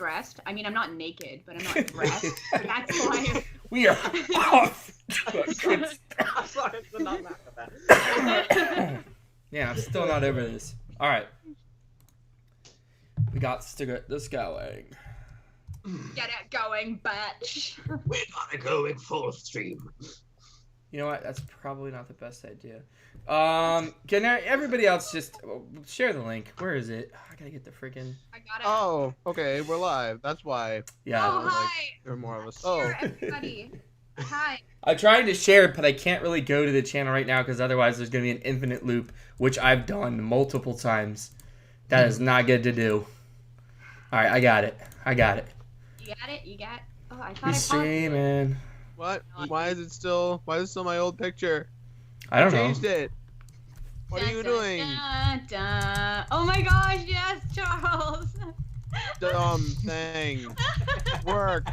dressed. I mean, I'm not naked, but I'm not dressed. That's why. We are off. I'm sorry, I'm not mad at that. Yeah, I'm still not over this. All right. We got to get this going. Get it going, bitch. We're not going full stream. You know what? That's probably not the best idea. Can everybody else just share the link? Where is it? I gotta get the freaking. I got it. Oh, okay, we're live. That's why. Yeah. Oh, hi. There are more of us. Share, everybody. Hi. I'm trying to share it, but I can't really go to the channel right now because otherwise there's gonna be an infinite loop, which I've done multiple times. That is not good to do. All right, I got it. You got it? You got. Oh, I thought I paused it. Streaming. What? Why is it still my old picture? I don't know. Changed it. What are you doing? Oh my gosh, yes, Charles. Dumb thing. Work.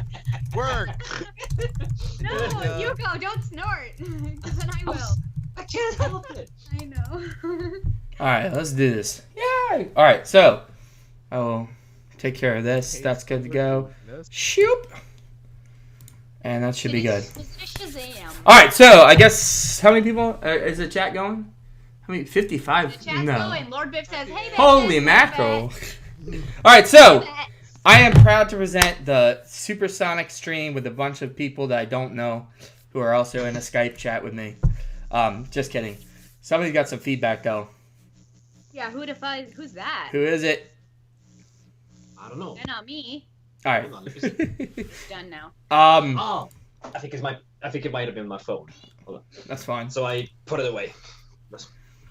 No, you go. Don't snort. Because then I will. I can't help it. I know. All right, let's do this. Yay! All right, so I will take care of this. That's good to go. Shoop. And that should be good. Shazam. All right, so I guess how many people is the chat going? How many? 55. The chat's going. Lord Biff says, "Hey, Holy bitches, mackerel!" hey, All right, so bitches." I am proud to present the Supersonic stream with a bunch of people that I don't know who are also in a Skype chat with me. Just kidding. Somebody got some feedback though. Yeah, who's that? Who is it? I don't know. They're not me. All right. Hold on, let me see. Done now. Oh, I think it might have been my phone. Hold on. That's fine. So I put it away.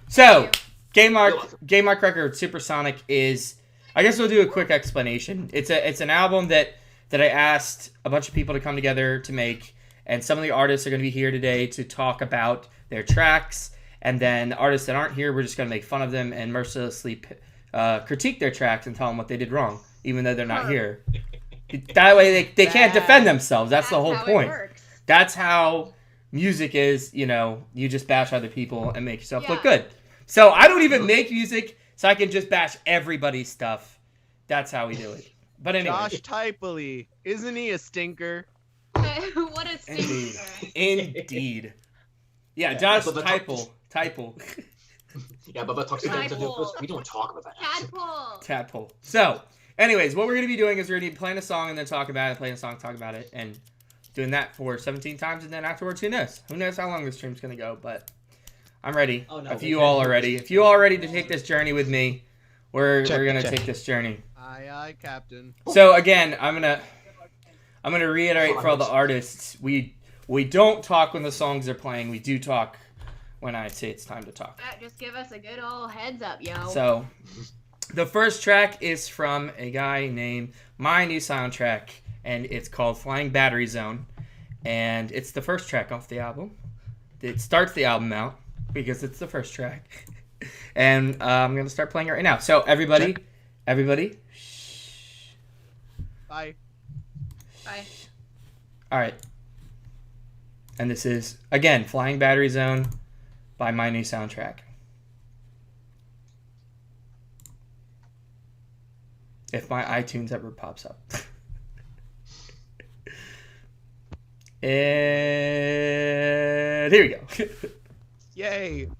So, GameLark record Supersonic is. I guess we'll do a quick explanation. It's an album that I asked a bunch of people to come together to make, and some of the artists are going to be here today to talk about their tracks, and then the artists that aren't here, we're just going to make fun of them and mercilessly critique their tracks and tell them what they did wrong, even though they're not here. That way they can't defend themselves. That's the whole point. That's how music is, you know, you just bash other people and make yourself look good. So I don't even make music, so I can just bash everybody's stuff. That's how we do it. But anyway. Josh Taipale, isn't he a stinker? What a stinker. Indeed. Yeah, Josh Taipale. Yeah, but Toxodentrail, we don't talk about that. Tadpole. So, anyways, what we're going to be doing is we're going to be playing a song and then talk about it, playing a song, talk about it, and doing that for 17 times, and then afterwards, who knows? Who knows how long this stream's going to go, but I'm ready. Oh, no, if you all are ready. If you all are ready to take this journey with me, we're going to take this journey. Aye, Captain. So, again, I'm going to reiterate for all the artists, we don't talk when the songs are playing. We do talk when I say it's time to talk. Just give us a good old heads up, yo. So, the first track is from a guy named MyNewSoundtrack, and it's called Flying Battery Zone, and it's the first track off the album. It starts the album out because it's the first track, and I'm gonna start playing it right now. So everybody, shh. Bye. All right, and this is again Flying Battery Zone by MyNewSoundtrack. If my iTunes ever pops up. And here we go. Yay.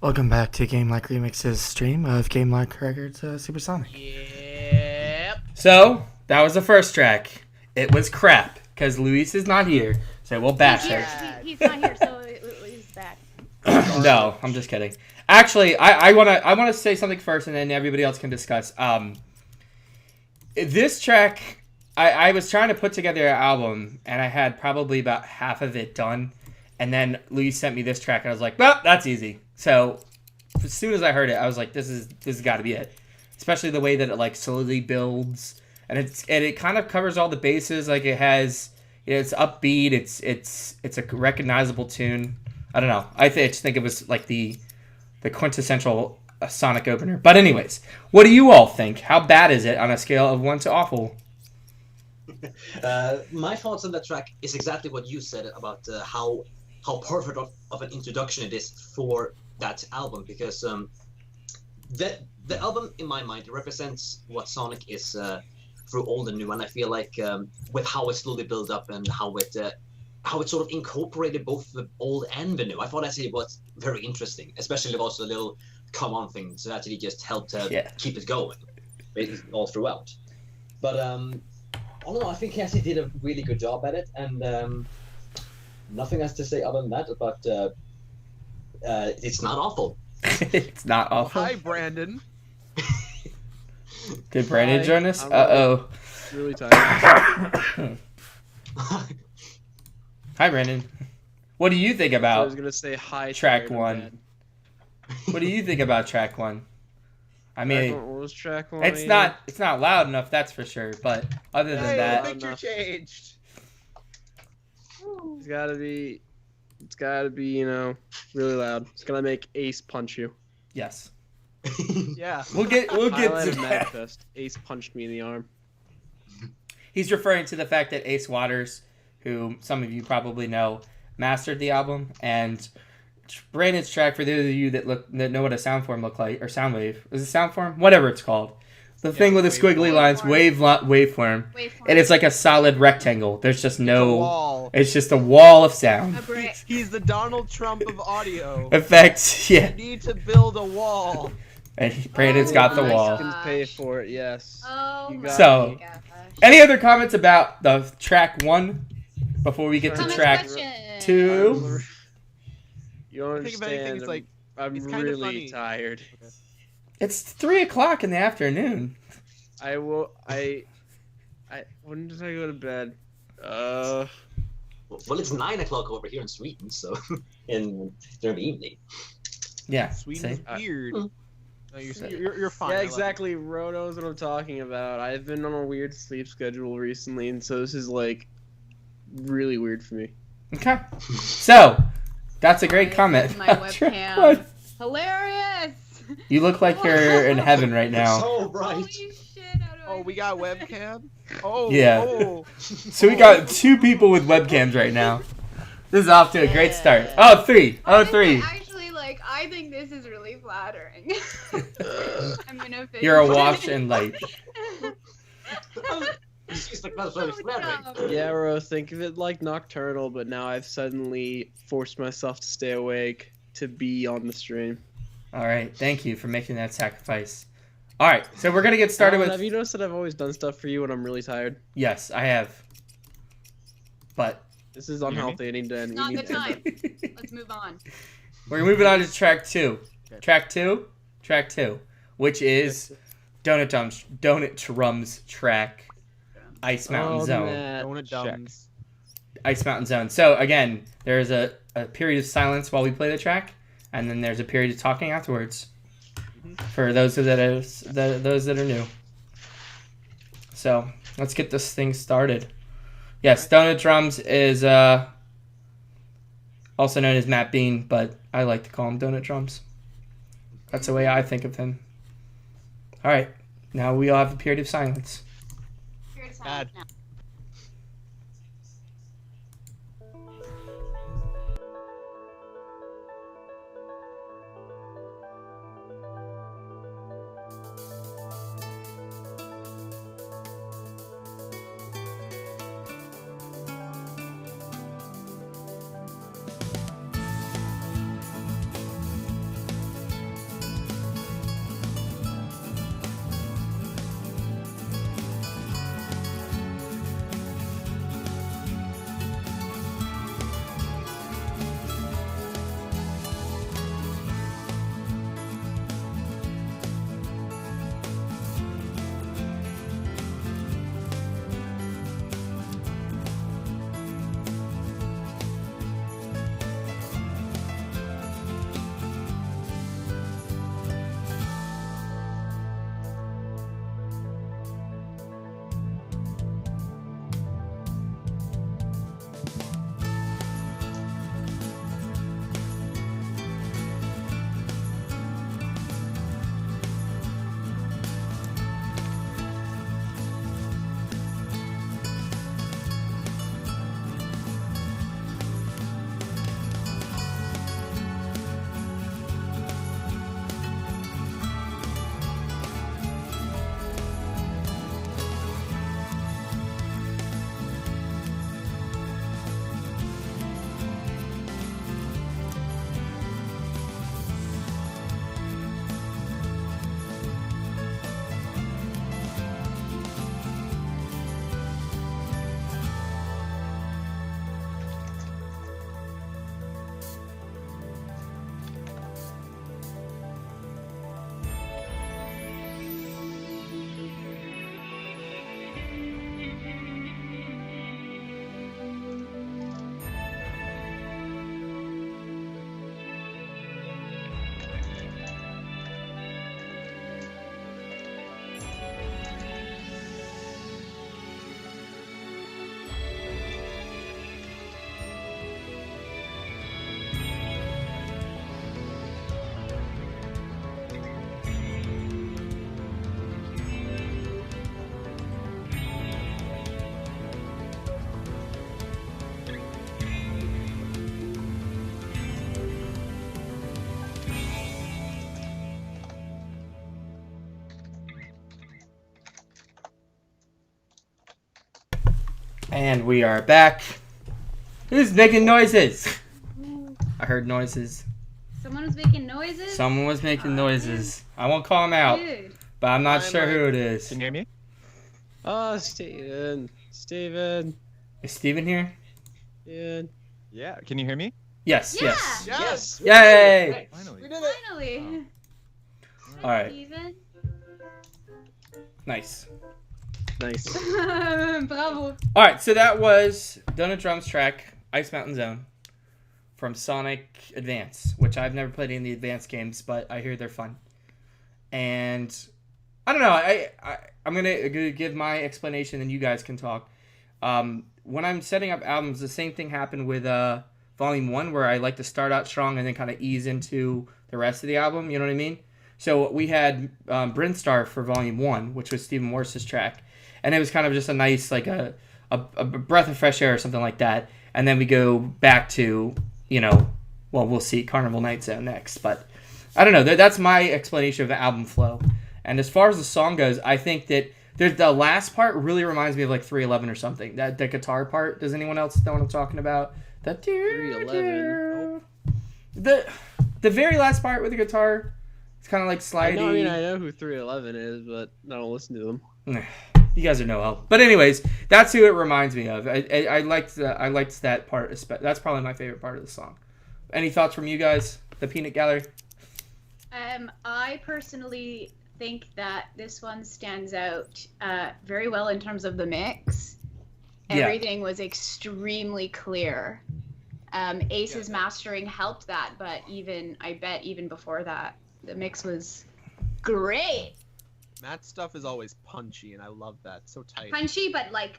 Welcome back to GameLark Remix's stream of GameLark Records Supersonic. Yep. So, that was the first track. It was crap, because Luis is not here, so we'll bash He's her. here. He's not here, so he's back. No, I'm just kidding. Actually, I wanna say something first, and then everybody else can discuss. This track, I was trying to put together an album, and I had probably about half of it done, and then Luis sent me this track, and I was like, well, that's easy. So, as soon as I heard it, I was like, this has got to be it. Especially the way that it like slowly builds, and it kind of covers all the bases. Like it has, it's upbeat. It's a recognizable tune. I don't know. I just think it was like the quintessential Sonic opener. But anyways, what do you all think? How bad is it on a scale of 1 to awful? My thoughts on that track is exactly what you said about how perfect of an introduction it is for that album, because the album, in my mind, represents what Sonic is through old and new, and I feel like with how it slowly built up and how it sort of incorporated both the old and the new, I thought actually it was very interesting, especially also the little come on things that actually just helped keep it going all throughout. But I don't know, I think he actually did a really good job at it, and nothing else to say other than that, but it's not awful. It's not awful. Hi, Brandon. Did Brandon join us? I'm Uh-oh. Really tired. Hi, Brandon. What do you think I about was gonna say hi. track tired, I'm 1? dead. What do you think about track 1? I mean, What was track 1? it's not loud enough, that's for sure. But other than Hey, that, the picture changed. It's gotta be, you know, really loud. It's gonna make Ace punch you. yes, Yeah. we'll get Highlight to of that. Magfest. Ace punched me in the arm. He's referring to the fact that Ace Waters, who some of you probably know, mastered the album, and Brandon's track, for those of you that know what a soundform look like, or soundwave, is it soundform? Whatever it's called. The thing with the squiggly lines, waveform, and it's like a solid rectangle. There's just no Wall. It's just a wall of sound. A brick. He's the Donald Trump of audio. Effects, yeah. You need to build a wall. And Brandon's got the my wall. God. Pay for it, yes. Oh You my got So- gosh. Any other comments about the track 1 before we get to Comment track question. 2? You don't I think if anything, understand. it's like I'm it's kinda really funny. tired. It's 3:00 in the afternoon. I will. When did I go to bed? Well, it's 9 o'clock over here in Sweden, so during the evening. Yeah. Sweden's see? weird. Hmm. No, you're fine. I Yeah, love exactly. Ro knows what I'm talking about. I've been on a weird sleep schedule recently, and so this is like really weird for me. Okay. So, that's a great comment. My webcam. Hilarious. You look like you're in heaven right now. So bright. Holy shit. How do Oh, I we do got that? webcam. Oh, Yeah. Oh. So we got 2 people with webcams right now. This is off to a great start. Oh, 3. Oh, 3. Actually, like, I think this is really flattering. I'm gonna fix You're it. awash in light. She's like, that's very Good flattering. job. Yeah, Ro, think of it like nocturnal, but now I've suddenly forced myself to stay awake to be on the stream. All right. Thank you for making that sacrifice. All right. So we're going to get started Alan, with... have you noticed that I've always done stuff for you when I'm really tired? Yes, I have. But This is unhealthy. I need to end. Not we the need to end time. it. Let's move on. we're moving on to track 2. Okay. Track 2, which is DonutDrums track Ice Mountain Oh, Zone. Matt, Donut check. Dums. Ice Mountain Zone. So again, there's a period of silence while we play the track, and then there's a period of talking afterwards. For those that are new. So let's get this thing started. Yes, DonutDrums is also known as Matt Bean, but I like to call him DonutDrums. That's the way I think of him. All right, now we all have a period of silence. Period of Bad. silence now. And we are back. Who's making noises? I heard noises. Someone was making noises? Someone was making noises. I won't call him out, Dude. but I'm not sure who it is. Can you hear me? Oh, Steven. Steven. Is Steven here? Steven. Yeah. Can you hear me? Yes, Yeah. yes. Yes. Yay! Finally. We did it. Finally. All right. Steven. Nice. Nice. Bravo. All right, so that was DonutDrums track, Ice Mountain Zone, from Sonic Advance, which I've never played any of the Advance games, but I hear they're fun. And I don't know, I'm gonna give my explanation, and you guys can talk. When I'm setting up albums, the same thing happened with Volume 1, where I like to start out strong and then kind of ease into the rest of the album, you know what I mean? So we had Brinstar for Volume 1, which was Stephen Morse's track. And it was kind of just a nice, like a breath of fresh air or something like that. And then we go back to, we'll see Carnival Night Zone next. But I don't know. That's my explanation of the album flow. And as far as the song goes, I think that the last part really reminds me of like 311 or something. That guitar part. Does anyone else know what I'm talking about? That 311. The very last part with the guitar. It's kind of like slidey. I know who 311 is, but I don't listen to them. You guys are no help. But anyways, that's who it reminds me of. I liked that part. That's probably my favorite part of the song. Any thoughts from you guys? The Peanut Gallery? I personally think that this one stands out very well in terms of the mix. Yeah. Everything was extremely clear. Ace's mastering helped that, but I bet even before that, the mix was great. Matt's stuff is always punchy, and I love that. So tight. Punchy, but like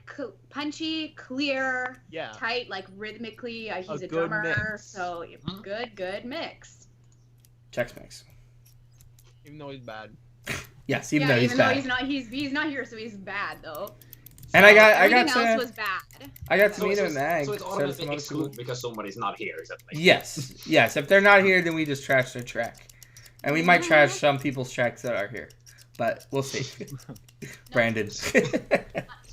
punchy, clear, Yeah. tight, like rhythmically. He's a good drummer, mix. so good mix. Chex Mix. Even though he's bad. Yes, even though he's bad. He's not here, so he's bad though. And I got Everything to else was bad. meet him in Mag. So it's so automatically some other excluded people. because somebody's not here, is that right? Yes. If they're not here, then we just trash their track, and we might trash some people's tracks that are here, but we'll see. Brandon.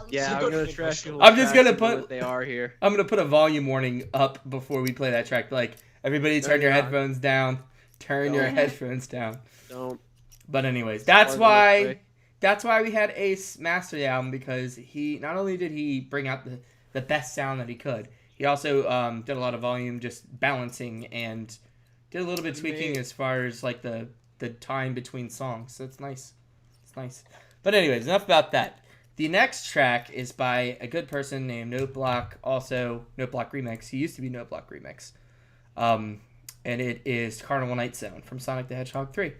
Yeah, I'm gonna trash you. I'm just gonna put. They are here. I'm gonna put a volume warning up before we play that track. Like, everybody, turn your headphones down. Turn your headphones down. Don't. But anyways, that's why we had Ace master the album, because he not only did he bring out the best sound that he could, he also did a lot of volume just balancing and did a little bit tweaking as far as like the time between songs. So it's nice. It's nice. But anyways, enough about that. The next track is by a good person named NoteBlock, also NoteBlock Remix. He used to be NoteBlock Remix. And it is Carnival Night Zone from Sonic the Hedgehog 3.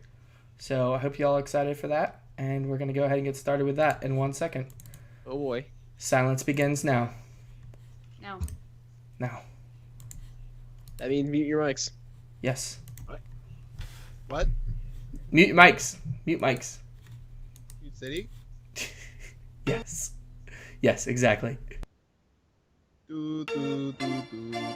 So I hope you all are excited for that. And we're going to go ahead and get started with that in 1 second. Oh boy. Silence begins now. No. Now. That means mute your mics. Yes. What? Mute mics. Mute mics. Mute City? Yes. Yes, exactly. Do, do, do, do.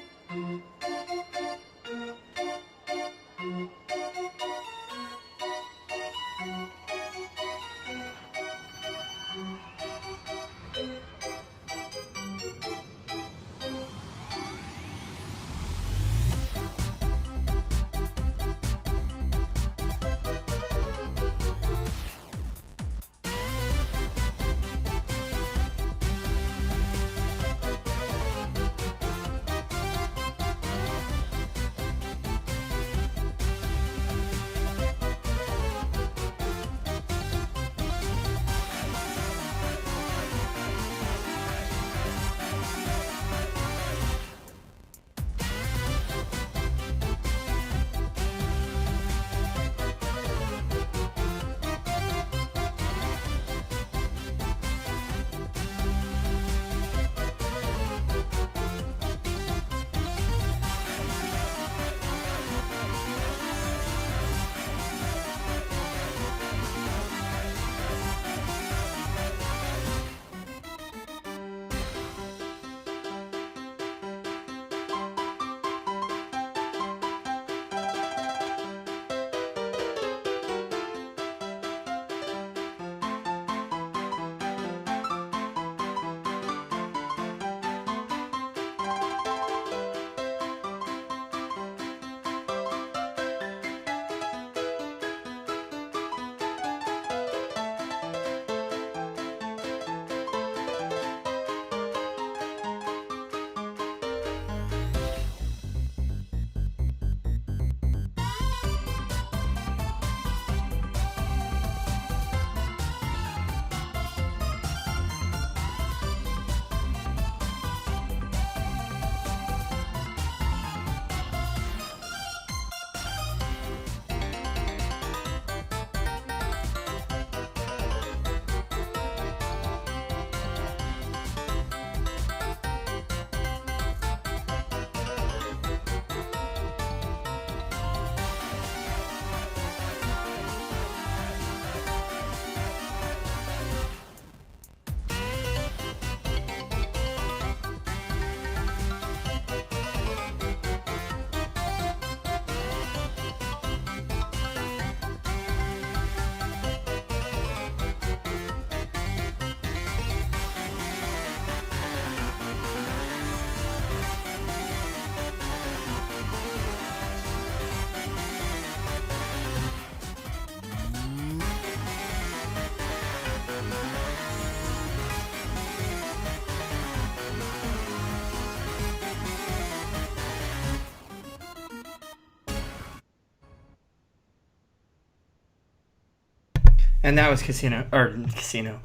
And that was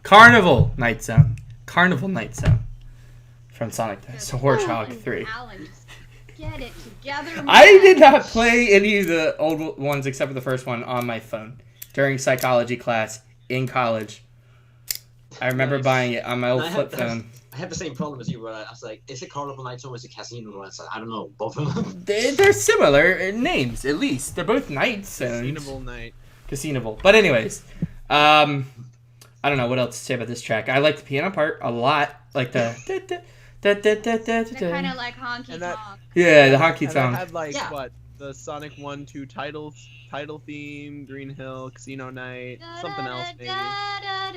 Carnival Night Zone. Carnival Night Zone from Sonic the Hedgehog 3. Alan, just get it together, man. I did not play any of the old ones except for the first one on my phone during psychology class in college. I remember buying it on my old flip phone. I have the same problem as you, where I was like, is it Carnival Night Zone or is it Casino? And I said, I don't know, both of them. They're similar names, at least. They're both night zones. Casinoable night. Casinoable. But anyways, I don't know what else to say about this track. I like the piano part a lot. Like the... They're kind of like honky tonk. Yeah, the honky And I tonk. had like what the Sonic 1-2 title theme, Green Hill, Casino Night, something else maybe.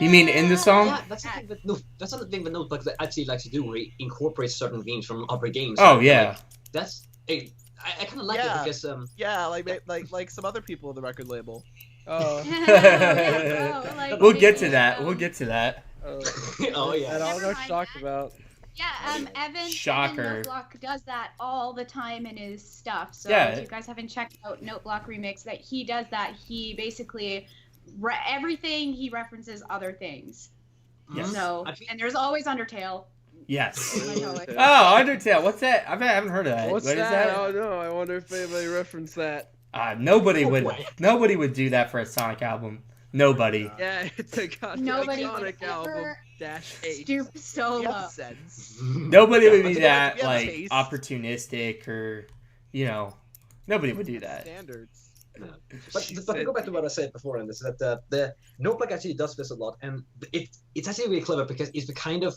You mean in the song? Yeah, that's the thing with that's the thing with NoteBlock that actually likes to do, where he incorporates certain themes from other games. Oh yeah. Like, that's I kind of like it because Yeah, like some other people in the record label. Oh. We'll get to that. We'll get to that. oh yeah. That all Never got mind talked that. about. Yeah, Evan Shocker. NoteBlock does that all the time in his stuff. So Yeah. if you guys haven't checked out NoteBlock Remix, that he does that. He basically everything he references other things. Yes. So and there's always Undertale. Yes. I know it. Oh, Undertale. What's that? I haven't heard of that. What's What is that? that? Oh no, I wonder if anybody referenced that. Nobody No would. way. Nobody would do that for a Sonic album. Nobody. Yeah, it's a goddamn Nobody would Sonic album. ever -8. Stoop so You low. have sense. Nobody would be but that we have like taste. opportunistic or, nobody would do that. Standards. But to go back to what I said before, and this is that the NoteBlock actually does this a lot, and it's actually really clever because it's the kind of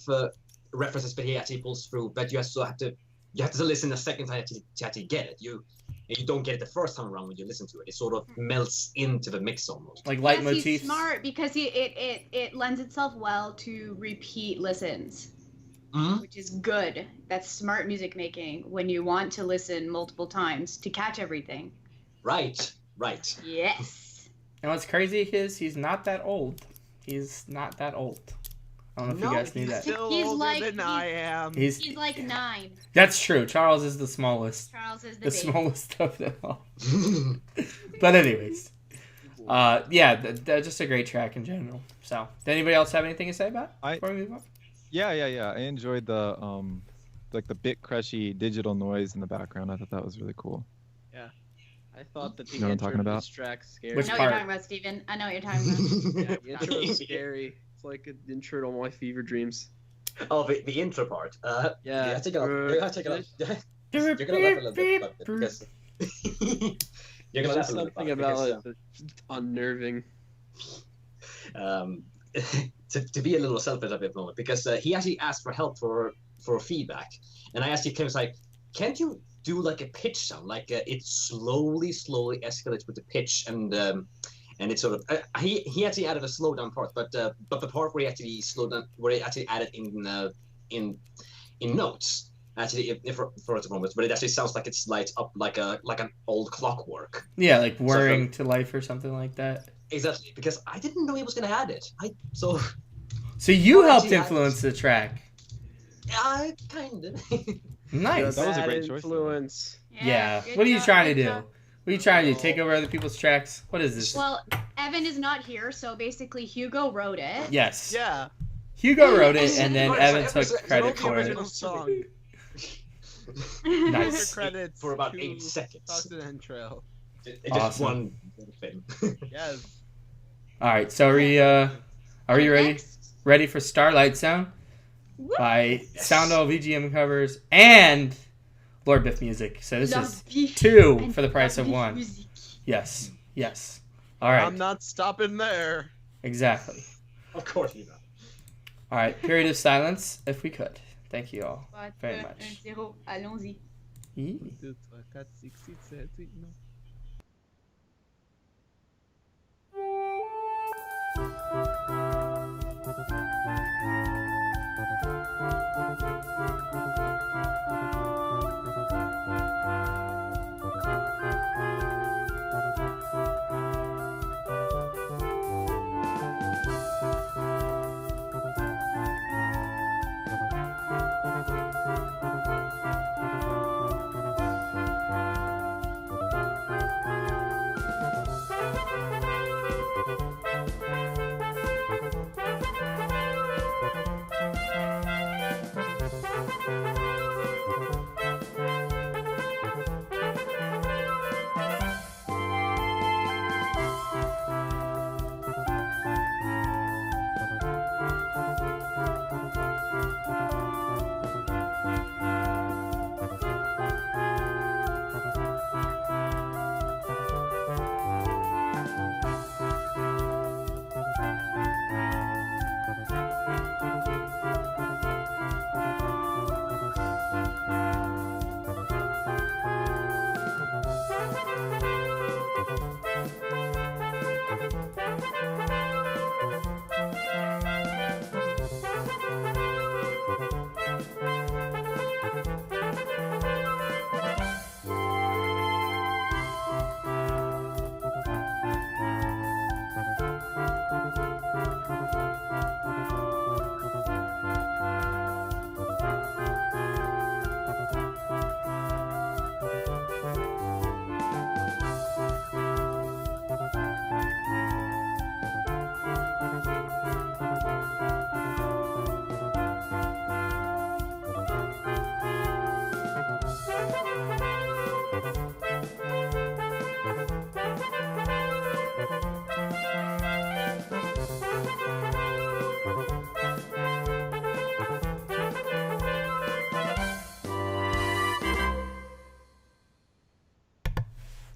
references that he actually pulls through, but you also have to listen a second time to actually get it. You don't get it the first time around when you listen to it. It sort of melts into the mix almost. Like Yes, leitmotifs. he's smart because it lends itself well to repeat listens, which is good. That's smart music making when you want to listen multiple times to catch everything. Right. Yes. And what's crazy is he's not that old. He's not that old. I don't know if you guys knew he's that. still He's older like- than I am. He's He's like 9. That's true. Charles is the smallest. Charles is the The baby. smallest of them all. But anyways. Yeah, just a great track in general. So, did anybody else have anything to say about it before we move on? Yeah. I enjoyed the like the bit crushy digital noise in the background. I thought that was really cool. I thought that the You know what I'm intro talking to about? this track scared Which I know me. what you're part? talking about, Steven. I know what you're talking about. Yeah, the intro is scary. It's like an intro to all my fever dreams. Oh, the intro part. Yeah. I think you're gonna laugh a little bit about it because you're gonna laugh a little Something bit about because, it that's unnerving. to be a little selfish at the moment, because he actually asked for help for feedback, and I asked him, like, can't you do like a pitch sound, like it slowly escalates with the pitch, and it sort of he actually added a slowdown part, but the part where he actually slowed down, where he actually added in notes, actually for a moment, but it actually sounds like it slides up like an old clockwork. Yeah, like whirring to life or something like that. Exactly, because I didn't know he was gonna add it. So you helped actually, influence the track. I kind of. Nice. That was a Bad great choice, though. influence. Yeah. good What are you job, trying to good do? job. What are you trying to do? Take over other people's tracks? What is this? Well, Evan is not here, so basically Hugo wrote it. Yes. Yeah. Hugo wrote it, and then Right, Evan so took credit Wrote the for it. original song. Nice. Credits For about to 8 seconds. Toxodentrail. It's just Awesome. one thing. Yes. All right, so are we ready? Next. Ready for Starlight Sound Woo! by Yes. Soundole VGM covers and Lord Biff music. So this La is Biff 2 and for the price of Biff 1. music. Yes. All right. I'm not stopping there. Exactly. Of course you know. All right. Period of silence, if we could. Thank you all very 4, much. 1, 0, allons-y. Yee. 2, 3, 4, 5, 6, 7, 8, 9.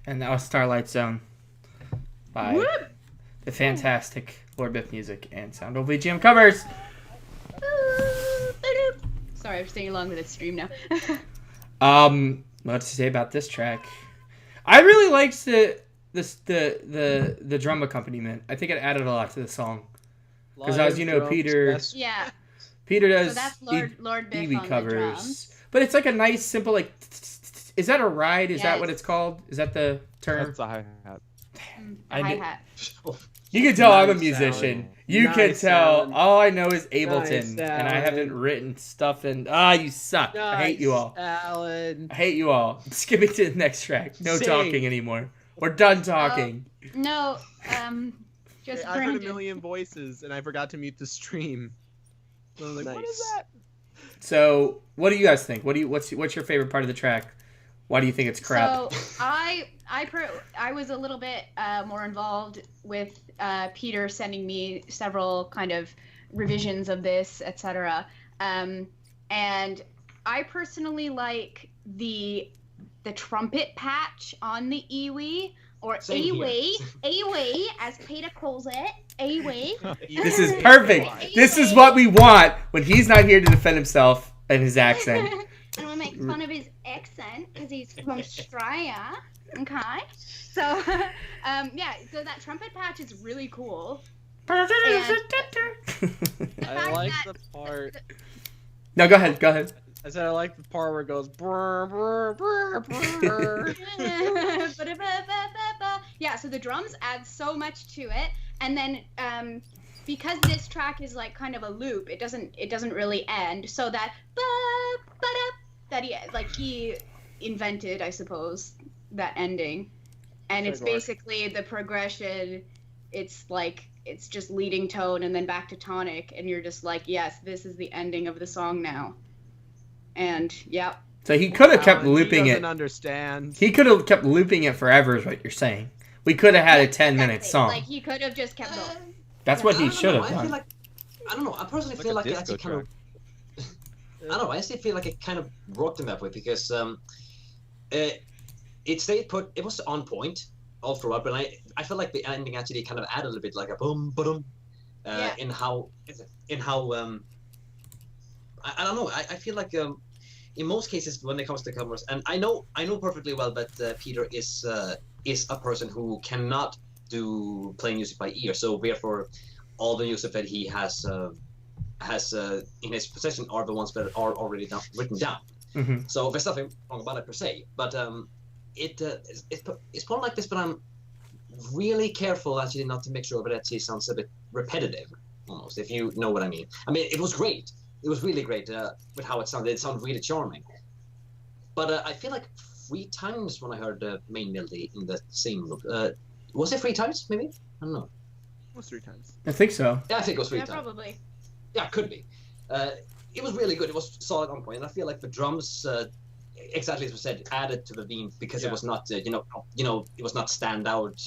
And that was Starlight Zone by the fantastic Lord Biff Music and Soundole VGM covers. Sorry, I'm staying along with the stream now. What to say about this track? I really liked the drum accompaniment. I think it added a lot to the song. Because as you know, Peter does so that's Lord Biff EV on covers. the drums. But it's like a nice, simple, like, is that a ride? Is that what it's called? Is that the term? That's a hi-hat. Hi-hat. You can tell I'm a Nice musician. Alan. You can Nice, tell. Alan. All I know is Ableton, Nice, and I Alan. haven't written stuff. And you suck. I hate you all. Alan. I hate you all. Skipping to the next track. No Sing. talking anymore. We're done talking. No, just I heard a Brandon. million voices and I forgot to mute the stream. So I was like, what is Nice. that? So, what do you guys think? What's your favorite part of the track? Why do you think it's crap? So I was a little bit more involved with Peter sending me several kind of revisions of this, etc. And I personally like the trumpet patch on the Ewe, or Same here. Awe, as Peter calls it, Awe. This is perfect. This is what we want when he's not here to defend himself and his accent. And we make fun of his accent because he's from Australia. Okay. So, so that trumpet patch is really cool. I like the part. No, go ahead. I said I like the part where it goes brr, brr, brr, brr. Yeah, so the drums add so much to it, and then because this track is like kind of a loop, it doesn't really end. So that he invented, I suppose, that ending, and it's basically the progression. It's like it's just leading tone and then back to tonic, and you're just like, yes, this is the ending of the song now. And yeah. So he could have kept looping he it. doesn't understand. He could have kept looping it forever, is what you're saying. We could have had a 10-minute Exactly. song. Like he could have just kept going. That's what I he don't should know, have I feel done. like, I don't know. I personally Like feel a like it disco actually kind of. I don't know. I actually feel like it kind of worked in that way because it stayed put. It was on point all throughout, but I felt like the ending actually kind of added a little bit like a boom, boom, in how I don't know. I feel like in most cases when it comes to covers, and I know perfectly well that Peter is a person who cannot play music by ear, so therefore all the music that he has in his possession are the ones that are already written down. Mm-hmm. So there's nothing wrong about it per se, but it's part like this. But I'm really careful actually not to make sure that it actually sounds a bit repetitive, almost, if you know what I mean. I mean, it was great. It was really great with how it sounded. It sounded really charming. But I feel like 3 times when I heard the main melody in the same loop. Was it 3 times, maybe? I don't know. It was 3 times. I think so. Yeah, I think it was 3 Yeah, times. probably. Yeah, it could be. It was really good. It was solid on point. And I feel like the drums, exactly as we said, added to the theme because it was not, it was not stand out.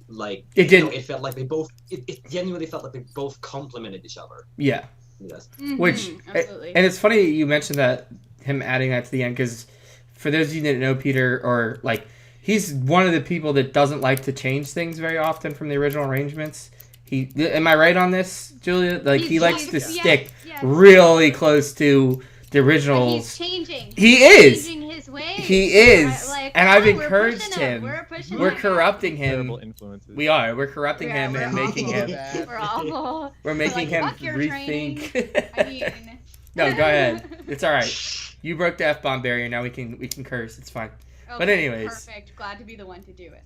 Like It didn't. It felt like they both. It genuinely felt like they both complemented each other. Yeah. Yes. Which, absolutely. and it's funny you mentioned that, him adding that to the end, because for those of you that know Peter, or like, he's one of the people that doesn't like to change things very often from the original arrangements. Am I right on this, Julia? Like, he likes to stick really close to the originals. But he's changing. He is. Changing his ways. He is. Like, and I've we're encouraged pushing him. We're corrupting him. Terrible influences. We are. We're corrupting him we're and making awful. him. We're awful. We're making him fuck your rethink. training. I mean. No, go ahead. It's all right. You broke the F-bomb barrier. Now we can curse. It's fine. Okay, But anyways. Perfect. Glad to be the one to do it.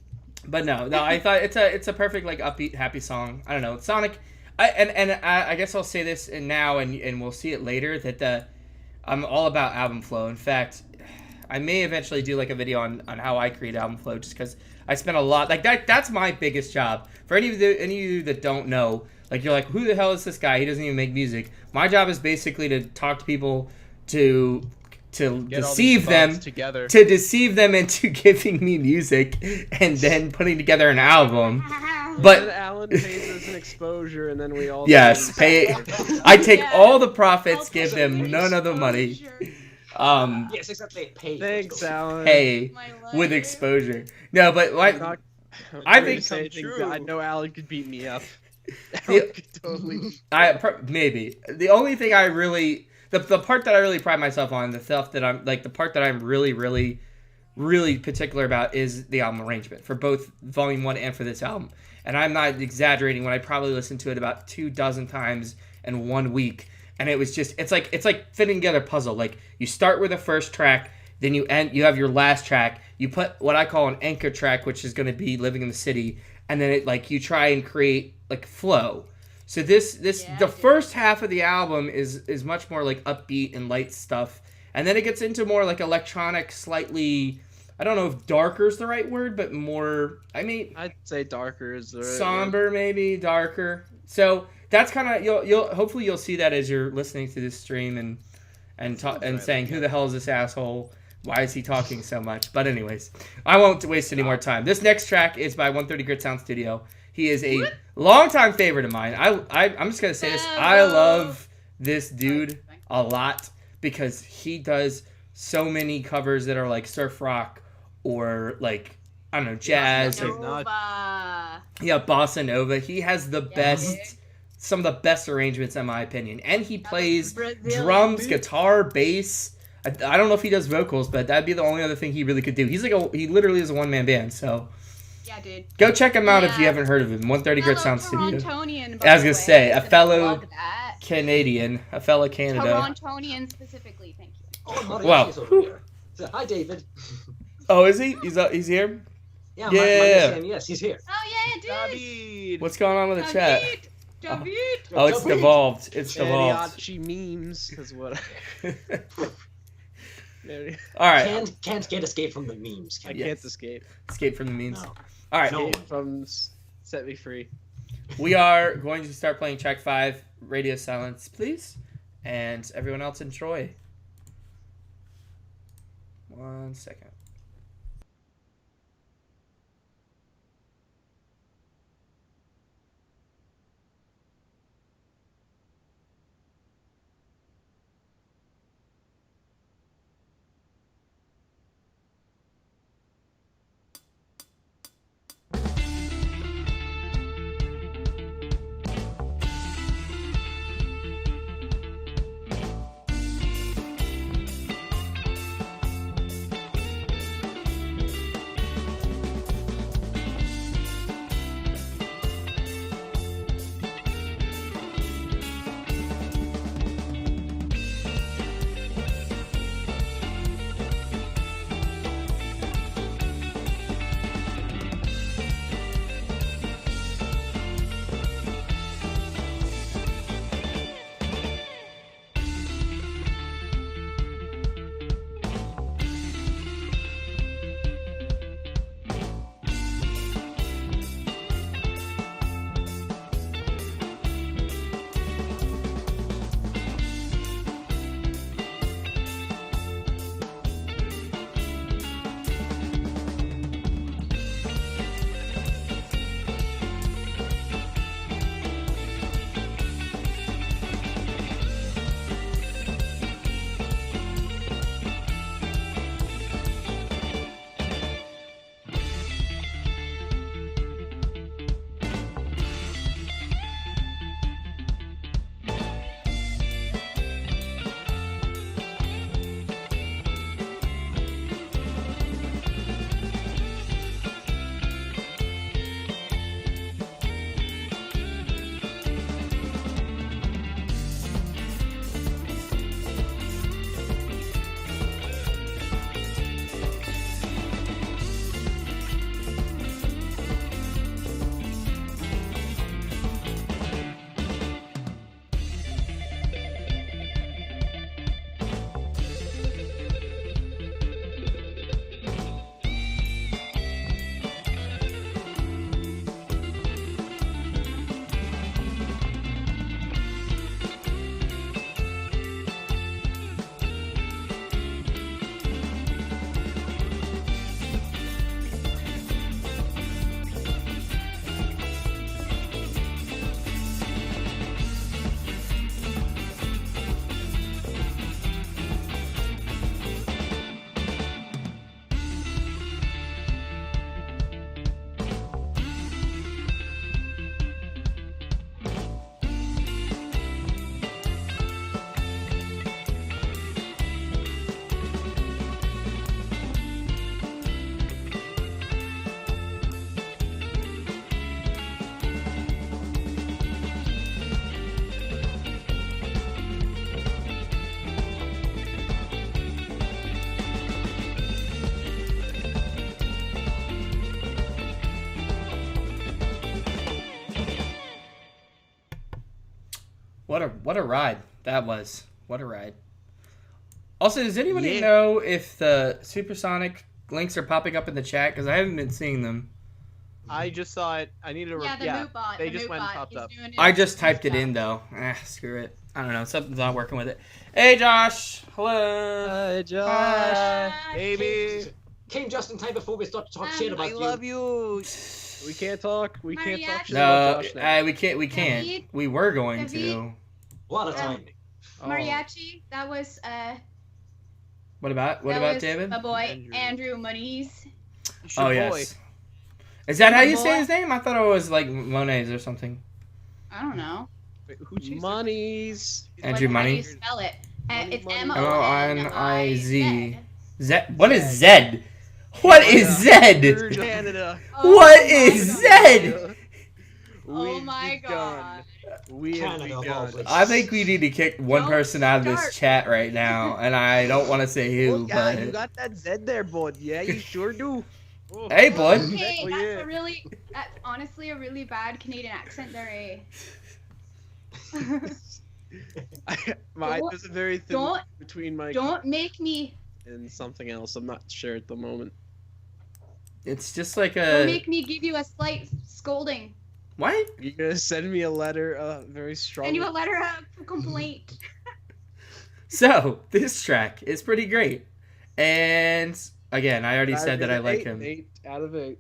But no. I thought it's a perfect, like, upbeat, happy song. I don't know. Sonic. I guess I'll say this now, and we'll see it later, that I'm all about album flow. In fact, I may eventually do like a video on how I create album flow, just because I spent a lot, like, that's my biggest job. For any of you that don't know, like, you're like, who the hell is this guy? He doesn't even make music. My job is basically to talk to people to deceive them together. to deceive them into giving me music and then putting together an album. But Alan pays us an exposure, and then we all yes, pay. I take all the profits, give them none of the money. Yes, exactly. Pay. Thanks, Alan. Hey, My with life. exposure. No, but like, Not- I I'm think- saying things that I know Alan could beat me up. Yeah. Alan could totally. maybe the only thing I really the part that I really pride myself on, the stuff that I'm like the part that I'm really particular about is the album arrangement for both Volume 1 and for this album. And I'm not exaggerating when I probably listened to it about 24 times in 1 week. And it was just, it's like fitting together a puzzle. Like, you start with the first track, then you you have your last track. You put what I call an anchor track, which is going to be Living in the City. And then it, like, you try and create, like, flow. So the first half of the album is much more, like, upbeat and light stuff. And then it gets into more, like, electronic, slightly, I don't know if darker is the right word, but more, I mean... I'd say darker is the right somber, maybe, darker. So that's kind of, you'll hopefully you'll see that as you're listening to this stream and saying, who the hell is this asshole? Why is he talking so much? But anyways, I won't waste any more time. This next track is by 130 Grit Sound Studio. He is a longtime favorite of mine. I'm just going to say this. I love this dude a lot because he does so many covers that are like surf rock or like, I don't know, jazz. Bossa Nova. He has the best, some of the best arrangements in my opinion. And he plays drums, guitar, bass. I don't know if he does vocals, but that'd be the only other thing he really could do. He literally is a one-man band, so... Yeah, dude. Go check him out if you haven't heard of him. 130 Grit Sound Studio. I was gonna say, a fellow Canadian, a fellow Canada. Torontonian specifically, thank you. Oh, Wow. is over here. So, hi, David. Oh, is he? He's here? Yeah, Yeah. yes, he's here. Oh yeah, dude. David. What's going on with the chat? David. Oh, it's devolved. It's devolved. Mariachi memes is what All right. Can't escape from the memes. I can't escape. Escape from the memes. No. All right. No. Escape from Set Me Free. We are going to start playing track 5, Radio Silence, please. And everyone else enjoy. 1 second. What a ride that was. What a ride. Also, does anybody know if the Supersonic links are popping up in the chat? Because I haven't been seeing them. I just saw it. I need to. Moot bot. They just went and popped up. I just typed it in though. Screw it. I don't know. Something's not working with it. Hey, Josh. Hello. Hi, Josh. Hi. Baby. Came just in time before we start to talk shit about I you. love you. We can't talk. We can't talk shit about Josh now. we can't. We can't. David? We were going David? to. What a time. Mariachi, that was What about David? my boy Andrew Moniz. Oh yes. Is that how you say his name? I thought it was like Monets or something. I don't know. Wait, who chased Monies. Andrew How do you Money. spell it? It's M-O-N-I-Z. Zed. What is Zed? What is Zed? Canada. What is Zed? Oh my god. We have Canada, begun. hopefully. I think we need to kick one Don't person out of this start. chat right now, and I don't want to say who, Oh, yeah, but you got that Z there, bud. Yeah, you sure do. Oh. hey, bud. Okay, Oh, that's yeah. that's honestly a really bad Canadian accent there, eh? There's a very thin don't- line between my Don't make me and something else. I'm not sure at the moment. It's just like don't a make me give you a slight scolding. what? You gonna send me a letter, very strong. Send you a letter of complaint. So this track is pretty great, and again, I already said that I like him. 8 out of 8.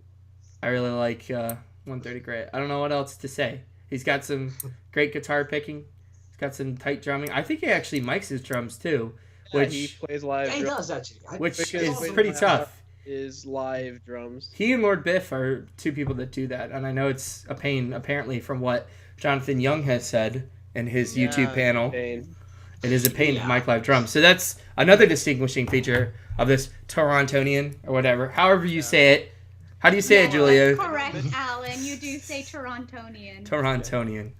I really like 130 Gray. I don't know what else to say. He's got some great guitar picking. He's got some tight drumming. I think he actually mics his drums too, which he plays live. Yeah, he drums. does actually. which Because is when pretty I- tough. Is live drums. He and Lord Biff are two people that do that, and I know it's a pain, apparently, from what Jonathan Young has said in his YouTube panel. Pain. It is a pain to Yeah. mic live drums. So that's another distinguishing feature of this Torontonian, or whatever, however you say it. How do you say it, Julia? Correct, Alan. You do say Torontonian. Torontonian.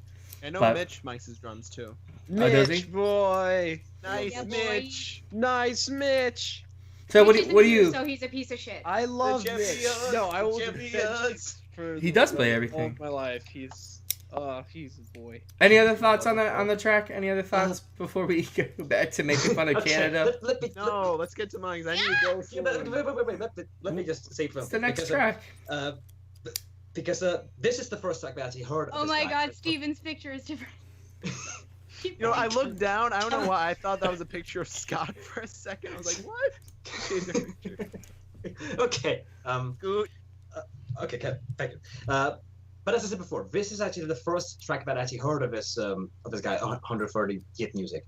I know But- Mitch mics his drums too. does he? Mitch boy. Nice, Yeah, boy. Mitch. Nice Mitch. So what He's do you? So he's a piece of shit. I love The Mitch. champions, No, I will the defend champions. Mitch for He does play all everything. of my life. He's a boy. Any other thoughts on the track? Any other thoughts before we go back to making fun of Okay, Canada? No, let's get to mine 'cause I need to go. Yeah, but wait. Let me just say something. It's the next because, track. Because this is the first track that I actually heard. Of Oh this my guy. god, Steven's picture is different. You know, I looked down. I don't know why. I thought that was a picture of Scott for a second. I was like, what? Okay. Good. Okay. Thank you. But as I said before, this is actually the first track that I actually heard of this guy, 130 Hit Music,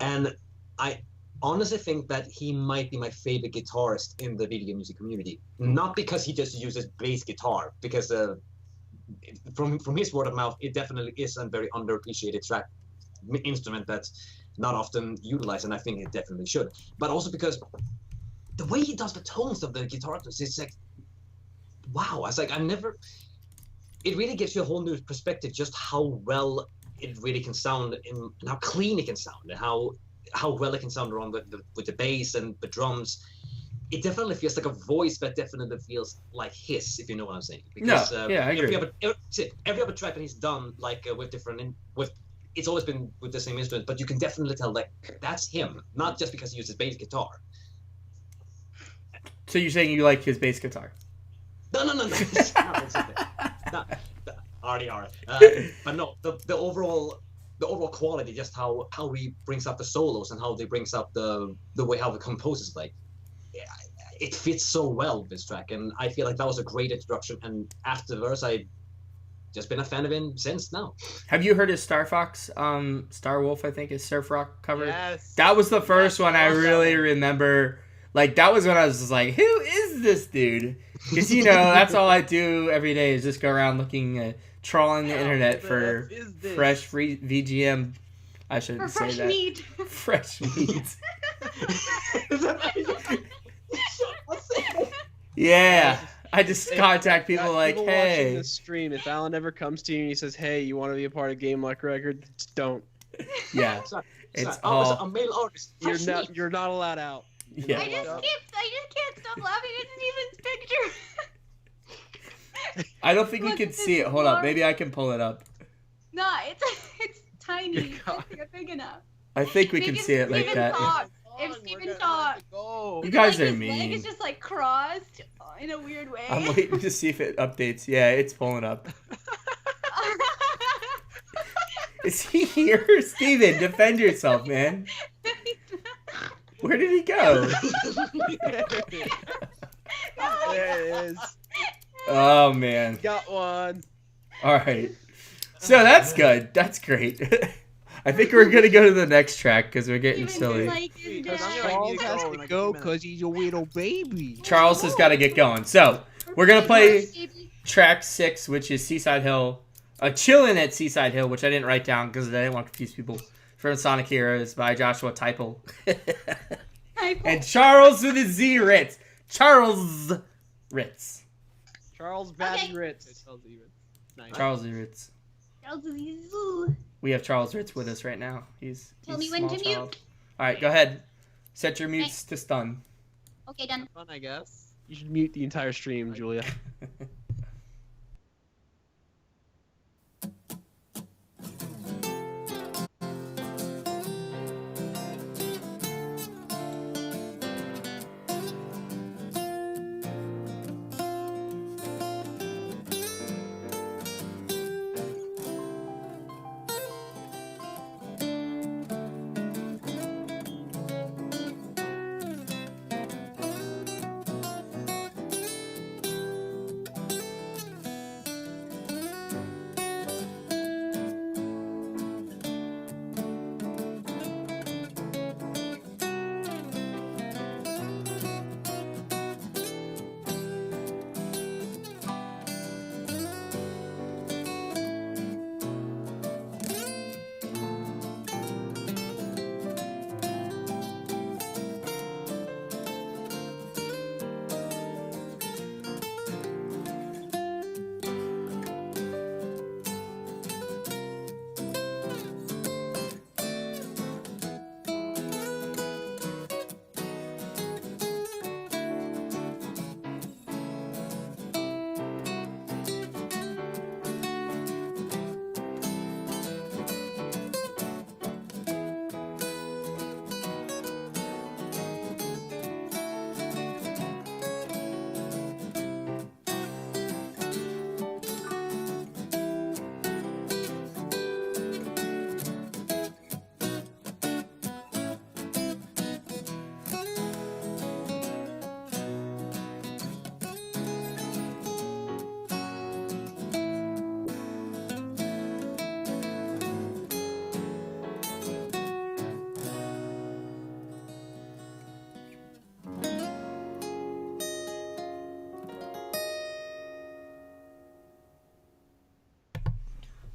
and I honestly think that he might be my favorite guitarist in the video music community. Not because he just uses bass guitar, because from his word of mouth, it definitely is a very underappreciated track instrument that's not often utilized, and I think it definitely should. But also because the way he does the tones of the guitar, it's like, wow! I was like, I've never. It really gives you a whole new perspective, just how well it really can sound, and how clean it can sound, and how well it can sound around with the bass and the drums. It definitely feels like a voice that definitely feels like his, if you know what I'm saying. Because, I agree. Every other track that he's done, like with different, it's always been with the same instrument, but you can definitely tell like that's him, not just because he uses bass guitar. So you're saying you like his bass guitar? No. Already are. But no, the overall quality, just how he brings up the solos and how they brings up the way how the composes, like, it fits so well with this track, and I feel like that was a great introduction. And afterwards, I just been a fan of him since now. Have you heard his Star Fox, Star Wolf, I think, his surf rock cover? Yes. That was the first Yes, one I I love that really one. remember. Like, that was when I was just like, who is this dude? Because, you know, that's all I do every day is just go around looking, trawling the internet for fresh free VGM. I shouldn't For say fresh that. meat. Fresh meat. Yeah. I just contact people like, People watching hey. this stream, if Alan ever comes to you and he says, "Hey, you want to be a part of GameLark Record?" Just don't. Yeah. Sorry, It's I was all. a male artist. You're not allowed out. Yeah. I just can't stop laughing at Steven's picture. I don't think we Look can at see this it. Hold up. blur. Maybe I can pull it up. No, it's tiny. Don't get big enough. I think we can see it like that. If Steven talks, You guys are his leg mean. is just like crossed in a weird way. I'm waiting to see if it updates. Yeah, it's pulling up. Is he here? Steven, defend yourself, man. Where did he go? There it is. Oh, man. Got one. All right. So that's good. That's great. I think we're going to go to the next track because we're getting silly. Like his Because I'm dad. gonna Charles need to has go to in like go 2 minutes. because he's a little baby. Charles has got to get going. So we're going to play track 6, which is Seaside Hill. Chillin' at Seaside Hill, which I didn't write down because I didn't want to confuse people. From Sonic Heroes by Joshua Taipale. And Charles with a Z Ritz. Charles Ritz. Charles Bad Okay. Ritz. Nice. Charles Ritz. We have Charles Ritz with us right now. He's Tell me a when small to child. All right, go ahead. Set your mutes to stun. Okay, done. Fun, I guess. You should mute the entire stream, Julia.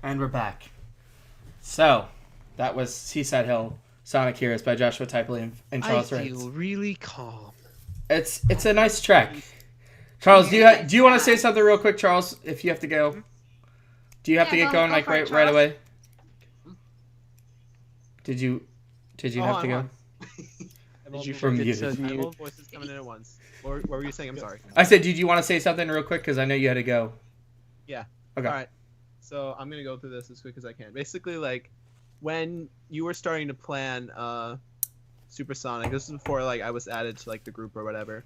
And we're back. So, that was Seaside Hill, Sonic Heroes by Joshua Taipale and Charles I Ritz. feel really calm. It's a nice track. Charles, do you want to say something real quick, Charles? If you have to go, do you have to Yeah, get go going like for it, right Charles. away? Did you have to go? Hold Did you From forget you. to I have mute? both voices coming in at once. What were you saying? I'm sorry. I said, did you want to say something real quick? Because I know you had to go. Yeah. Okay. All right. So I'm gonna go through this as quick as I can. Basically, like when you were starting to plan Supersonic, this is before like I was added to like the group or whatever.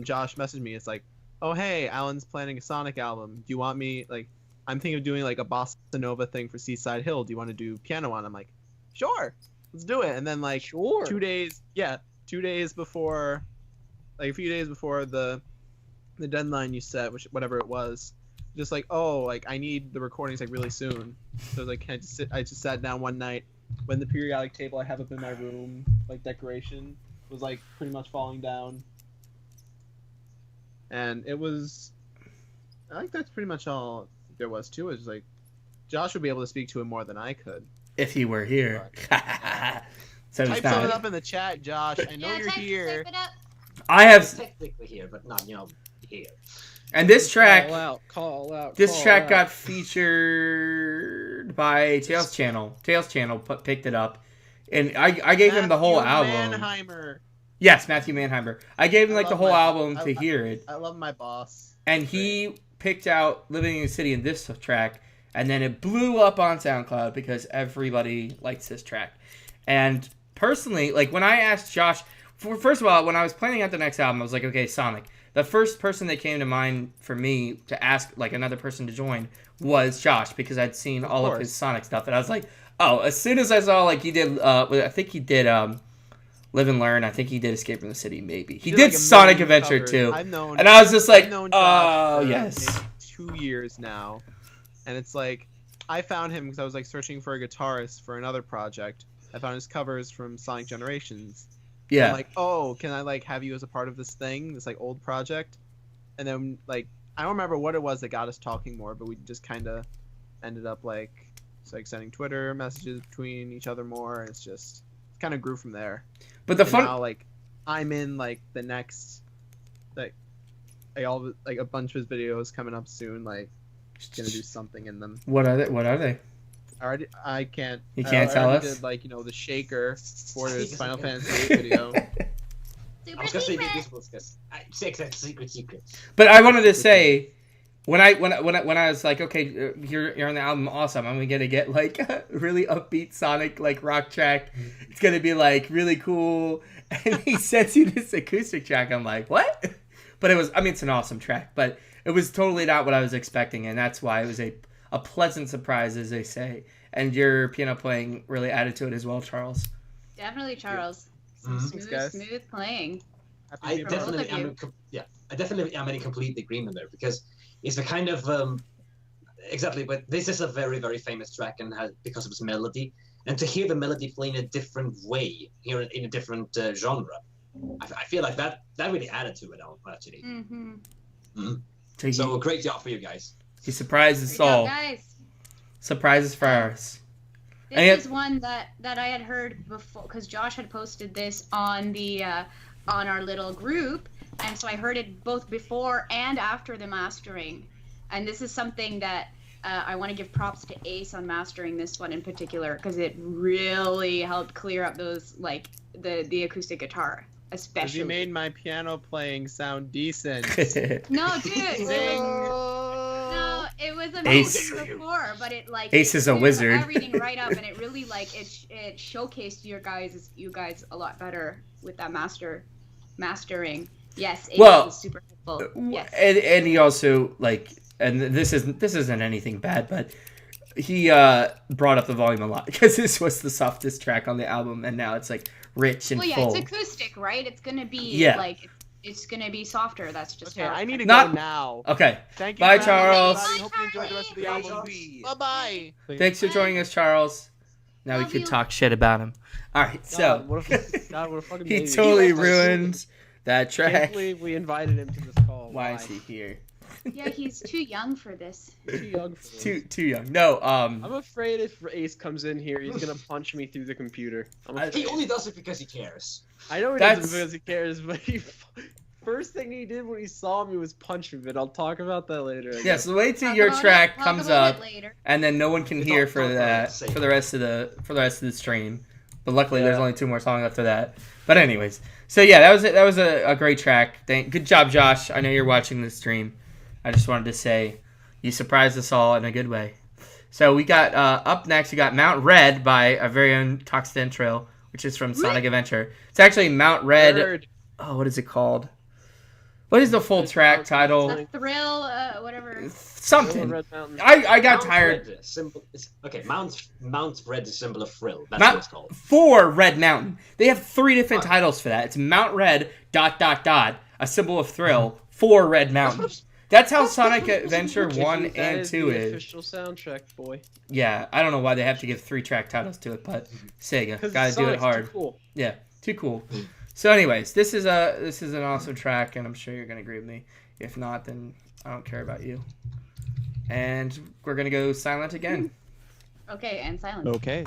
Josh messaged me. It's like, oh hey, Alan's planning a Sonic album. Do you want me like? I'm thinking of doing like a bossa nova thing for Seaside Hill. Do you want to do piano on? I'm like, sure, let's do it. And then like Sure. 2 days, 2 days before, like a few days before the deadline you set, which whatever it was, just like, oh, like I need the recordings like really soon. So I was like, I just sat down one night when the periodic table I have up in my room, like decoration, was like pretty much falling down. And it was, I think that's pretty much all there was to it. It was like, Josh would be able to speak to it more than I could. If he were here. So he's Type something not. up in the chat, Josh. I know you're here. I have, Technically here, but not, here. and this track, Call out. this call track out. got featured by Tails Channel. Tails Channel picked it up, and I gave him the whole Matthew album. Mannheimer. Yes, Matthew Mannheimer. I gave him I like the love whole my- album to I- hear it, I love my boss. and he picked out "Living in the City" in this track, and then it blew up on SoundCloud because everybody likes this track. And personally, like when I asked Josh, first of all, when I was planning out the next album, I was like, okay, Sonic. The first person that came to mind for me to ask like another person to join was Josh, because I'd seen all of his Sonic stuff, and I was like, oh, as soon as I saw like he did, I think he did Live and Learn. I think he did Escape from the City. Maybe he did like Sonic Adventure too. And I was just like, oh yes, maybe 2 years now, and it's like I found him because I was like searching for a guitarist for another project. I found his covers from Sonic Generations. Yeah. I'm like, oh, can I like have you as a part of this thing, this like old project? And then like I don't remember what it was that got us talking more, but we just kind of ended up like sending Twitter messages between each other more, and it's kind of grew from there. But the fun now, like I'm in like the next like a bunch of his videos coming up soon. Like gonna do something in them. What are they? I can't. You can't tell us. Did like the shaker for his Final Fantasy VIII video. I was gonna say this was secret. But I wanted to say, when I was like, okay, you're on the album, awesome. I'm gonna get like a really upbeat Sonic like rock track. It's gonna be like really cool. And he sends you this acoustic track. I'm like, what? But it was. I mean, it's an awesome track, but it was totally not what I was expecting, and that's why it was a pleasant surprise, as they say. And your piano playing really added to it as well, Charles. Definitely, Charles. Some smooth playing. I definitely am in complete agreement there, because it's a kind of exactly. But this is a very, very famous track, and because of its melody, and to hear the melody play in a different way, here in a different genre, I feel like that really added to it actually. So great job for you guys. He surprised us all. Guys. Surprises for us. This is one that I had heard before, because Josh had posted this on the on our little group, and so I heard it both before and after the mastering. And this is something that I want to give props to Ace on mastering this one in particular, because it really helped clear up those like the acoustic guitar, especially. You made my piano playing sound decent. No, dude. No, it was amazing before, but it like Ace is a wizard. Everything right up, and it really like it showcased you guys a lot better with that mastering. Yes, Ace was super helpful. Yes. And he also like, and this isn't anything bad, but he brought up the volume a lot, because this was the softest track on the album, and now it's like rich and full. It's acoustic, right? It's gonna be like. It's gonna be softer. That's just okay. I need to go now. Okay. Thank you. Bye, Charles. Bye, hope you enjoyed the rest of the album. Bye. Thanks for joining us, Charles. Now we could talk shit about him. All right. God, what a fucking he totally ruined that track. I can't believe we invited him to this call. Why is he here? Yeah, he's too young for this. Too young for this. Too young. No. I'm afraid if Ace comes in here, he's gonna punch me through the computer. He only does it because he cares. I know he does it because he cares, but first thing he did when he saw me was punch me. But I'll talk about that later. Yeah, so wait till your track comes up, and then no one can hear for the rest of the stream. But luckily, there's only 2 more songs after that. But anyways, so yeah, that was a great track. Good job, Josh. I know you're watching this stream. I just wanted to say you surprised us all in a good way. So we got up next. We got Mt.Red by our very own Toxodentrail, which is from Sonic Adventure. It's actually Mt.Red. Oh, what is it called? What is the full track title? The Thrill, whatever. Something. I got tired. Mt.Red is a symbol of thrill. That's what it's called. For Red Mountain. They have 3 different titles for that. It's Mt.Red ... a symbol of thrill for Red Mountain. That's how Sonic Adventure 1 and 2 is. Official soundtrack, boy. Yeah, I don't know why they have to give 3 track titles to it, but Sega gotta do it hard. Too cool. Yeah, too cool. So, anyways, this is an awesome track, and I'm sure you're gonna agree with me. If not, then I don't care about you. And we're gonna go silent again. Okay, and silent. Okay.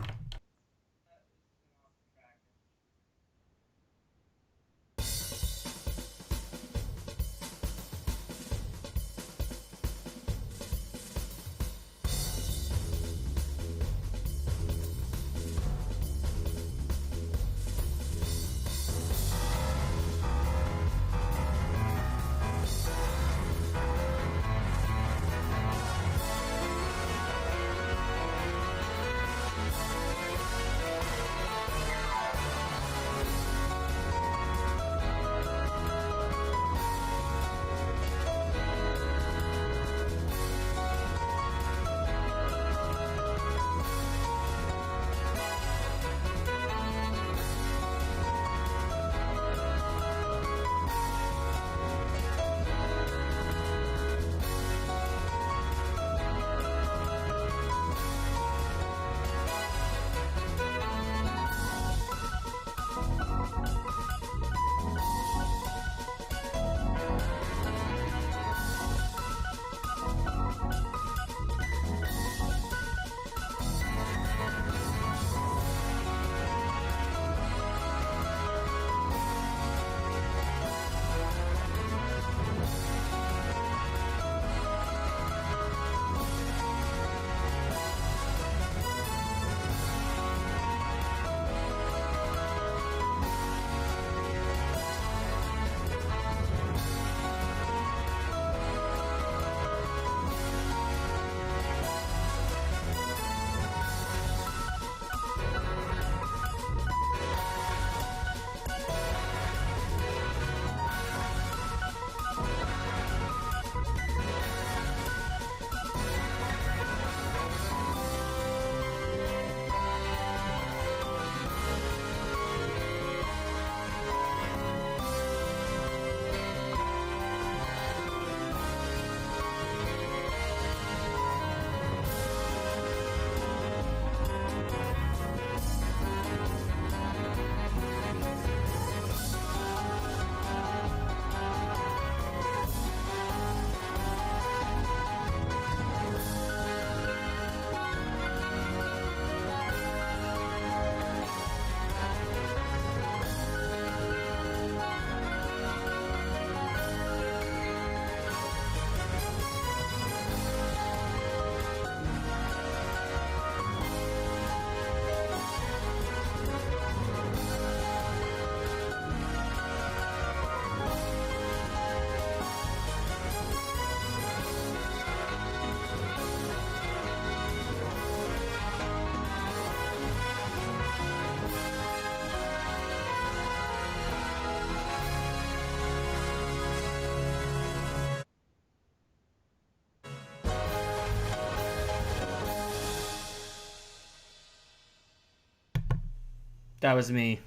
That was me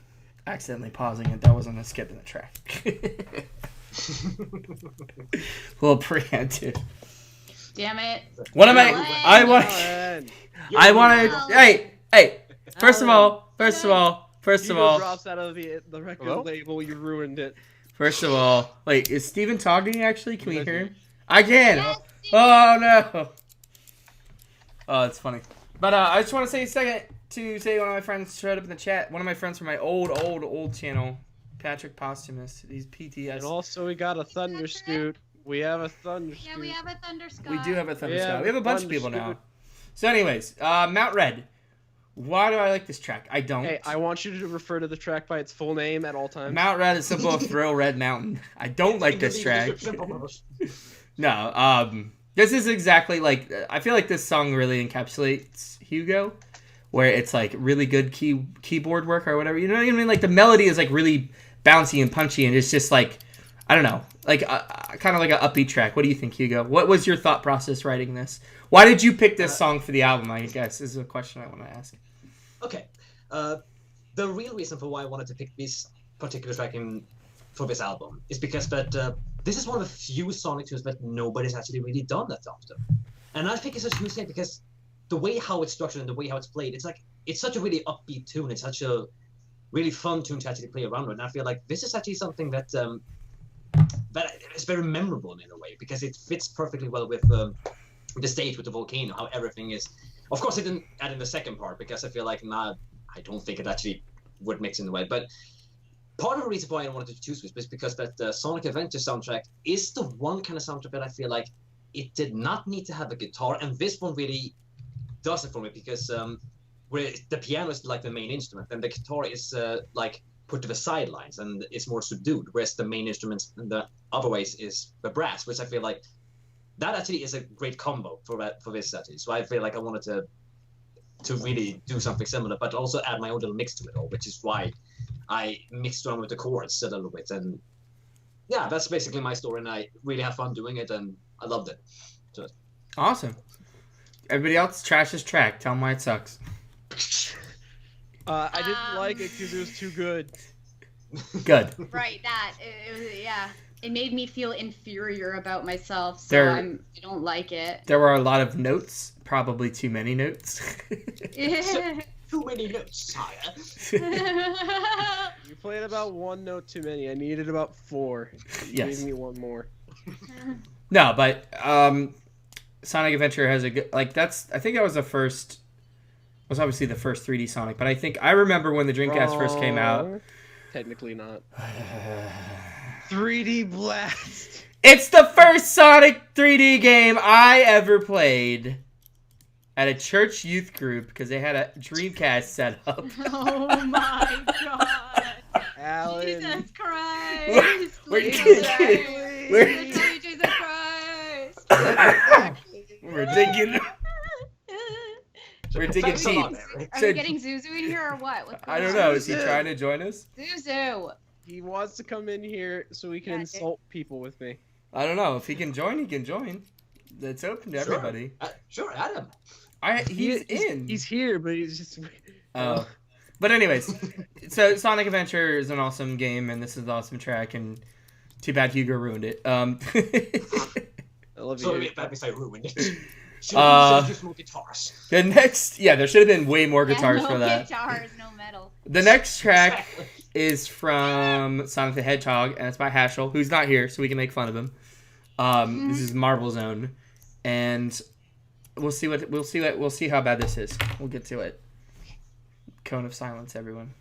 accidentally pausing it. That wasn't a skip in the track. A little preemptive. Damn it. What am Alan. I want to. Hey. First of all. Hugo drops out of the record Hello? label. You ruined it. First of all, wait, is Steven talking actually? Can we hear him? I can. Yes, Oh no. Oh, it's funny. But I just want to say a second to say one of my friends showed up in the chat. One of my friends from my old channel, Patrick Posthumous. He's PTS. And also, we got a Thunder Scoot. We have a Thunder Yeah, Scoot. we have a Thunder Sky. We do have a Thunder Yeah, Sky. We have a bunch of Thunder people Scoot. now. So, anyways, Mt.Red. Why do I like this track? I don't. Hey, I want you to refer to the track by its full name at all times. Mt.Red is simple of Thrill Red Mountain. I don't like this track. No, this is exactly like, I feel like this song really encapsulates Hugo, where it's like really good keyboard work or whatever. You know what I mean? Like the melody is like really bouncy and punchy, and it's just like, I don't know, like kind of like an upbeat track. What do you think, Hugo? What was your thought process writing this? Why did you pick this song for the album? I guess is a question I want to ask. Okay. The real reason for why I wanted to pick this particular track for this album is because that this is one of the few Sonic tunes that nobody's actually really done that often. And I think it's such a huge thing because the way how it's structured and the way how it's played, it's such a really upbeat tune. It's such a really fun tune to actually play around with. And I feel like this is actually something that that is very memorable in a way because it fits perfectly well with the stage with the volcano, how everything is. Of course, I didn't add in the second part because I feel like I don't think it actually would mix in the way. But part of the reason why I wanted to choose this is because that Sonic Adventure soundtrack is the one kind of soundtrack that I feel like it did not need to have a guitar, and this one really does it for me because where the piano is like the main instrument, and the guitar is like put to the sidelines and it's more subdued, whereas the main instrument in the other ways is the brass, which I feel like that actually is a great combo for this actually. So I feel like I wanted to really do something similar, but also add my own little mix to it all, which is why I mixed around with the chords a little bit. And yeah, that's basically my story, and I really have fun doing it, and I loved it. So, Awesome. Everybody else, trash this track. Tell them why it sucks. I didn't like it because it was too good. Good. Right, that. Yeah. It made me feel inferior about myself, so There- I don't like it. There were a lot of notes, probably too many notes. too many notes, sire. You played about one note too many. I needed about 4. You Yes. gave me one more. No, but Sonic Adventure has a good, like, that's, I think that was the first, was obviously the first 3D Sonic, but I remember when the Dreamcast first came out. Wrong. Technically not. 3D Blast. It's the first Sonic 3D game I ever played at a church youth group because they had a Dreamcast set up. Oh my god. Alan. Jesus Christ. We're Jesus digging. Christ. We're, Jesus Christ. we're digging. We're digging Thanks a lot, deep. Eric. Are we getting Zuzu in here or what? What's I going don't on? know. Is he trying to join us? Zuzu. He wants to come in here so he can Yeah, insult people with me. I don't know. If he can join, he can join. It's open to Sure. everybody. Sure, Adam. He's in. He's here, but he's just. Oh. But anyways, so Sonic Adventure is an awesome game, and this is an awesome track, and too bad Hugo ruined it. I love Sorry you. if I ruined it. Should have used more guitars. The next, there should have been way more guitars no for that. guitars, no metal. The next track Exactly. is from Sonic the Hedgehog, and it's by Haschel, who's not here, so we can make fun of him. This is Marble Zone, and we'll see how bad this is. We'll get to it. Cone of silence, everyone.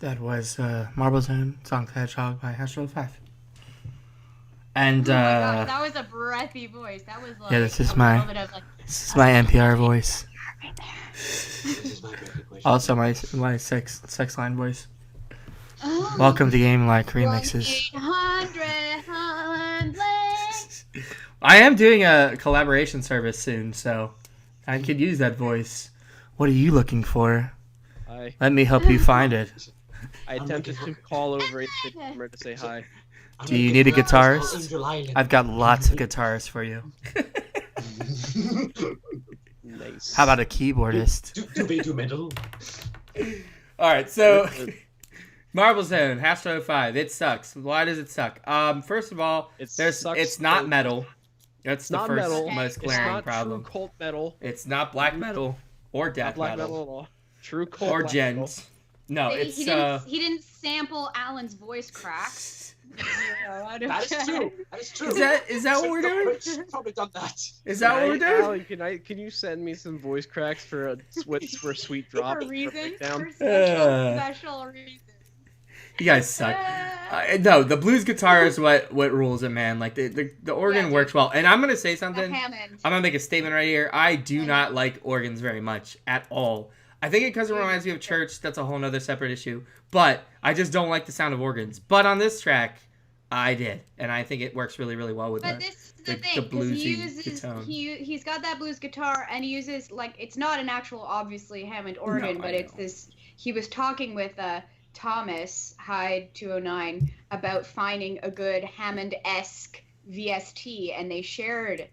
That was Marble Zone, song Hedgehog by Astro5. And Oh my gosh, that was a breathy voice. That was like this is a my little bit of, like, this is my NPR voice. right there. This is my breaking question. Also my sex line voice. Oh. Welcome to GameLark remixes. 1-800 I am doing a collaboration service soon, so I could use that voice. What are you looking for? Let me help you find it. I attempted to call over a customer to say hi. Do you need a guitarist? I've got lots of guitarists for you. Nice. How about a keyboardist? Do metal. Alright, so Marble Zone, Hashtag 05. It sucks. Why does it suck? First of all, it's not metal. That's the not first metal. most It's glaring not problem. true cult metal. It's not black metal or Not death black metal metal at all. True cult or black metal. gens. No, it's he didn't sample Alan's voice cracks. That is true. That is true. Is that what we're doing? Prince probably done that. Is that what we're doing? Alan, can you send me some voice cracks for a sweet drop? For a reason. breakdown? For special reason. You guys suck. No, the blues guitar is what rules it, man. Like the organ works well. And I'm gonna say something. I'm gonna make a statement right here. I do not like organs very much at all. I think because it reminds me of church. That's a whole nother separate issue. But I just don't like the sound of organs. But on this track, I did, and I think it works really, really well with But the this is the thing, the because bluesy tone. he's got that blues guitar, and he uses, like, it's not an actual, obviously, Hammond organ, but it's this. He was talking with Thomas Hyde 209 about finding a good Hammond-esque VST, and he shared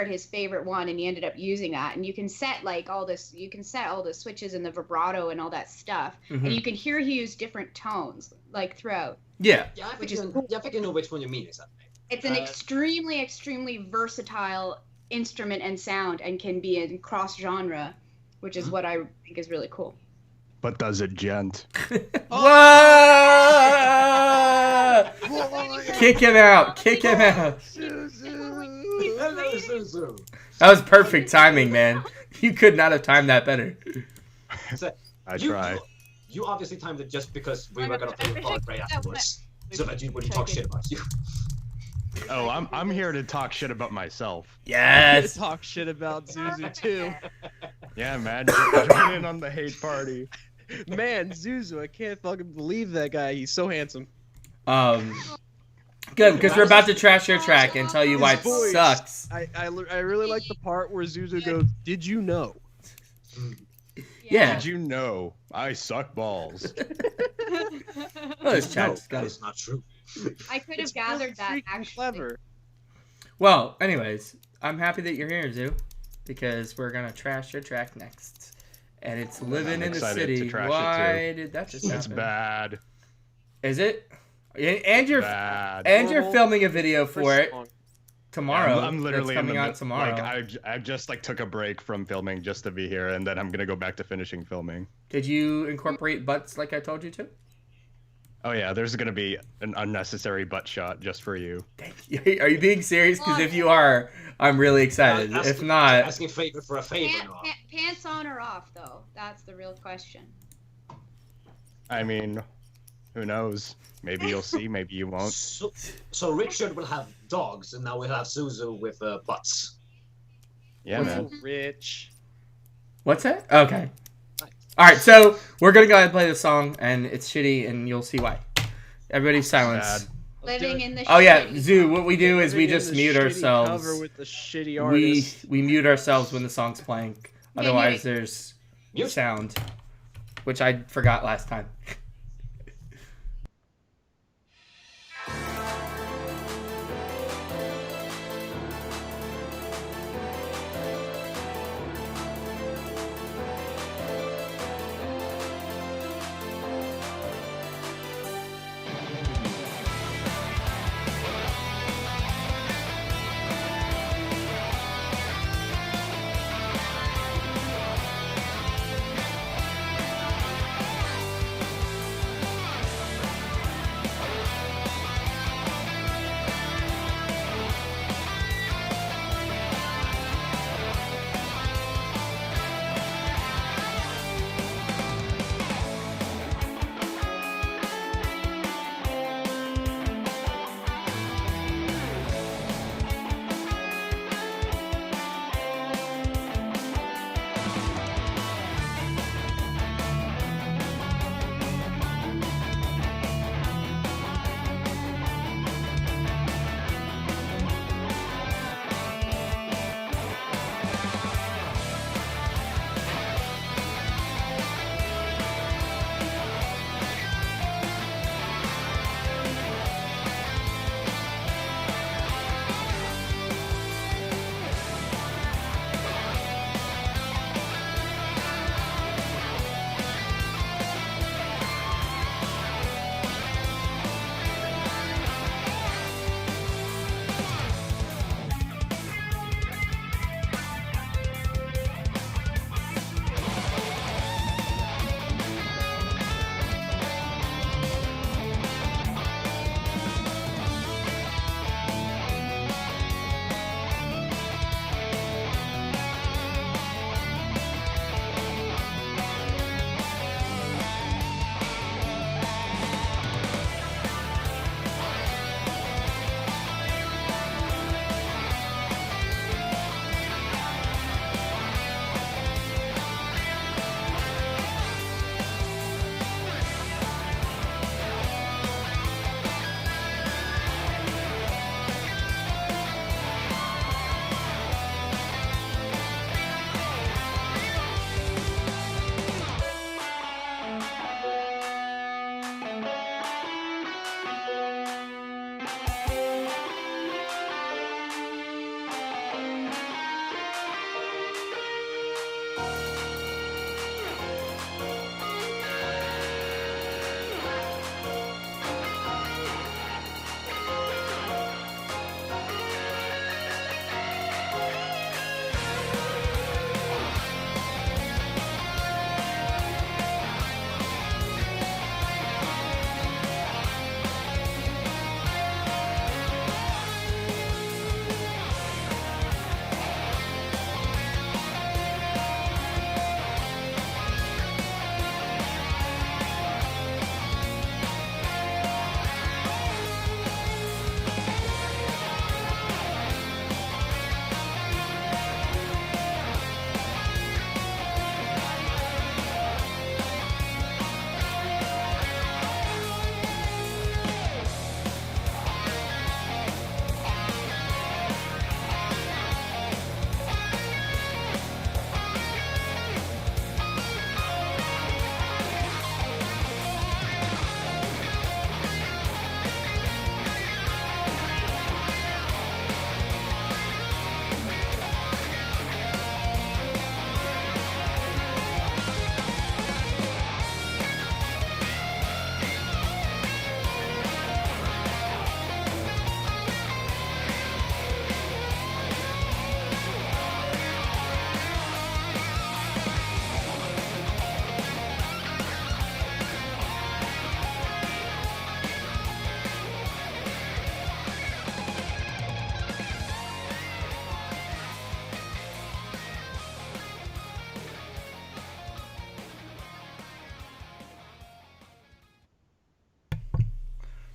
his favorite one, and he ended up using that. And you can set all the switches and the vibrato and all that stuff, and you can hear he used different tones like throughout. Yeah. Yeah, I think I know which one you mean exactly. It's an extremely versatile instrument and sound, and can be in cross genre, which is what I think is really cool. But does it gent? Whoa! Kick him out! Kick him out! Hello, Suzu. That was perfect timing, man. You could not have timed that better. So, I try. You obviously timed it just because we were gonna play Part right afterwards, so that you wouldn't talk shit about you. Oh, I'm here to talk shit about myself. Yes. Talk shit about Zuzu too. Yeah, man. Join in on the hate party. Man, Zuzu, I can't fucking believe that guy. He's so handsome. Good, because we're about to trash your track and tell you why it His voice. sucks. I really like the part where Zuzu goes, "Did you know?" Yeah. Did you know I suck balls? Oh, this chat's That got is not true. I could have gathered that Freaking actually. clever. Well, anyways, I'm happy that you're here, Zoo, because we're gonna trash your track next. And it's living I'm in the excited city. to trash it, Why too. did that just It's happen? bad. Is it? And you're Bad. filming a video for it Song. tomorrow. I'm literally That's coming in the out tomorrow. Like I just took a break from filming just to be here, and then I'm gonna go back to finishing filming. Did you incorporate butts like I told you to? Oh yeah, there's gonna be an unnecessary butt shot just for you. Are you being serious? Because if you are, I'm really excited. If not, asking favor for a favor. now. Pants on or off, though? That's the real question. I mean, who knows? Maybe you'll see, maybe you won't. So Richard will have dogs, and now we'll have Suzu with butts. Yeah, man. Rich. what's that? Okay. All right, so we're gonna go ahead and play the song, and it's shitty, and you'll see why. Everybody silence. Bad. Living in the Oh yeah, shitty Zoo. What we do is we Living in just the mute shitty ourselves. Cover with the shitty We artist. mute ourselves when the song's playing. Otherwise, mute. there's Mute. sound, which I forgot last time.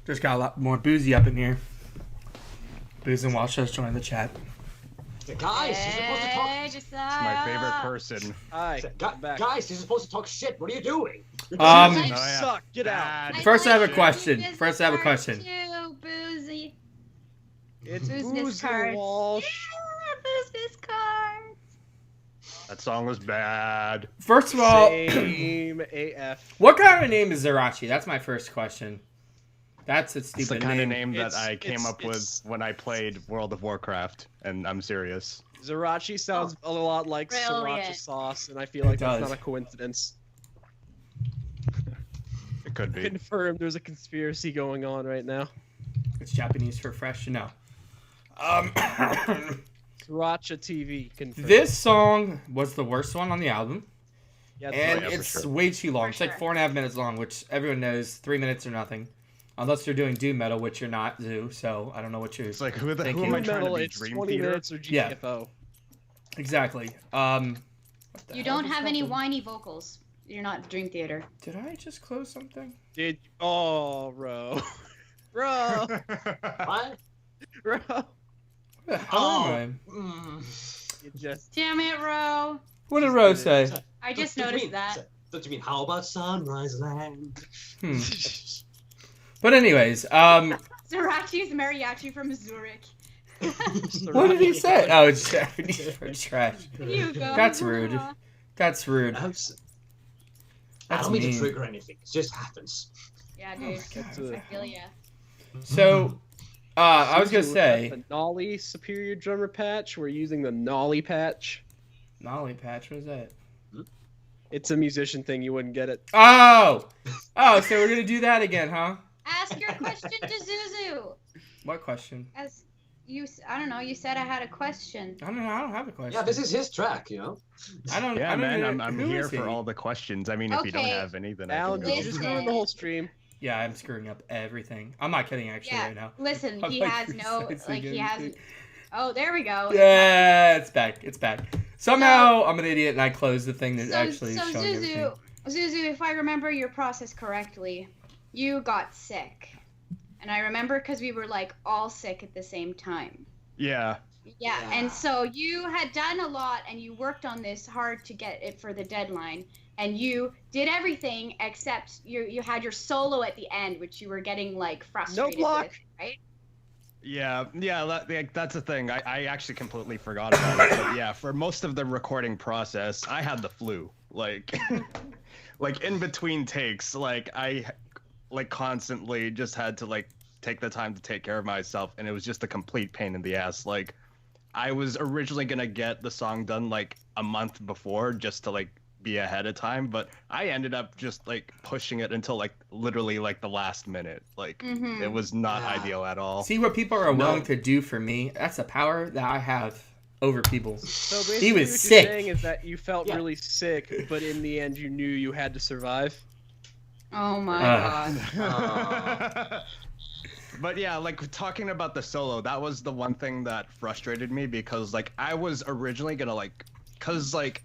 Just got a lot more boozy up in here. Booze and Walsh just joined the chat. Guys, you're supposed to talk. It's my favorite person. Hi. I'm back. Guys, you're supposed to talk shit. What are you doing? You yeah. suck. Get out. First I have a question. First I have a question. Too, Boozy. It's Business Boozy cards. Walsh. Business cards. That song was bad. First of all, Same AF. what kind of a name is Zurachi? That's my first question. That's a It's stupid the kind of name. name that It's- I came it's- up with when I played World of Warcraft, and I'm serious. Zurachi sounds a lot like Brilliant. sriracha sauce, and I feel like that's does. not a coincidence. It could be. Confirmed there's a conspiracy going on right now. It's Japanese for fresh. No. Sriracha TV confirmed. This song was the worst one on the album, Yeah, and yeah, for it's sure. way too long. For It's like sure. 4.5 minutes long, which everyone knows 3 minutes or nothing, unless you're doing doom metal, which you're not, Zoo. So I don't know what you're. It's like, who Thank am you. I trying to metal, be? it's Dream 20 Theater? minutes or Yeah. GTFO. Exactly. What the You hell don't just have any happened? whiny vocals. You're not Dream Theater. Did I just close something? Did oh, bro, bro, What? bro, Where the hell am I? you just Damn it, Ro. What did Rose say? I just Don't you noticed mean- that. Don't you mean, how about Sunrise Land? Hmm. But anyways, Zurachi's mariachi from Zurich. what did he say? Oh, it's Japanese for trash. You go. That's rude. That's rude. I That's don't mean to mean. trigger anything. It just happens. Yeah, Oh dude. my God. I feel ya. So, I was gonna say, the Nolly Superior Drummer patch. We're using the Nolly patch. Nolly patch. What is that? It's a musician thing. You wouldn't get it. Oh, so we're gonna do that again, huh? Ask your question to Zuzu. What question? As you, I don't know. You said I had a question. I don't know. I don't have a question. Yeah, this is his track, you know? I don't. I Yeah, don't man, know. I'm Who here is he? for all the questions. I mean, if you don't Okay. have any, then Alan, I did can you go. just Listen. ruin the whole stream? Yeah, I'm screwing up everything. I'm not kidding, actually, Yeah. right now. Listen, I'm he like has no, resizing like he has. everything. Oh, there we go. Yeah, it's back. It's back. Somehow I'm an idiot and I closed the thing that So, actually is so showing everything. Zuzu, if I remember your process correctly, you got sick, and I remember because we were like all sick at the same time. Yeah. Yeah, Yeah. and so you had done a lot, and you worked on this hard to get it for the deadline, and you did everything except you had your solo at the end, which you were getting like frustrated NoteBlock. with, right? Yeah, that's the thing. I actually completely forgot about it. But yeah, for most of the recording process, I had the flu. Like, like in between takes, like I, like constantly just had to like take the time to take care of myself, and it was just a complete pain in the ass. Like, I was originally gonna get the song done like a month before, just to like be ahead of time, but I ended up just like pushing it until like literally like the last minute. Like Mhm. it was not Yeah. ideal at all. See what people are willing No. to do for me? That's a power that I have over people. So basically, He was what sick. you're saying is that you felt Yeah. really sick, but in the end, you knew you had to survive. Oh my god. But yeah, like talking about the solo, that was the one thing that frustrated me because like I was originally gonna like, cause like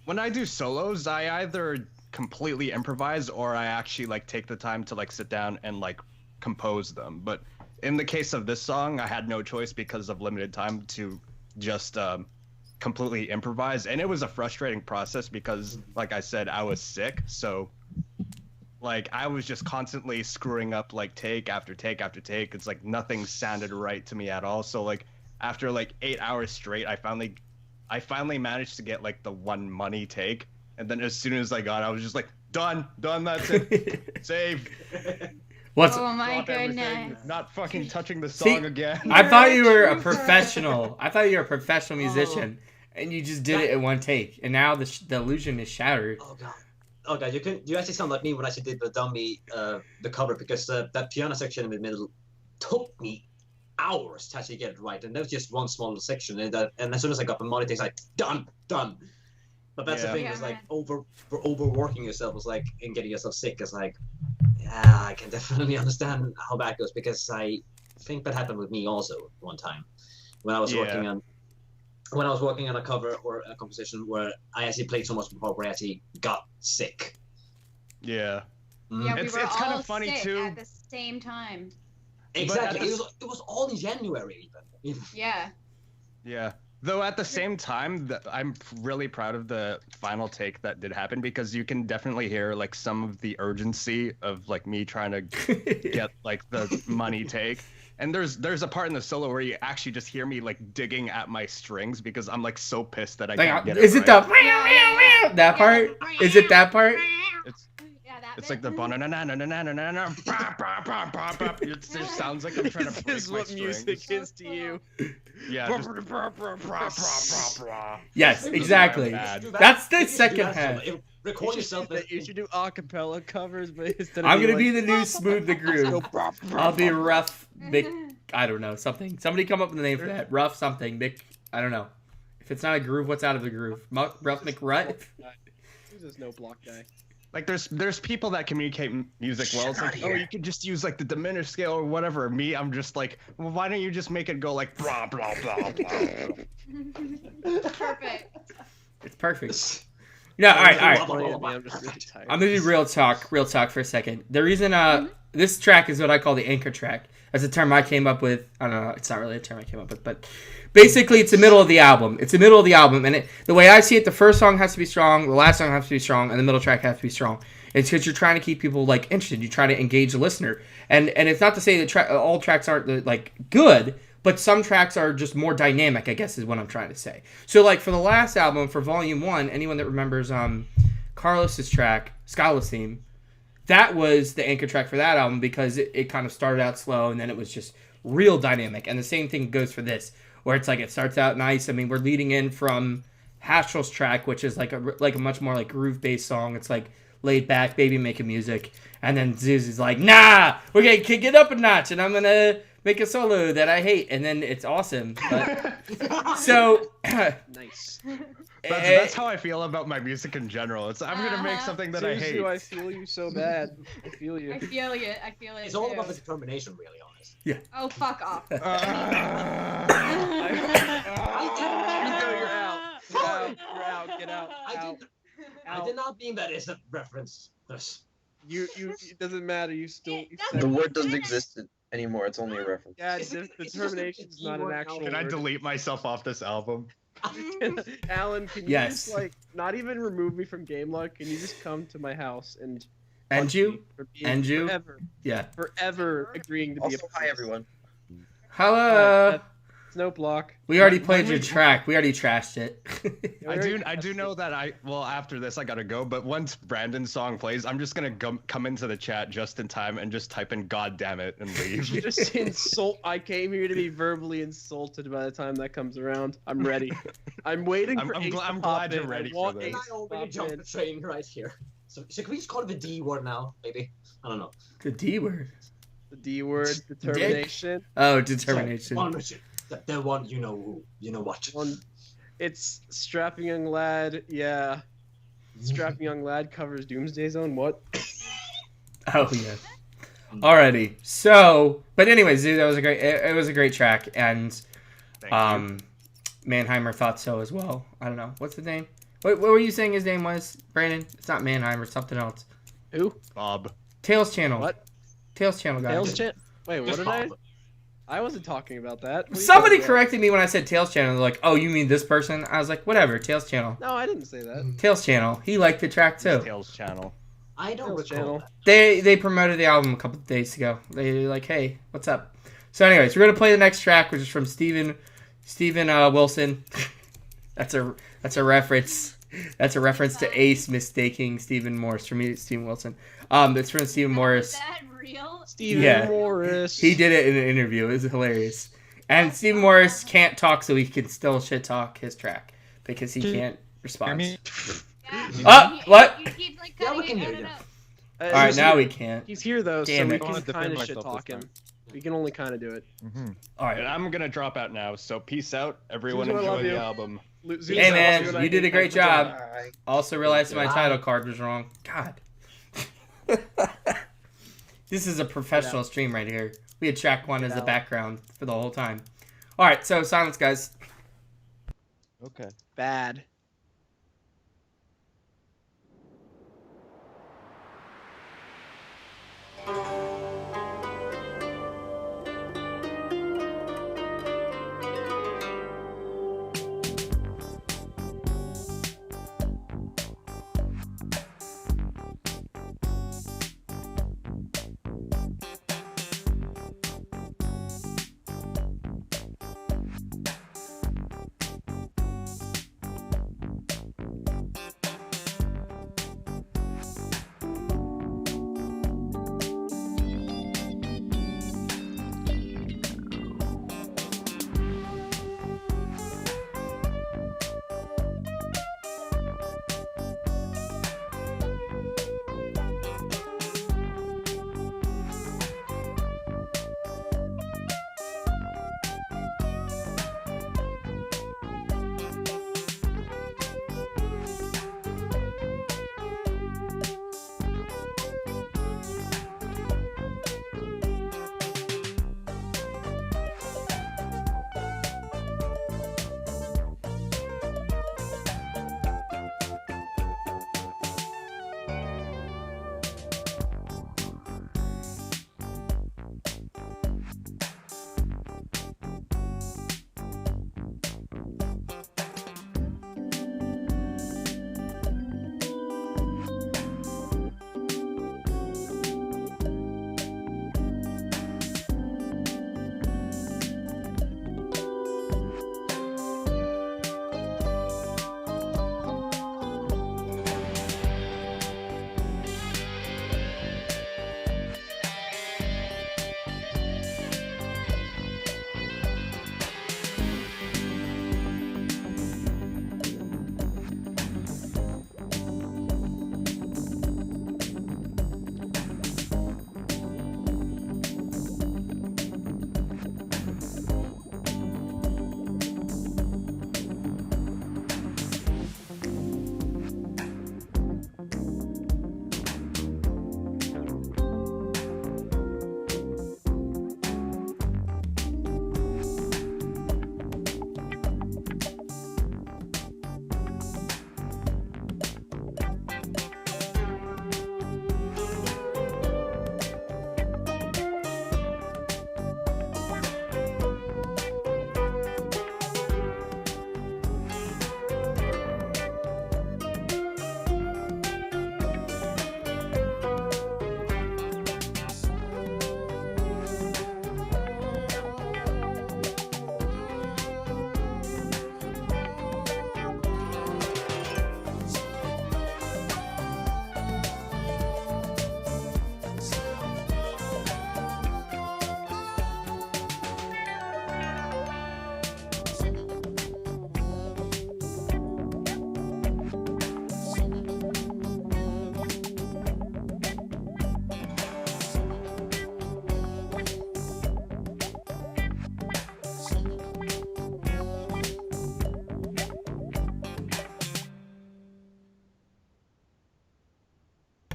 when I do solos, I either completely improvise or I actually like take the time to like sit down and like compose them. But in the case of this song, I had no choice because of limited time to just completely improvise, and it was a frustrating process because, like I said, I was sick, so like I was just constantly screwing up like take after take after take. It's like nothing sounded right to me at all. So like after like 8 hours straight, I finally managed to get like the one money take, and then as soon as I got it, I was just like done, that's it, save. What's? Oh my Drop everything, goodness. not fucking touching the See, song again. I thought you were a Trooper. professional. I thought you were a professional musician, and you just did it in one take, and now the illusion is shattered. Oh god. Oh god, you actually sound like me when I actually did the dummy the cover, because that piano section in the middle took me hours to actually get it right, and that was just one small section, and as soon as I got the money, it's like done. But that's Yeah. the thing, Yeah, is like man. overworking yourself is like, and getting yourself sick is like, yeah, I can definitely understand how that goes, because I think that happened with me also one time when I was working on a cover or a composition where I actually played so much before where I actually got sick. Yeah. Yeah, we It's were kind all of funny sick too. at the same time. Exactly. It was all in January even. Yeah. Yeah. Though at the same time, I'm really proud of the final take that did happen, because you can definitely hear like some of the urgency of like me trying to get like the money take. And there's a part in the solo where you actually just hear me like digging at my strings because I'm like so pissed that I can't get it. Is it right. that part? Is it that part? It's like the it just sounds like I'm trying to break This is my what strings. music is to you. Yeah. Yes, exactly. That's the second half. Record yourself. You should do acapella covers, but instead of I'm gonna being be the new Smooth the Groove. I'll be Rough Mick. I don't know, something. Somebody come up with a name for that. Rough something. Mick. I don't know. If it's not a groove, what's out of the groove? Rough McRut? Who's this NoteBlock guy? Like there's people that communicate music well. It's like, oh, you could just use like the diminished scale or whatever. Me, I'm just like, well, why don't you just make it go like blah blah blah blah. Perfect. It's perfect. No, all right. I'm just really tired. I'm gonna do real talk for a second. The reason this track is what I call the anchor track. That's a term I came up with. I don't know. It's not really a term I came up with, but basically it's the middle of the album. It's the middle of the album, and the way I see it, the first song has to be strong, the last song has to be strong, and the middle track has to be strong. It's because you're trying to keep people like interested. You're trying to engage the listener, and it's not to say that all tracks aren't like good, but some tracks are just more dynamic, I guess is what I'm trying to say. So like for the last album, for Volume 1, anyone that remembers Carlos's track, Scala's Theme, that was the anchor track for that album because it kind of started out slow and then it was just real dynamic. And the same thing goes for this, where it's like it starts out nice. I mean, we're leading in from Hastrel's track, which is like a much more like groove-based song. It's like laid back, baby making music. And then Zeus is like, nah, we're going to kick it up a notch and I'm going to make a solo that I hate. And then it's awesome. But, so... Nice. That's how I feel about my music in general. I'm gonna make something that Seriously, I hate. I feel you so bad. I feel you. I feel it. It's all about the determination, really, honest. Yeah. Oh, fuck off. You're out. You're out. Get out. I did not mean that as a reference. You. It doesn't matter. You still. The word doesn't exist anymore. It's only a reference. Yeah, determination is not an actual. Can I word. delete myself off this album? Alan, can you just like not even remove me from GameLark? Can you just come to my house and forever agreeing to be Also, hi everyone. Hello. NoteBlock. We already played your track. We already trashed it. I do know that after this I gotta go, but once Brandon's song plays, I'm just gonna come into the chat just in time and just type in "God damn it" and leave. You just insult. I came here to be verbally insulted. By the time that comes around, I'm ready. I'm waiting for. I'm glad you're ready for this. I already jumped the train right here. So can we just call it the D word now? Maybe I don't know. The D word. The D word. Determination. Oh, determination. The one you know what. It's Strapping Young Lad. Yeah. Strapping Young Lad covers Doomsday Zone. What? Oh yeah. Alrighty. So, but anyways, dude, it was a great track, and Mannheimer thought so as well. I don't know what's the name. What were you saying his name was, Brandon? It's not Mannheimer. Something else. Who? Bob. Tails Channel. What? Tails Channel guy. Tails Channel. Wait, what did I wasn't talking about that. Somebody corrected me when I said Tails Channel. They're like, "Oh, you mean this person?" I was like, "Whatever, Tails Channel." No, I didn't say that. Tails Channel. He liked the track too. Tails Channel. I don't recall that. They promoted the album a couple of days ago. They were like, "Hey, what's up?" So, anyways, we're gonna play the next track, which is from Steven Wilson. That's a reference. That's a reference to Ace mistaking Stephen Morris for me, Steven Wilson. It's from Stephen Morris. Is that real? Stephen Morris. He did it in an interview. It was hilarious. And Stephen Morris can't talk, so he can still shit talk his track because he can't respond. What? You keep, like, cutting it out. All right, now we can't. He's here though, Damn so it. we can kind of shit talk him. We can only kind of do it. All right, And I'm gonna drop out now. So peace out, everyone. Suzu, I love Enjoy the you. album. Hey man, you did a great job. Bye. Also realized my title card was wrong. God. This is a professional stream right here. We had track one as the background for the whole time. All right, so silence, guys. Okay. Bad.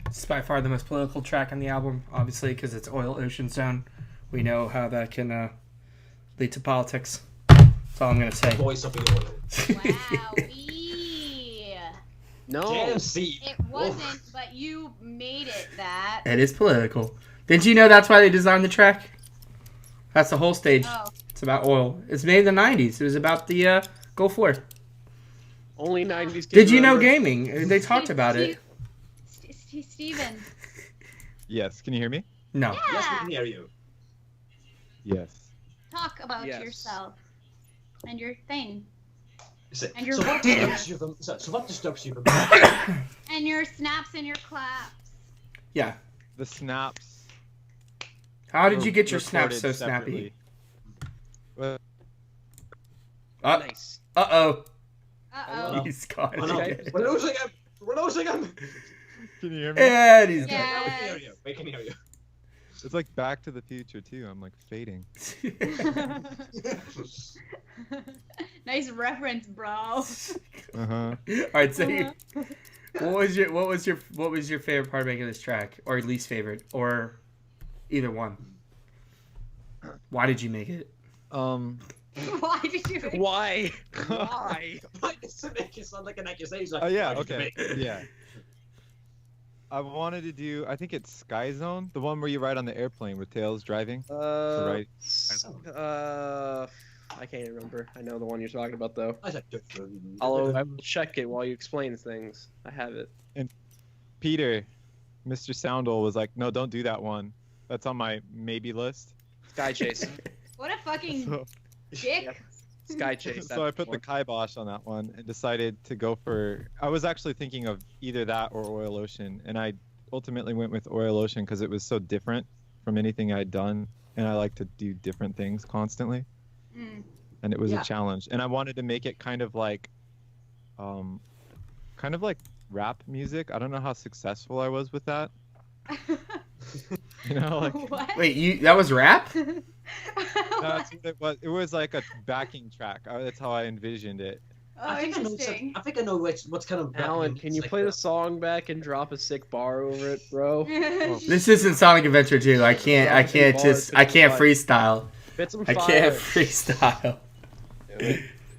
It's by far the most political track on the album, obviously, because it's Oil Ocean Zone. We know how that can lead to politics. That's all I'm going to say. Voice of the oil. Wowee. No. JMC. It wasn't, but you made it that. It is political. Did you know that's why they designed the track? That's the whole stage. Oh. It's about oil. It's made in the 90s. It was about the Gulf War. Only 90s kids Did you know remember. gaming? They talked about it. Steven. Yes. Can you hear me? No. Yeah. Yes, we can hear you. Yes. Talk about Yes. yourself and your thing So, And your what voice. disturbs you from? So what disturbs you from? and your snaps and your claps. Yeah. The snaps. How did you were get your snaps so recorded snappy? separately. Nice. Uh-oh. Uh-oh. He's gone. Oh, no. We're losing him. We're losing him. Can you hear me? And he's Yeah. Yeah, we can hear you. We can hear you. It's like Back to the Future too. I'm like fading. gone. Nice reference, bro. Uh huh. All right, so what was your favorite part of making this track, or least favorite, or either one? Why did you make it? Why did you? Why? Why? Why does it make it sound like an accusation? Oh yeah. Why did you Okay. make it? Yeah. I wanted to do. I think it's Sky Zone, the one where you ride on the airplane with Tails driving. Right. I can't remember. I know the one you're talking about though. I said, I will check it while you explain things. I have it. Peter, Mr. Soundole was like, "No, don't do that one. That's on my maybe list." Sky Chase. What a fucking So, dick. Yep. Sky Chase. so I put the one. kibosh on that one and decided to go for. I was actually thinking of either that or Oil Ocean, and I ultimately went with Oil Ocean because it was so different from anything I'd done, and I like to do different things constantly. Mm. And it was Yeah. a challenge, and I wanted to make it kind of like rap music. I don't know how successful I was with that. You know, like What? Wait, that was rap? that's what it was. It was like a backing track. That's how I envisioned it. Oh, I think interesting. I think I know what kind of. Alan, can you play the song back and drop a sick bar over it, bro? This isn't Sonic Adventure 2. I can't freestyle. Spit some I fire. can't freestyle.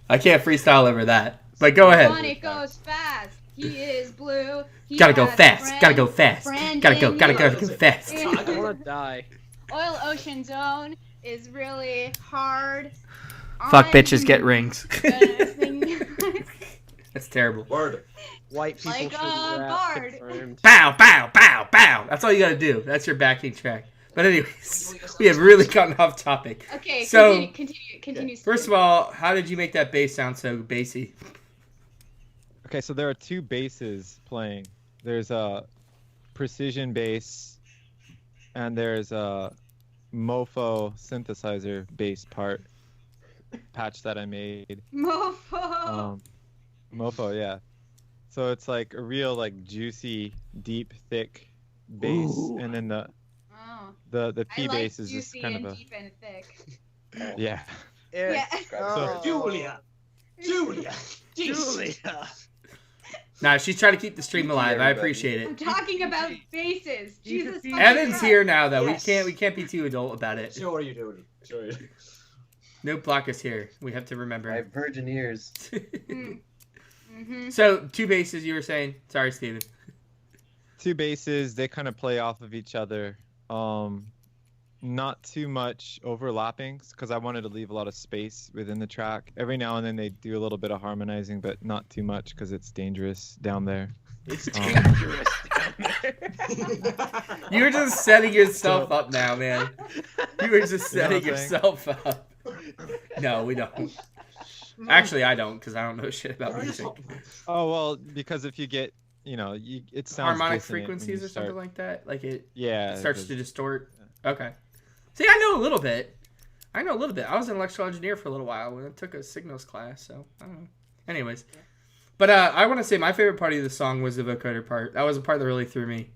I can't freestyle over that. But go ahead. Sonic goes fast. He is blue. He Gotta go has a fast. friend. Gotta go fast. friend Gotta go in fast. I wanna die. Oil Ocean Zone is really hard. Fuck on- bitches, get rings. Like That's terrible. Word. White people Like should a rap. bard. Confirmed. Bow, bow, bow, bow. That's all you gotta do. That's your backing track. But anyways, we have really gotten off topic. Okay, So- continue. First of all, how did you make that bass sound so bassy? Okay, so there are two basses playing. There's a precision bass, and there's a mofo synthesizer bass patch that I made. Mofo. Mofo, yeah. So it's like a real like juicy, deep, thick bass, Ooh. and then Oh. the I P like bass is just juicy kind and of a deep and thick. yeah. Yeah. Oh. Julia. Jesus. Julia. Nah, she's trying to keep the stream alive. I appreciate I'm it. talking about bases. Jesus fucking Evan's Christ. here now, though. Yes. We can't be too adult about it. Sure you do. Sure you do. NoteBlock is here. We have to My remember. virgin ears. Mm-hmm. So, two basses you were saying. Sorry, Steven. Two basses, they kind of play off of each other. Not too much overlapping because I wanted to leave a lot of space within the track. Every now and then they do a little bit of harmonizing, but not too much because it's dangerous down there. It's dangerous down there. You're just setting yourself up now, man. You were just You know setting what I'm saying? yourself up. No, we don't. Actually, I don't, because I don't know shit about music. Oh well, because if you get, it sounds Harmonic dissonant when frequencies you or something start- like that? Like it Yeah. starts it to does. distort? Okay. See, I know a little bit. I was an electrical engineer for a little while when I took a signals class, so I don't know. Anyways. But I want to say my favorite part of the song was the vocoder part. That was the part that really threw me.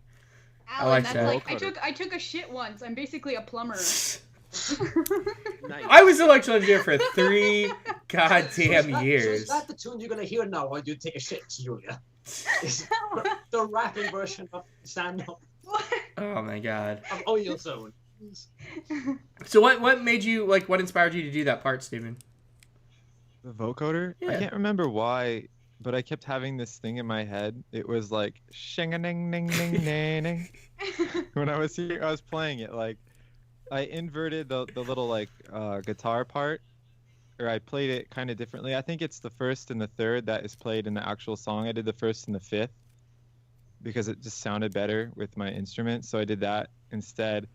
Alan, like that's that. like I took a shit once. I'm basically a plumber. Nice. I was an electrical engineer for 3 goddamn So years. is that the tune you're gonna hear now while you take a shit, Julia? It's the rapping version of Stand Up Oh my god. of Oil Zone. So what made you like? What inspired you to do that part, Steven? The vocoder? Yeah. I can't remember why, but I kept having this thing in my head. It was like shing-a-ning-ning-ning-ning. When I was playing it, like I inverted the little like guitar part, or I played it kind of differently. I think it's the first and the third that is played in the actual song. I did the first and the fifth because it just sounded better with my instrument, so I did that instead.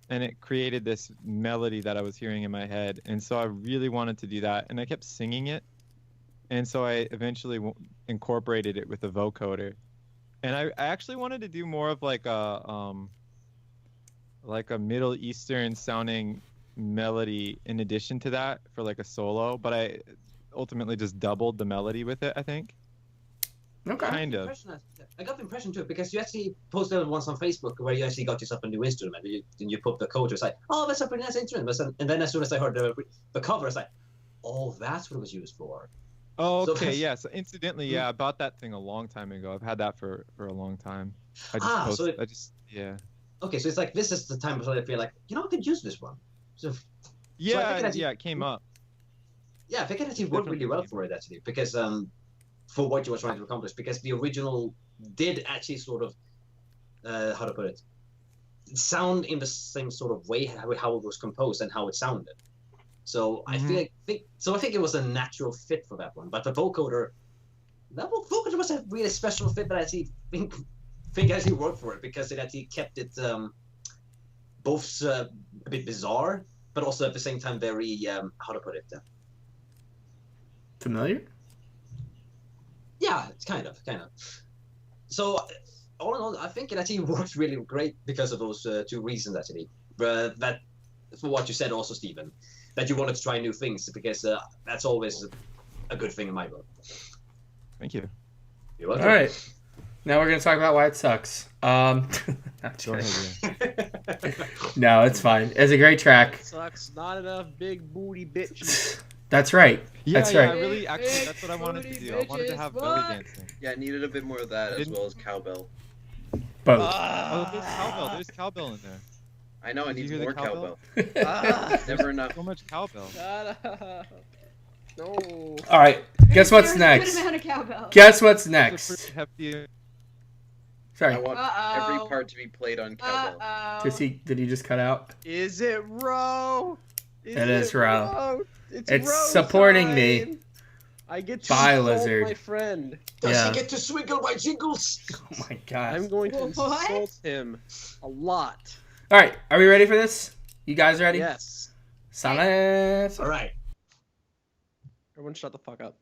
And it created this melody that I was hearing in my head. And so I really wanted to do that. And I kept singing it. And so I eventually incorporated it with a vocoder. And I actually wanted to do more of like a Middle Eastern sounding melody in addition to that for like a solo. But I ultimately just doubled the melody with it, I think. Okay. Kind of. I got the impression too, because you actually posted once on Facebook where you actually got yourself a new instrument. And you put the code, it's like, oh, that's a pretty nice instrument. And then as soon as I heard the cover, it's like, oh, that's what it was used for. Oh, So okay, that's- yeah. So incidentally, yeah, I bought that thing a long time ago. I've had that for a long time. so Yeah. Okay, so it's like, this is the time where I feel like, I could use this one. So Yeah, actually- yeah, it came up. yeah, I think it actually worked really well for it, actually, because for what you were trying to accomplish, because the original did actually sort of, how to put it, sound in the same sort of way how it was composed and how it sounded. So I think it was a natural fit for that one. But the vocoder was a really special fit that I actually think actually worked for it, because it actually kept it both a bit bizarre, but also at the same time very how to put it. Familiar? Yeah, it's kind of. So, all in all, I think it actually works really great because of those two reasons, actually. That, for what you said also, Stephen, that you wanted to try new things, because that's always a good thing in my book. Thank you. You're welcome. All right. Now we're gonna talk about why it sucks. Not Go kidding. ahead. No, it's fine. It's a great track. Sucks. Not enough big booty bitches. That's right. Yeah, That's yeah, right. I really, actually, that's what I wanted to do. I wanted to have belly dancing. Yeah, I needed a bit more of that as Didn't- well as cowbell. Both. Oh, there's cowbell. There's cowbell in there. I know I Did you need hear the more cowbell. Ah, Never enough. So much cowbell. shut up. No. All right. Guess what's There's next? A good amount of cowbell. Guess what's It's a next? pretty hefty. Sorry. I want Uh-oh. every part to be played on cowbell. Did he just cut out? Is it Ro? It is Ro. It's Ro supporting time. me. I get to Biolizard. insult my friend. Does Yeah. he get to swiggle my jingles? Oh my god. I'm going to What? insult him a lot. All right. Are we ready for this? You guys ready? Yes. Silence. All right. Everyone shut the fuck up.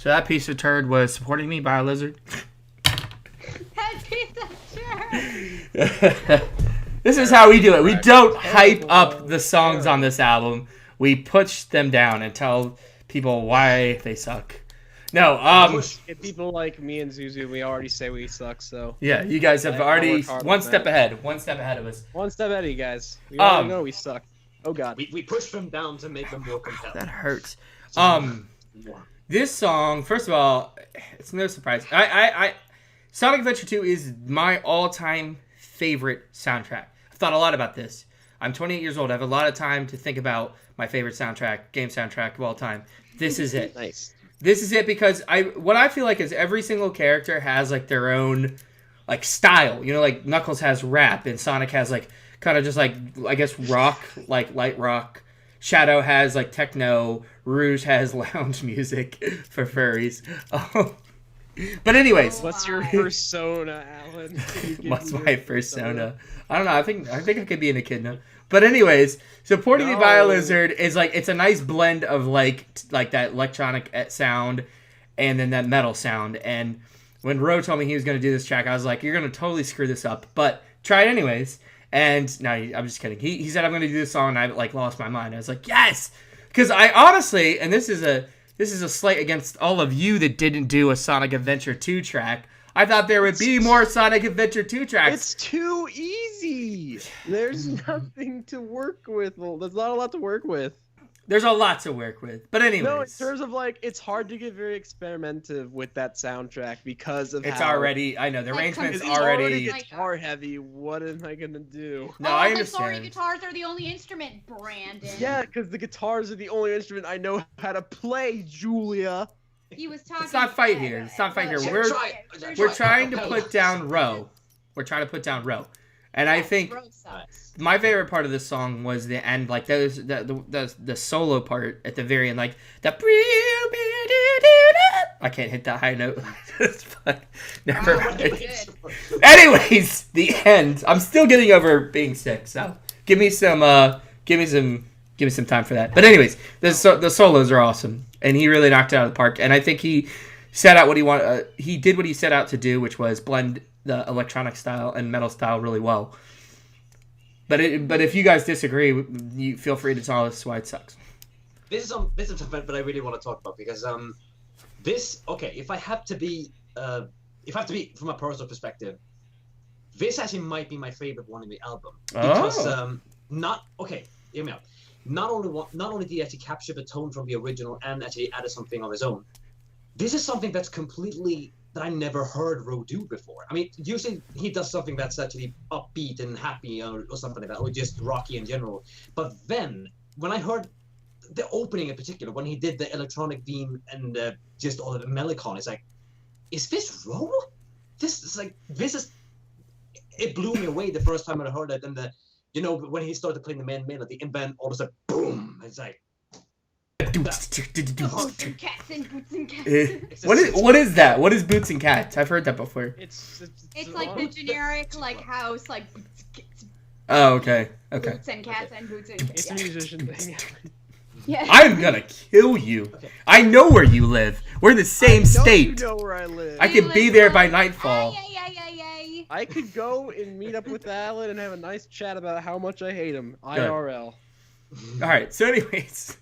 So that piece of turd was Supporting Me by Biolizard. That piece of turd. This is how we do it. We don't hype up the songs on this album. We push them down and tell people why they suck. No, If people like me and Zuzu, we already say we suck, so. Yeah, you guys have already one step ahead of us. One step ahead of you guys. We already know we suck. Oh god. We push them down to make them more compelling. That hurts. This song, first of all, it's no surprise. I Sonic Adventure 2 is my all-time favorite soundtrack. I've thought a lot about this. I'm 28 years old. I have a lot of time to think about my favorite soundtrack, game soundtrack of all time. This is it. Nice. This is it because what I feel like is every single character has like their own like style. You know, like Knuckles has rap and Sonic has like kind of just like, I guess, rock, like light rock. Shadow has like techno. Rouge has lounge music for furries. But anyways, what's your persona, Alan? What's my persona? I don't know. I think I could be an echidna. But anyways, Supporting Me Biolizard is like, it's a nice blend of like that electronic sound and then that metal sound. And when Ro told me he was going to do this track, I was like, you're going to totally screw this up, but try it anyways. And no, I'm just kidding. He said I'm going to do this song, and I like lost my mind. I was like, yes, because I honestly, and this is a slight against all of you that didn't do a Sonic Adventure 2 track. I thought there would be more Sonic Adventure 2 tracks. It's too easy. There's nothing to work with. Well, there's not a lot to work with. There's a lot to work with. But anyways. No, in terms of like, it's hard to get very experimentative with that soundtrack because of it's already, I know, the arrangement's it's already guitar heavy. What am I going to do? No, I understand. The sorry guitars are the only instrument, Brandon. Yeah, because the guitars are the only instrument I know how to play, Julia. He was talking. Let's not fight here. Let's not fight here. We're trying to put down Ro. We're trying to put down Ro. And I think my favorite part of this song was the end, like the solo part at the very end, like the. I can't hit that high note. Never mind. Anyways, the end. I'm still getting over being sick, so give me some time for that. But anyways, the solos are awesome, and he really knocked it out of the park. And I think he set out what he wanted. He did what he set out to do, which was blend the electronic style and metal style really well. But if you guys disagree, you feel free to tell us why it sucks. This is something that I really want to talk about because if I have to be from a personal perspective, this actually might be my favorite one in the album because hear me out. Not only did he actually capture the tone from the original and actually added something of his own. This is something that's completely that I never heard Ro do before. I mean, usually he does something that's actually upbeat and happy or something like that, or just rocky in general. But then, when I heard the opening in particular, when he did the electronic theme and just all of the melancholy, it's like, is this Ro? It blew me away the first time I heard it, and when he started playing the main melody, and then all of a sudden, boom! It's like. Boots and cats and boots and cats. What is that? What is boots and cats? I've heard that before. It's like the generic like house like boots and cats. Oh, okay. Boots and cats and boots and cats. It's a musician thing. Yeah. I'm gonna kill you. Okay. I know where you live. We're in the same state. You know where I live. I could be there by nightfall. I could go and meet up with Alan and have a nice chat about how much I hate him. IRL. All right. So, anyways.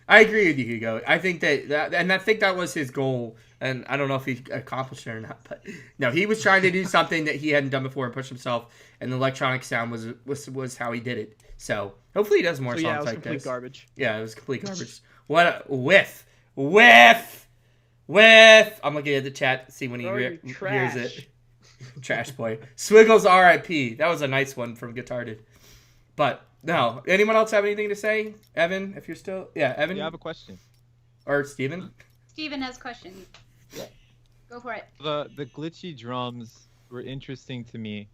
I agree with you, Hugo. I think that was his goal, and I don't know if he accomplished it or not. But no, he was trying to do something that he hadn't done before and push himself. And the electronic sound was how he did it. So hopefully he does more songs like this. Yeah, it was complete garbage. Yeah, it was complete garbage. What a whiff. I'm looking at the chat to see when he hears it. Trash boy. SwigglesRP. That was a nice one from Guitarded. But. No. Anyone else have anything to say? Evan, if you're still... Yeah, Evan? Yeah, I have a question. Or Steven? Steven has questions. Yeah. Go for it. The glitchy drums were interesting to me,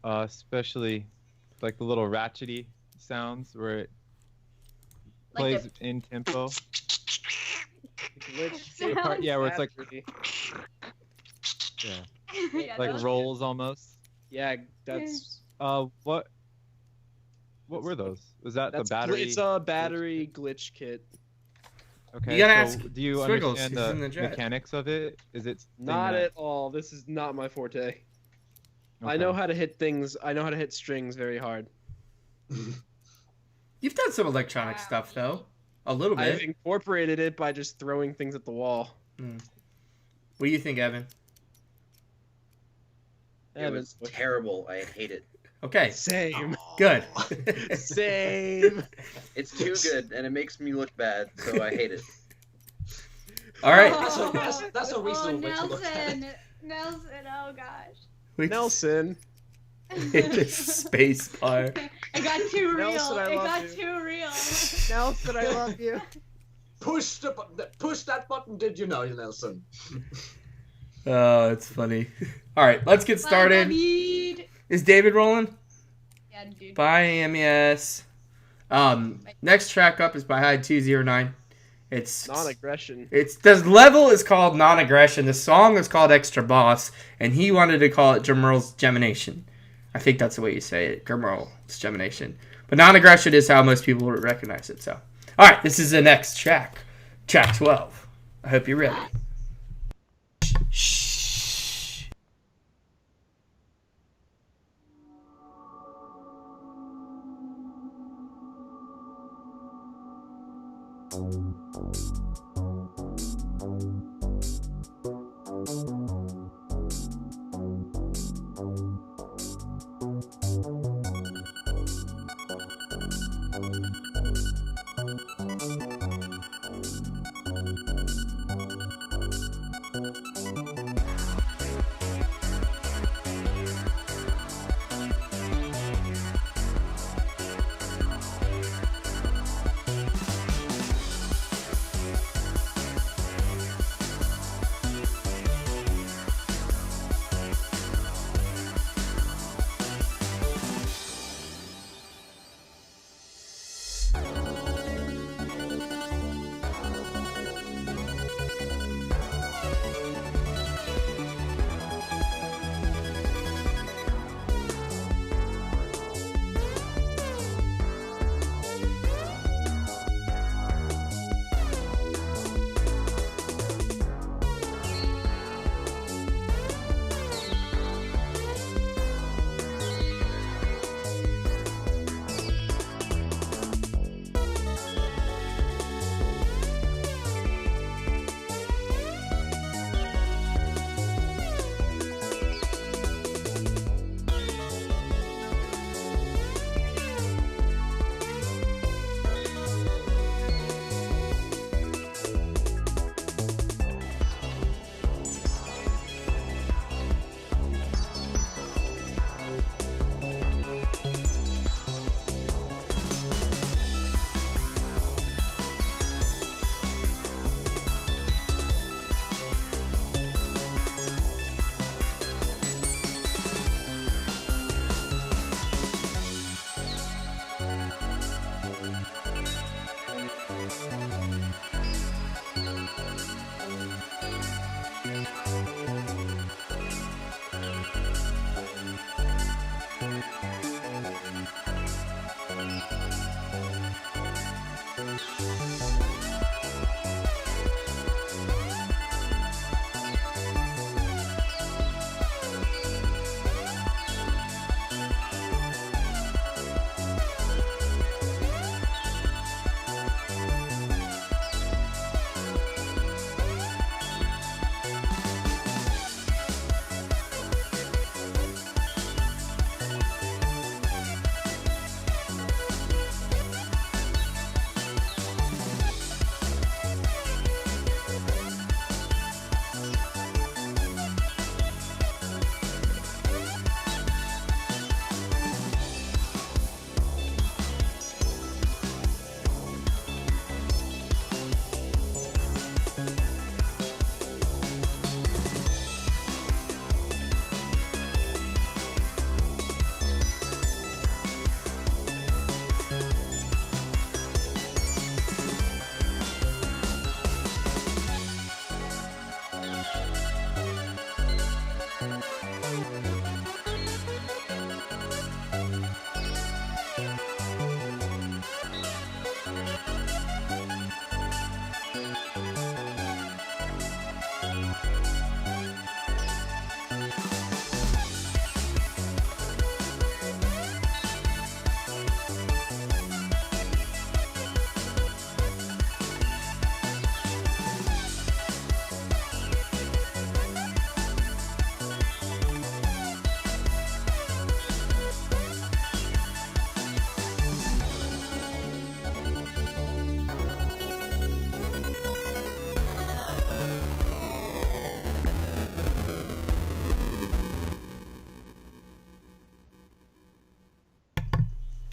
especially like the little ratchety sounds where it plays in tempo. Where it's like... Yeah. Like rolls almost. Yeah, that's... What were those? Was that the battery? It's a battery glitch kit. Okay. You gotta so ask do you Swiggles, understand he's in the the chat. mechanics of it? Is it something Not that- at all. This is not my forte. I Okay. know how to hit things. I know how to hit strings very hard. You've done some electronic stuff though, a little I've bit. incorporated it by just throwing things at the wall. What do you think, Evan? It was terrible. I hate it. Okay, Same. good. Same. It's too good, and it makes me look bad, so I hate it. All right. That's a reasonable way to look at it. Nelson, oh gosh. Nelson. Space bar. It got too real. Nelson, I It love got you. too real. Nelson, I love you. Push that button, did you know, Nelson? Oh, it's funny. All right, let's get started. David. Is David rolling? Yeah, dude. By MES. Next track up is by Hyde 209. It's Non-aggression. the level is called Non-Aggression. The song is called Extra Boss, and he wanted to call it Gemerl's Gemination. I think that's the way you say it, Gemerl's Gemination. But Non-Aggression is how most people would recognize it. So, all right, this is the next track, track 12. I hope you're ready. Shh.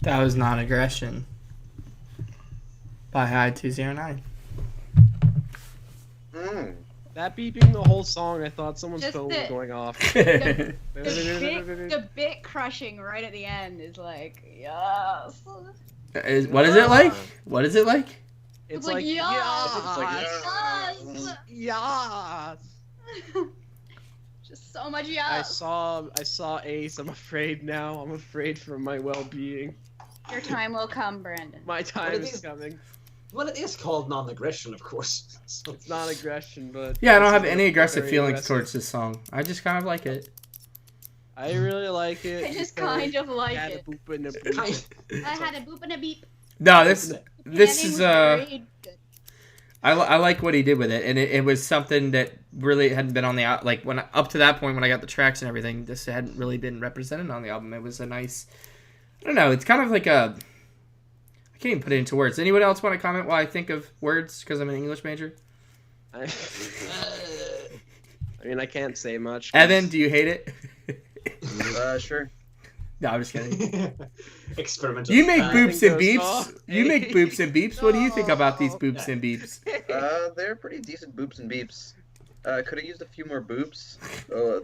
That was not aggression. By High209. That beeping the whole song, I thought someone's Just phone was going off. The bit crushing right at the end is like, yes. What is it like? What is it like? It's like, like, yes. It's like, Yes. yes. Just so much I yes. saw Ace. I'm afraid now. I'm afraid for my well-being. Your time will come, Brandon. My time is coming. Well, it is called non-aggression, of course. So. It's not aggression, but Yeah, I don't have any aggressive very feelings aggressive. towards this song. I just kind of like it. I really like it. I just kind of like Had a it. boop and a boop. I had a boop and a beep. No, this Planning is was very good. I like what he did with it, and it was something that really hadn't been on the like when up to that point when I got the tracks and everything. This hadn't really been represented on the album. It was a nice, I don't know. It's kind of like a. I can't even put it into words. Anyone else want to comment while I think of words because I'm an English major? I mean, I can't say much. 'cause- Evan, do you hate it? Sure. No, I'm just kidding. Experimental. You make I boops think and those beeps. are- You make boops and beeps. What do you think about these boops and beeps? They're pretty decent boops and beeps. Could have used a few more boops.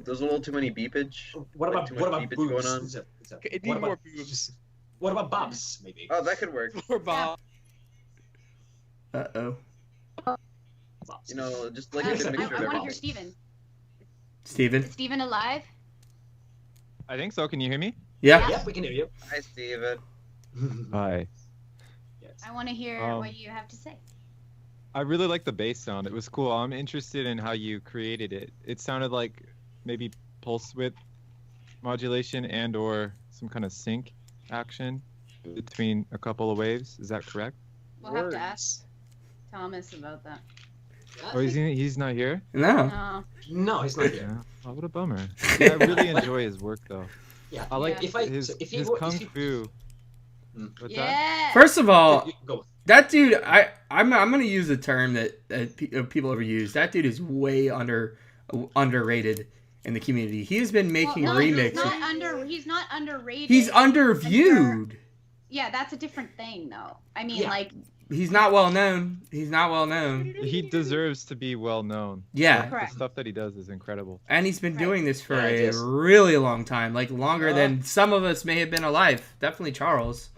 There's a little too many beepage. What about Too much beepage boobs? going on. It What need more about boobs. What about bobs? Maybe. Oh, that could work. More Bob. Uh-oh. Bobs. You know, just like I a good mixture of want to hear everything. Steven. Steven? Is Steven alive? I think so. Can you hear me? Yeah. Yeah, we can hear you. Hi, Steven. Hi. Yes. I want to hear what you have to say. I really like the bass sound. It was cool. I'm interested in how you created it. It sounded like maybe pulse width modulation and or some kind of sync action between a couple of waves. Is that correct? We'll have to ask Thomas about that. Oh, he's not here? No. No. No, he's not here. Yeah. Oh, what a bummer. Yeah, I really enjoy his work though. Yeah. I like Yeah. If I his, so if he his were- kung if he- fu. What's that? Yeah. First of all, You go. that dude, I'm gonna use a term that people overuse. That dude is way underrated in the community. He has been making Well, no, remixes. He's not underrated. He's underviewed. Yeah, that's a different thing, though. I mean, Yeah. like, He's not well known. He's not well known. He deserves to be well known. Yeah. The Correct. stuff that he does is incredible. And he's been Right. doing this for Yeah, it a is. really long time, like longer than some of us may have been alive. Definitely Charles.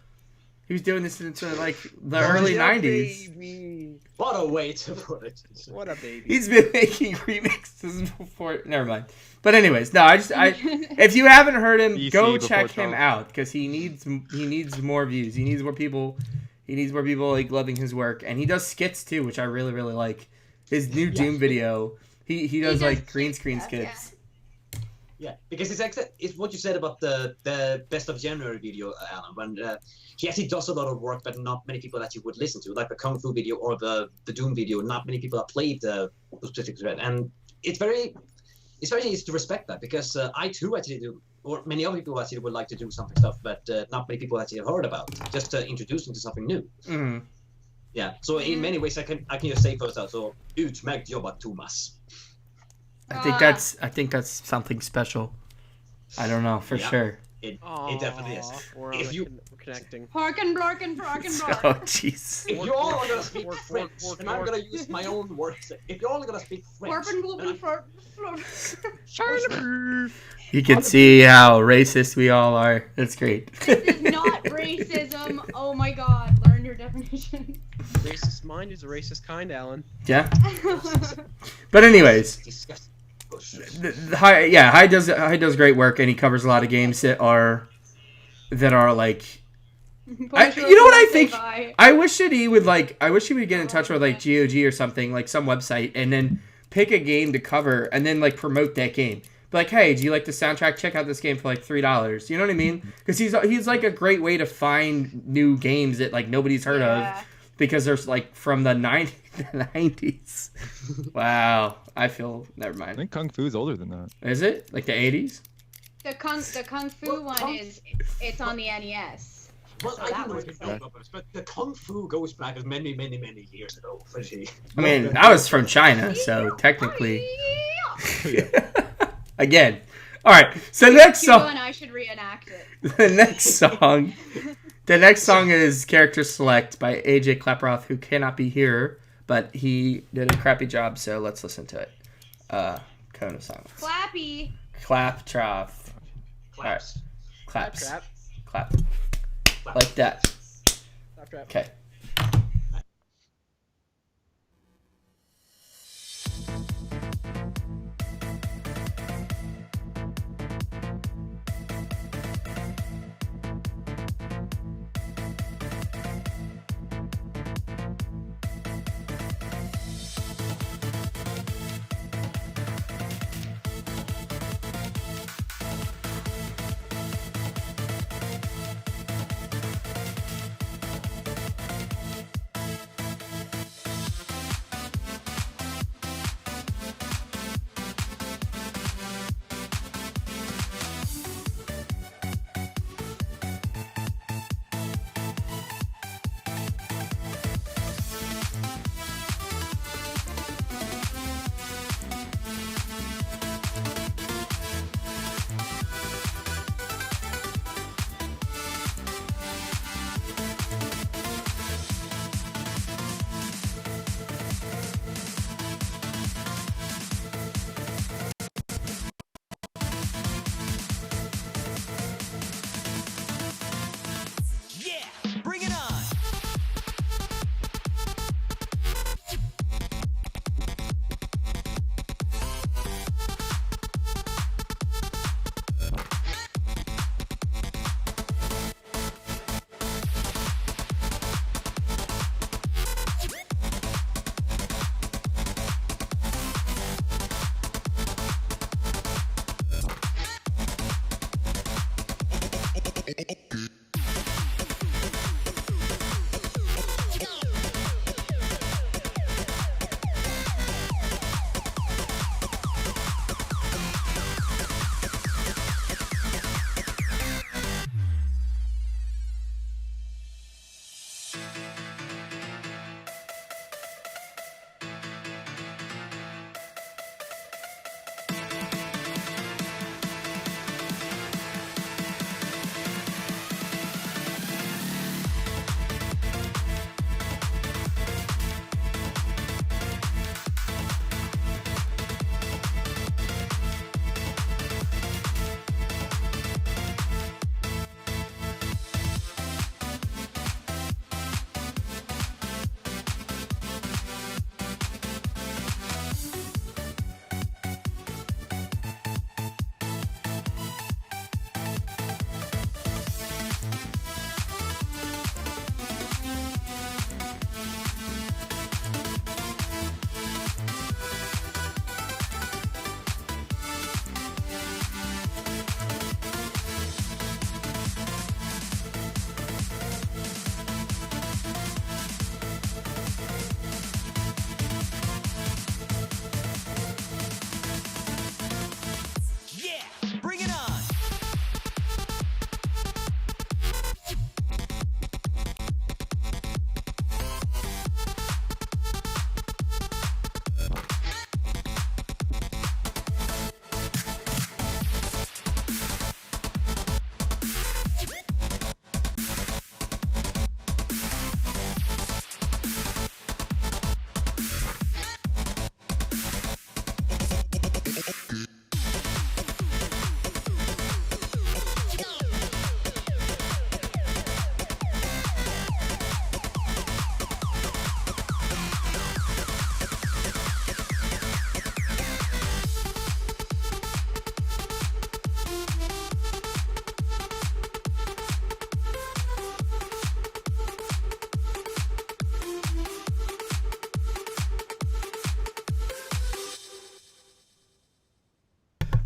He was doing this since like the early Yeah, 90s. baby. What a way to put it. What a baby. He's been making remixes before. Never mind. But anyways, no, if you haven't heard him, BC go before check him Charles. out because he needs more views. He needs more people. He needs more people like loving his work, and he does skits too, which I really really like. His new Doom video, he does like green screen skits. Yeah, because it's what you said about the best of January video, Alan. When he actually does a lot of work that not many people actually would listen to, like the Kung Fu video or the Doom video. Not many people have played those specific thread, and it's very easy to respect that because I too actually do, or many other people actually would like to do something stuff that not many people actually have heard about, just to introduce them to something new. Mm-hmm. Yeah, so in many ways I can just say first out. So utmärkt jobbat Thomas. I think that's something special. I don't know for Yeah. sure. It definitely is. We're If connecting. Parkin' Blarkin' Parkin' Oh Blarkin'. jeez. If you're all gonna speak Fork, French, fork, and I'm fork. gonna use my own words, if you're only gonna speak French, Parkin' then Bloopin' Flor. You can see how racist we all are. That's great. This is not racism. Oh my god, learn your definition. Racist mind is a racist kind, Alan. Yeah. But anyways, disgusting. Hyde does great work, and he covers a lot of games that are like. You know what I think? I wish that he would get in touch with like GOG or something, like some website, and then pick a game to cover, and then like promote that game. Be like, hey, do you like the soundtrack? Check out this game for like $3. You know what I mean? Because he's like a great way to find new games that like nobody's heard of, because there's like from the 90s. Wow, I feel never I mind. think Kung Fu's older than that. Is it like the 80s? The Kung Fu one it's on the NES. Well, So I that don't know was if you know about this, but the Kung Fu goes back as many years ago. I mean, I was from China, so technically. Again. All right. So next Hugo song. and I should reenact it. The next song The next song is Character Select by AJ Klaproth, who cannot be here, but he did a crappy job, so let's listen to it. Cone of Silence. Clappy. Claptroth. Claps. Claps. Clap. Clap. Like that. Clap trap. Okay.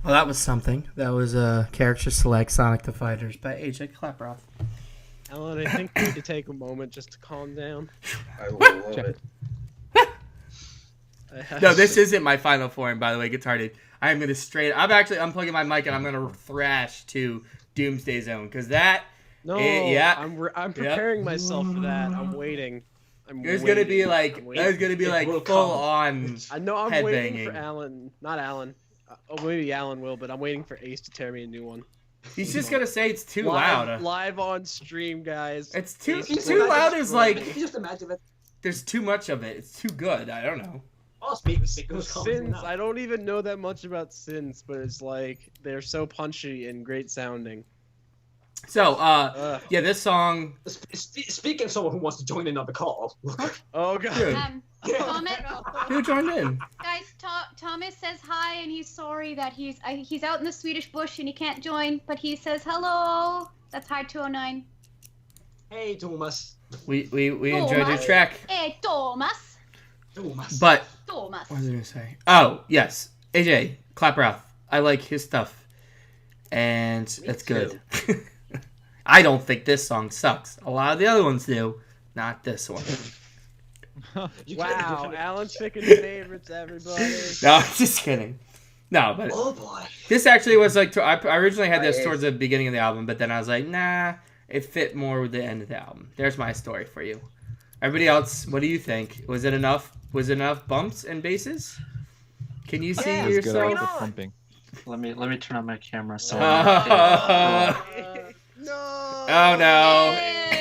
Well, that was something. That was Character Select Sonic the Fighters by AJ Klaproth. Alan, I think you need to take a moment just to calm down. I love it. No, this isn't my final form, by the way, Guitar Dude. I am going to I'm actually unplugging my mic and I'm going to thrash to Doomsday Zone, because that... No, yeah. I'm preparing myself for that. I'm waiting. There's going to be like, full on I know I'm headbanging. waiting for Alan. Not Alan. Oh, maybe Alan will, but I'm waiting for Ace to tear me a new one. He's just gonna say it's too loud. Live on stream, guys. It's too Just loud. Is like just imagine it. there's too much of it. It's too good. I don't know. Oh, speak with signals. Synths, I don't even know that much about synths, but it's like they're so punchy and great sounding. So, yeah, this song. Speaking of someone who wants to join in on the call. Oh god. Dude, Thomas, who joined in? guys, Thomas says hi and he's sorry that he's out in the Swedish bush and he can't join, but he says hello. That's hi 209. Hey, Thomas. We enjoyed your track. Hey, Thomas. Thomas. But Thomas. what was I gonna say? Oh yes, AJ Klaproth. I like his stuff, and that's good. I don't think this song sucks. A lot of the other ones do. Not this one. Wow, Alan's picking favorites, everybody. No, I'm just kidding. No, but Oh boy. this actually was like I originally had this towards the beginning of the album, but then I was like, nah, it fit more with the end of the album. There's my story for you. Everybody else, what do you think? Was it enough? Was it enough bumps and basses? Can you see It was good yourself? with the pumping. Let me turn on my camera so. No. Oh no. Hey.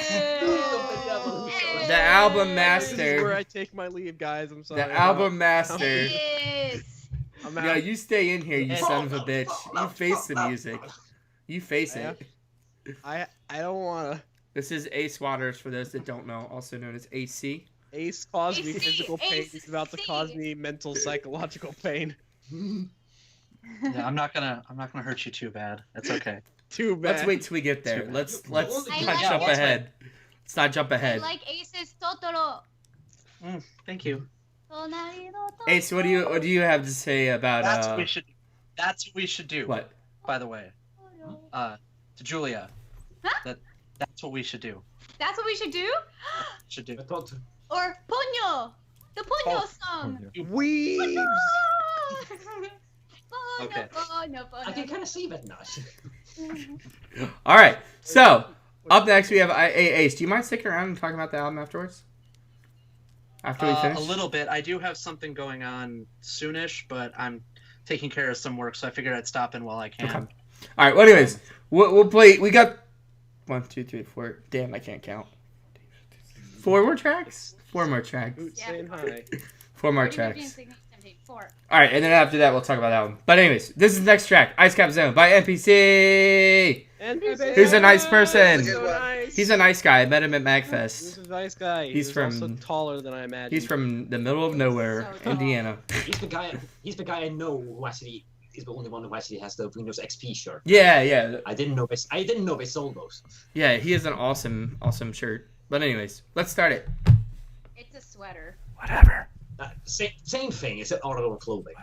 The album This is where master. I take my leave, guys. I'm sorry. The album master. Yes. I'm out. Yeah, you stay in here, you Hey. son of a bitch. You face the music. You face it. I don't wanna. This is Ace Waters for those that don't know, also known as AC. Ace caused me AC, physical pain. AC. He's about to cause me mental, psychological pain. Yeah, I'm not gonna hurt you too bad. It's okay. Too bad. Let's wait till we get there. Too Let's bad. not I jump like it. ahead. Let's not jump I ahead. like Ace's Totoro. Thank you. Ace, what do you have to say about That's what we should. That's what we should do. what? By the way, to Julia. Huh? That's what we should do. That's what we should do? Should do. Or Ponyo! The Ponyo Oh. song! Weebs! Okay. I can kind of see that now. All right. So up next we have Ace. Do you mind sticking around and talking about the album afterwards? After we finish? A little bit. I do have something going on soonish, but I'm taking care of some work, so I figured I'd stop in while I can. Okay. All right. Well, anyways, we'll play. We got 1, 2, 3, 4. Damn, I can't count. 4 more tracks. 4 more tracks. Ooh, saying hi. 4 more tracks. 4. All right, and then after that we'll talk about that one. But anyways, this is the next track, IceCap Zone by NPC. Who's a nice person. So nice. He's a nice guy. I met him at This MagFest. is a nice guy. He's He's also from- taller than I imagined. He's from the middle of nowhere, So tall. Indiana. He's the guy I know who actually is the only one who actually has the Windows XP shirt. Yeah. I didn't know they sold those. Yeah, he has an awesome shirt. But anyways, let's start it. It's a sweater. Whatever. Same thing. It's article of clothing.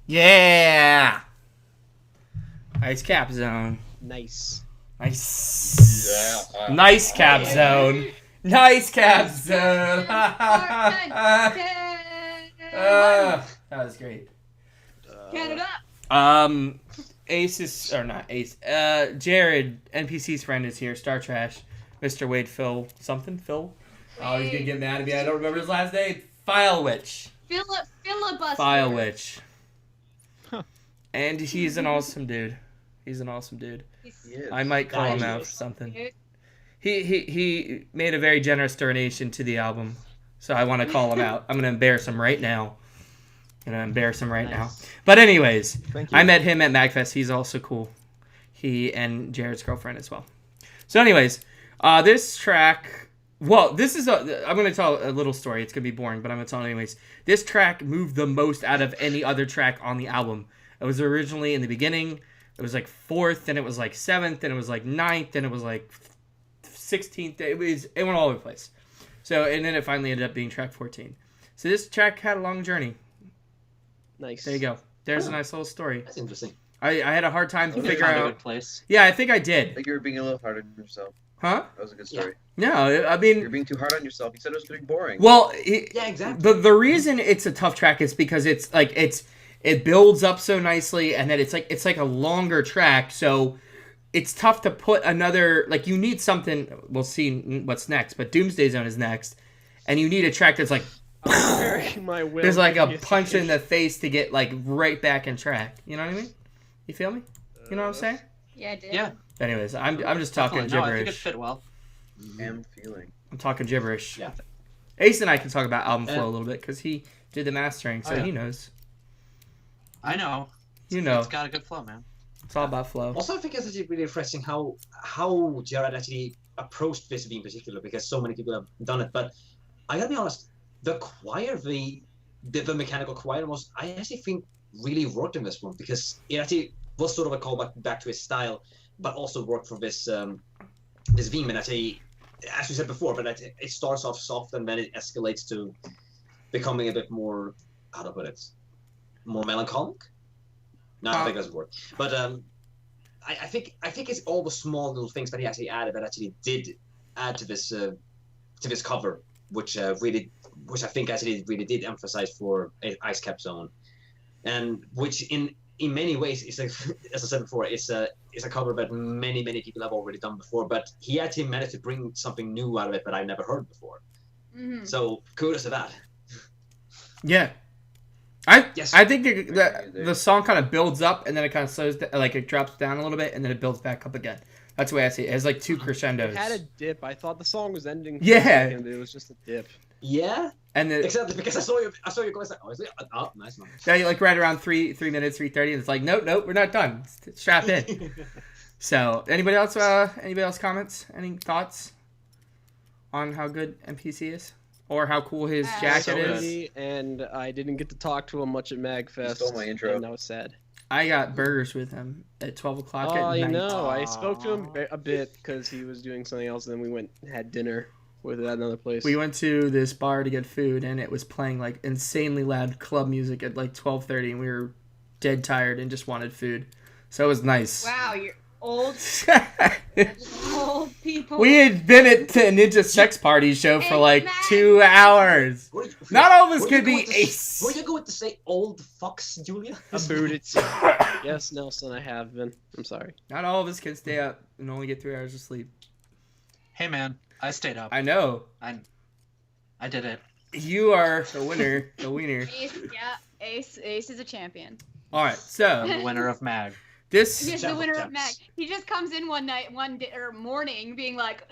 Yeah. IceCap zone. Nice. Nice. Yeah. Nice cap zone. Nice cap zone. That was great. Canada. Ace is, or not Ace. Jared, NPC's friend, is here. Star Trash. Mr. Wade Phil something. Phil. Oh, he's gonna get mad at me. I don't remember his last name. File Witch. Filibuster. File Witch. And he's an awesome dude. He's an awesome dude. Yes. I might call him out for something. He made a very generous donation to the album, so I want to call him out. I'm gonna embarrass him right now. But anyways, Thank you. I met him at MagFest. He's also cool. He and Jared's girlfriend as well. So anyways, this track. Well, this is I'm gonna tell a little story. It's gonna be boring, but I'm gonna tell it anyways. This track moved the most out of any other track on the album. It was originally in the beginning. It was like 4th, then it was like 7th, then it was like 9th, then it was like 16th. It went all over the place. So, and then it finally ended up being track 14. So this track had a long journey. Nice. There you go. There's a nice little story. That's interesting. I had a hard time to Okay. figure Found a out. good place. Yeah, I think I I did. think you were being a little hard on yourself. Huh? That was a good story. No, I You're mean, being too hard on yourself. You said it was going to be boring. well, Yeah, exactly. the reason it's a tough track is because it builds up so nicely, and then it's like a longer track, so it's tough to put another, like, you need something. We'll see what's next, but Doomsday Zone is next, and you need a track that's like there's like a punch in the face to get like right back in track. You know what I mean? You feel me? You know what I'm saying? Yeah, I did. Yeah. Anyways, I'm just talking Definitely. No, I think it gibberish. fit well. am feeling. I'm talking gibberish. Yeah. Ace and I can talk about album flow a little bit because he did the mastering, so Oh, yeah. he knows. I know. You know, It's got a good flow, man. it's all about flow. Also, I think it's actually really interesting how Jared actually approached this in particular, because so many people have done it. But I gotta be honest, the choir, the mechanical choir, I actually think really worked in this one, because it actually was sort of a callback back to his style, but also worked for this this theme. And actually, as we said before, but it starts off soft and then it escalates to becoming a bit more, how to put it, more melancholic. No, I think that's a word. But I think it's all the small little things that he actually added that actually did add to this cover, which I think actually really did emphasize for IceCap Zone, and which in many ways is, like, as I said before, it's a cover that many people have already done before, but he actually managed to bring something new out of it that I never heard before. Mm-hmm. So kudos to that. Yeah. Yes. I think the song kind of builds up and then it kind of slows down, like it drops down a little bit and then it builds back up again. That's the way I see it. It has like 2 crescendos. It had a dip. I thought the song was ending. For Yeah. a second, but it was just a dip. Yeah. And then Exactly, because I saw you guys like, oh, is it? Oh, nice. yeah, like right around 3 minutes, 3:30, and it's like, nope, we're not done. Strap in. So, anybody else comments? Any thoughts on how good NPC is? Or how cool his jacket So is? good. And I didn't get to talk to him much at MagFest. stole my intro. And I was sad. I got burgers with him at 12 o'clock at Oh, night. I know. I spoke to him a bit because he was doing something else, and then we went and had dinner with another place. We went to this bar to get food, and it was playing like insanely loud club music at like 12:30, and we were dead tired and just wanted food. So it was nice. Wow, you're old people. We had been at a Ninja Sex Party show for like 2 hours. Not all of us could be ace. Were you going to say old fucks, Julia? I booted. Yes, Nelson, I have been. I'm sorry. Not all of us can stay up and only get 3 hours of sleep. Hey, man. I stayed up. I know. I did it. You are the winner. The winner. Ace is a champion. All right, I'm so the winner of Mag. this. He's the winner of Mag. He just comes in one morning, being like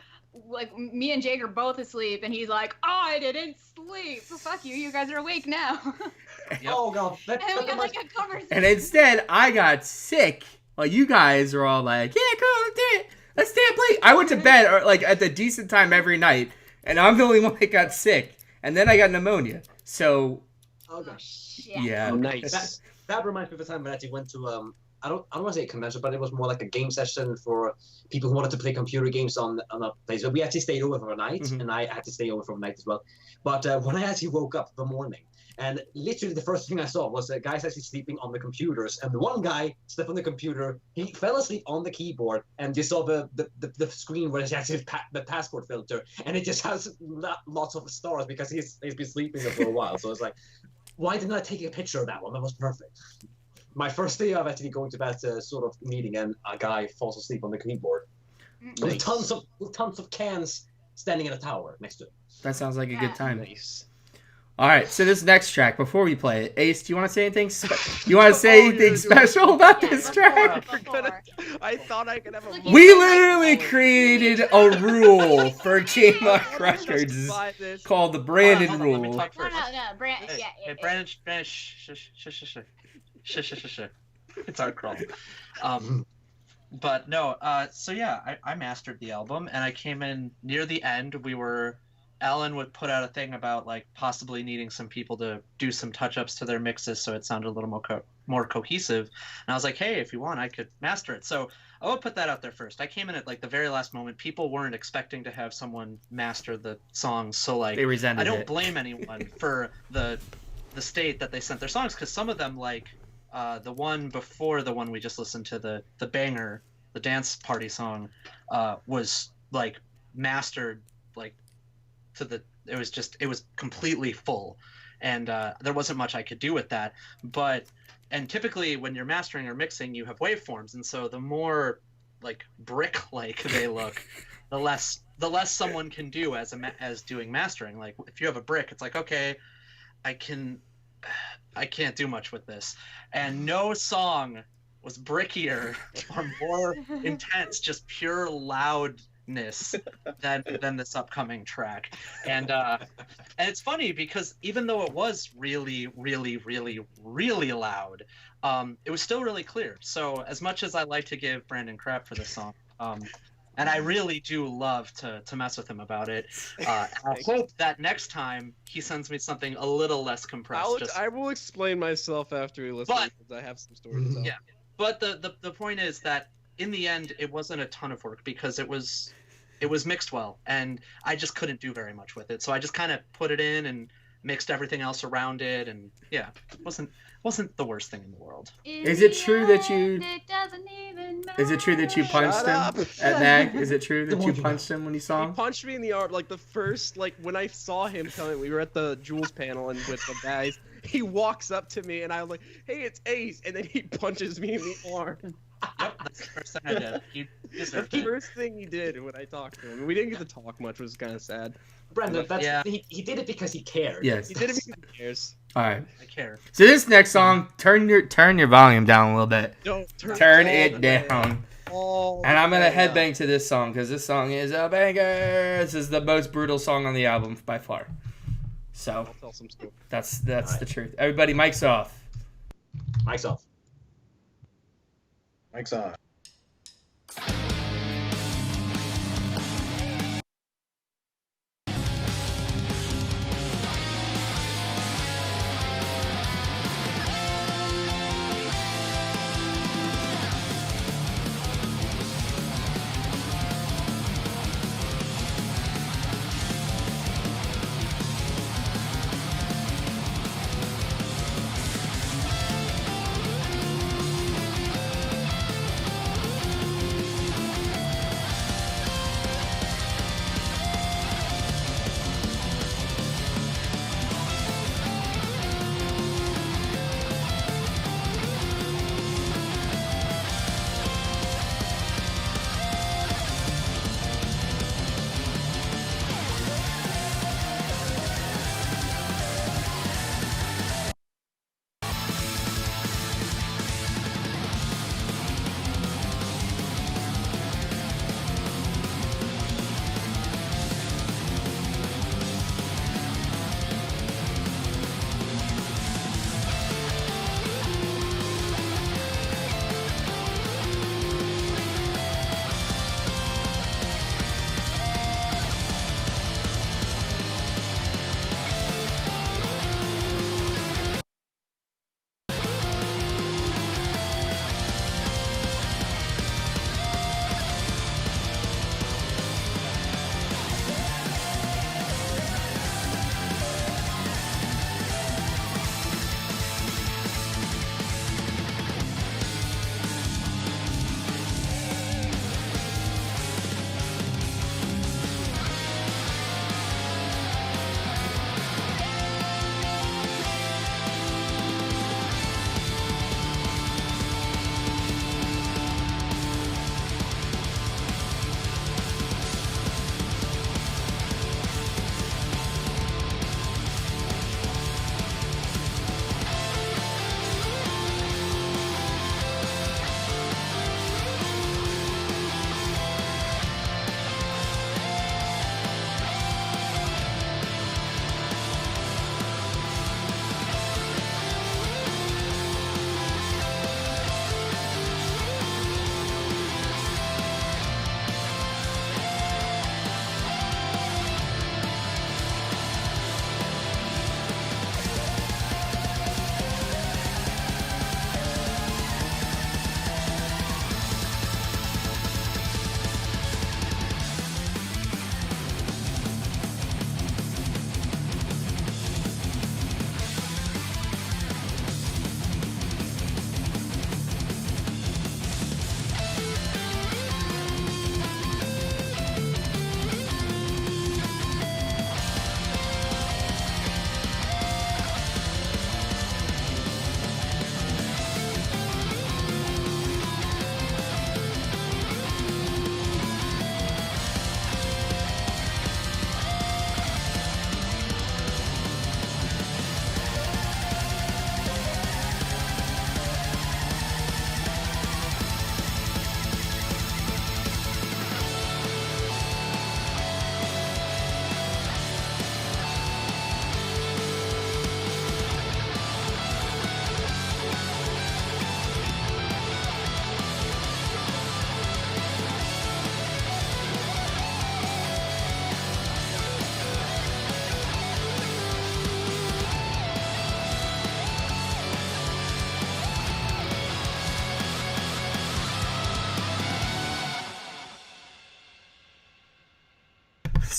me and Jake are both asleep, and he's like, "Oh, I didn't sleep. Fuck you. You guys are awake now." Yep. Oh god. And we got like a conversation. And instead, I got sick. While you guys were all like, "Yeah, cool, let's do it. Let's stay up late." I went to bed like at the decent time every night, and I'm the only one that got sick. And then I got pneumonia. So Oh gosh. yeah. Oh, nice. That reminds me of the time when I actually went to I don't want to say a convention, but it was more like a game session for people who wanted to play computer games on a place. But we actually stayed over for a night, Mhm. and I had to stay over for a night as well. But when I actually woke up the morning, And literally the first thing I saw was guys actually sleeping on the computers. And the one guy slept on the computer. He fell asleep on the keyboard, and you saw the screen where it's actually the passport filter, and it just has lots of stars because he's been sleeping there for a while. So it's like, why didn't I take a picture of that one? That was perfect. My first day of actually going to that sort of meeting, and a guy falls asleep on the keyboard with tons of cans standing in a tower next to it. That sounds like a good time. Nice. All right, so this next track, before we play it, Ace, do you want to say anything? You want to say anything special about this track? I thought I could have a. We literally created a rule for GameLark Records called the Brandon Rule. No, Brandon. Hey, Brandon, shush. It's our crawl. But no, so yeah, I mastered the album, and I came in near the end. Alan would put out a thing about like possibly needing some people to do some touch-ups to their mixes so it sounded a little more cohesive. And I was like, hey, if you want, I could master it. So I would put that out there first. I came in at like the very last moment. People weren't expecting to have someone master the songs, so like they resented I don't it. blame anyone for the state that they sent their songs, because some of them, like the one before the one we just listened to, the banger, the dance party song, was like mastered like to the it was completely full, and there wasn't much I could do with that. And typically when you're mastering or mixing, you have waveforms, and so the more like brick-like they look, the less someone can do as doing mastering. Like if you have a brick, it's like, okay, I can't do much with this. And no song was brickier or more intense, just pure loudness than this upcoming track. And it's funny because even though it was really, really, really, really loud, it was still really clear. So as much as I like to give Brandon crap for this song, and I really do love to mess with him about it. I hope that next time he sends me something a little less compressed. I will explain myself after we listen, because I have some stories to tell. Yeah, but the point is that in the end, it wasn't a ton of work because it was mixed well, and I just couldn't do very much with it. So I just kind of put it in and mixed everything else around it, and yeah, it wasn't the worst thing in the world. Is it true that you punched him at Mag? Is it true that you punched him when you saw him? He punched me in the arm, like the first, like when I saw him coming, we were at the Jules panel and with the guys, he walks up to me and I was like, hey, it's Ace, and then he punches me in the arm. Yep, that's the first thing I did. That's the first thing he did when I talked to him. We didn't get to talk much, which was kind of sad. Brandon, he did it because he cared. Yes. He did it because he cares. All right. I care. So this next song, turn your volume down a little bit. Don't turn it down. And I'm gonna headbang headbang to this song because this song is a banger. This is the most brutal song on the album by far. So I'll tell some story. that's the truth. Everybody, mics off. Mics off. Mike's on.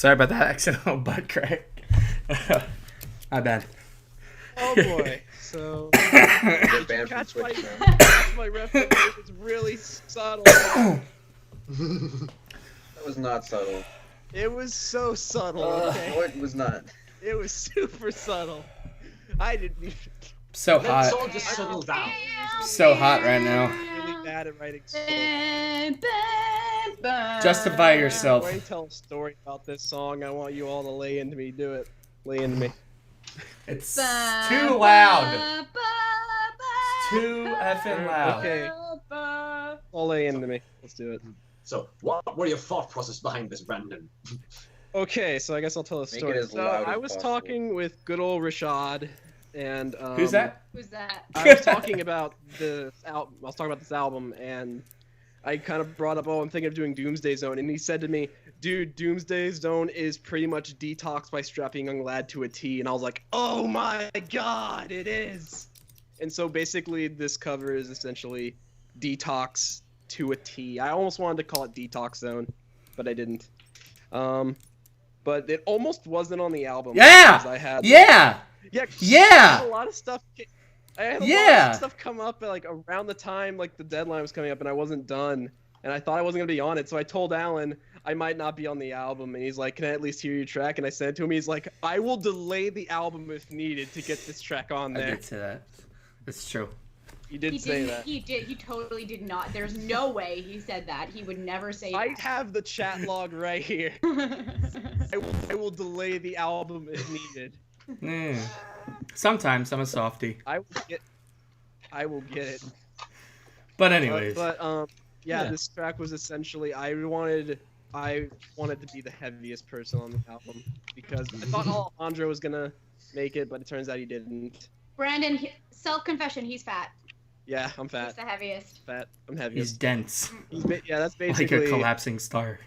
Sorry about that accidental butt crack. My bad. Oh boy. So Get banned from catch Switch now. my reference. It was really subtle. That was not subtle. It was so subtle. Okay. No, it was not. It was super subtle. I didn't even. So Let's hot. all just settle down. So hot right now. Really bad at writing songs. Justify yourself. Before I tell a story about this song, I want you all to lay into me. Do it. Lay into me. It's too loud. Too effing loud. Okay. All lay into me. Let's do it. So, what were your thought process behind this, Brandon? Okay, so I guess I'll tell a Make story. it as So loud as I was possible. talking with good old Rashad, and Who's that? Who's that? I was talking about this album. I was talking about this album, and I kind of brought up, I'm thinking of doing Doomsday Zone, and he said to me, dude, Doomsday Zone is pretty much Detox by Strapping Young Lad to a T, and I was like, oh my god, it is! And so basically this cover is essentially Detox to a T. I almost wanted to call it Detox Zone, but I didn't. But it almost wasn't on the album. Yeah! because I had, Yeah! yeah! Yeah! I had a lot of stuff. I had a lot Yeah! of stuff come up like around the time like the deadline was coming up, and I wasn't done, and I thought I wasn't gonna be on it. So I told Alan I might not be on the album, and he's like, "Can I at least hear your track?" And I sent it to him. He's like, "I will delay the album if needed to get this track on I there." did say that. It's true. He did say didn't- that. He did. He totally did not. There's no way he said that. He would never say I that. have the chat log right here. I will delay the album if needed. Mm. Sometimes I'm a softie. I will get it. But anyways. Yeah, this track was essentially I wanted to be the heaviest person on the album because I thought Alejandro was gonna make it, but it turns out he didn't. Brandon, self-confession, he's fat. Yeah, I'm He's fat. the heaviest. Fat. I'm He's heaviest. dense. Yeah, that's Like basically. a collapsing star.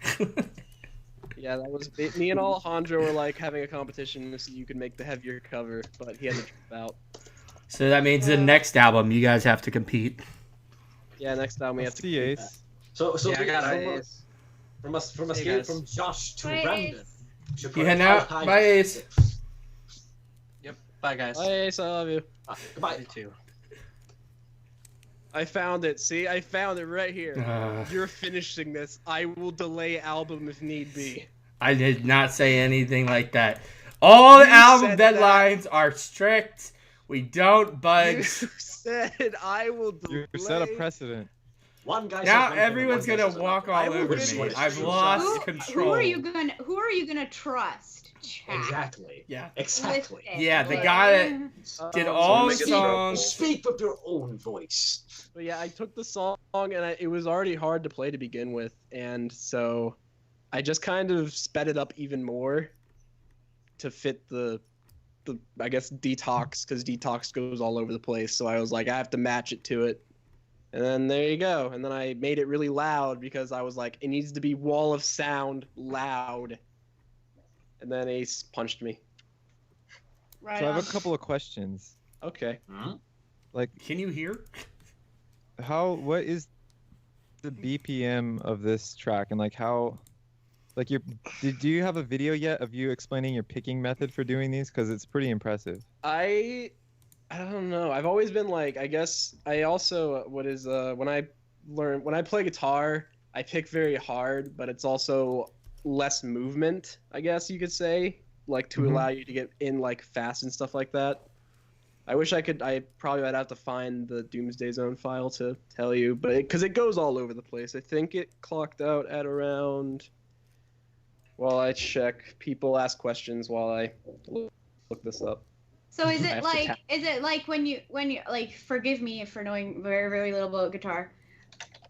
Yeah, that was me and Alejandro were like having a competition to see who could make the heavier cover, but he had to drop out. So that means the next album you guys have to compete. Yeah, next time we have to. See, Ace. So Yeah, I got Nice. from us Hey, here, guys. from Josh to Bye, Brandon. Ace. You heading out? Bye, Ace. Yep. Bye, guys. Bye, Ace, I love you. Goodbye. You too. I found it. See, I found it right here. Uh, You're finishing this. I will delay album if need be. I did not say anything like that. All the You album said that. deadlines are strict. We don't You budge. said I will delay. You set a precedent. One guy. Now says one thing, everyone's one guy gonna says walk another. all over Which me. one is I've true? lost control. Who are you gonna trust? Chat. Exactly. Yeah. Exactly. Listen. Yeah, the guy that did all make it songs. Speak with your own voice. But yeah, I took the song and it was already hard to play to begin with, and so I just kind of sped it up even more to fit the I guess Detox, because Detox goes all over the place. So I was like, I have to match it to it, and then there you go. And then I made it really loud because I was like, it needs to be wall of sound loud. And then Ace punched me. Right So I on. have a couple of questions. Okay. Like, Can you hear? what is the BPM of this track, and like how, like do you have a video yet of you explaining your picking method for doing these? Because it's pretty impressive. I don't know. I've always been like, I guess I also when I play guitar, I pick very hard, but it's also less movement, I guess you could say, like to Mhm. allow you to get in like fast and stuff like that. I wish I could. I probably would have to find the Doomsday Zone file to tell you, but because it goes all over the place. I think it clocked out at around. While I check, people ask questions while I look this up. So is I it have to like tap. when you like, forgive me for knowing very very little about guitar.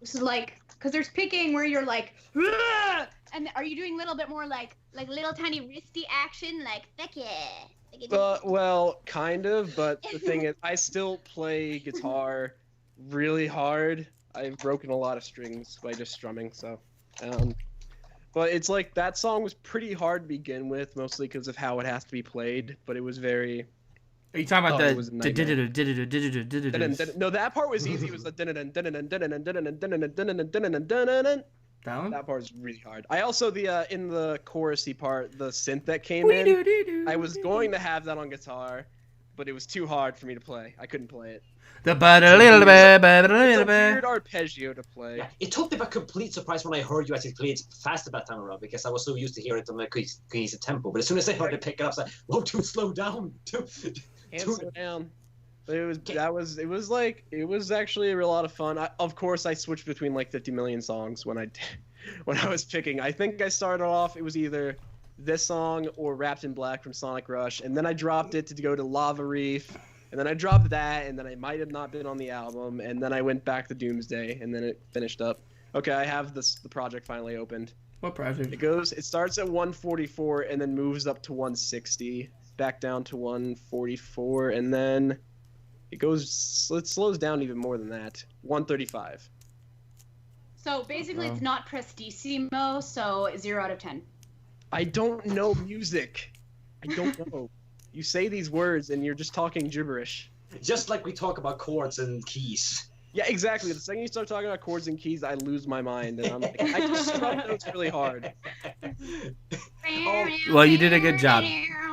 So like, because there's picking where you're like, "Rah!" And are you doing a little bit more like little tiny wristy action like heck yeah? Well, kind of, but the thing is, I still play guitar really hard. I've broken a lot of strings by just strumming, so. But it's like that song was pretty hard to begin with, mostly because of how it has to be played. But it was very. Are you talking about it was a nightmare. the? No, that part was easy. It was the That one? That part's really hard. I also in the chorusy part, the synth that came in. I was going to have that on guitar, but it was too hard for me to play. I couldn't play it. The little bit, It's little a weird bit. arpeggio to play. Yeah, it took me by complete surprise when I heard you actually play it faster that time around because I was so used to hearing it on my cohesive tempo. But as soon as I heard it pick it up, I was like, "Whoa, dude, slow down, dude." Can't slow down. But it was actually a real lot of fun. Of course, I switched between like 50 million songs when I was picking. I think I started off. It was either this song or Wrapped in Black from Sonic Rush, and then I dropped it to go to Lava Reef. And then I dropped that, and then I might have not been on the album, and then I went back to Doomsday, and then it finished up. Okay, I have the project finally opened. What project? It starts at 144, and then moves up to 160, back down to 144, and then it slows down even more than that. 135. So basically, it's not prestissimo, so 0 out of 10. I don't know music. I don't know. You say these words and you're just talking gibberish. Just like we talk about chords and keys. Yeah, exactly. The second you start talking about chords and keys, I lose my mind, and I'm like, I just strum notes really hard. Well, you did a good job.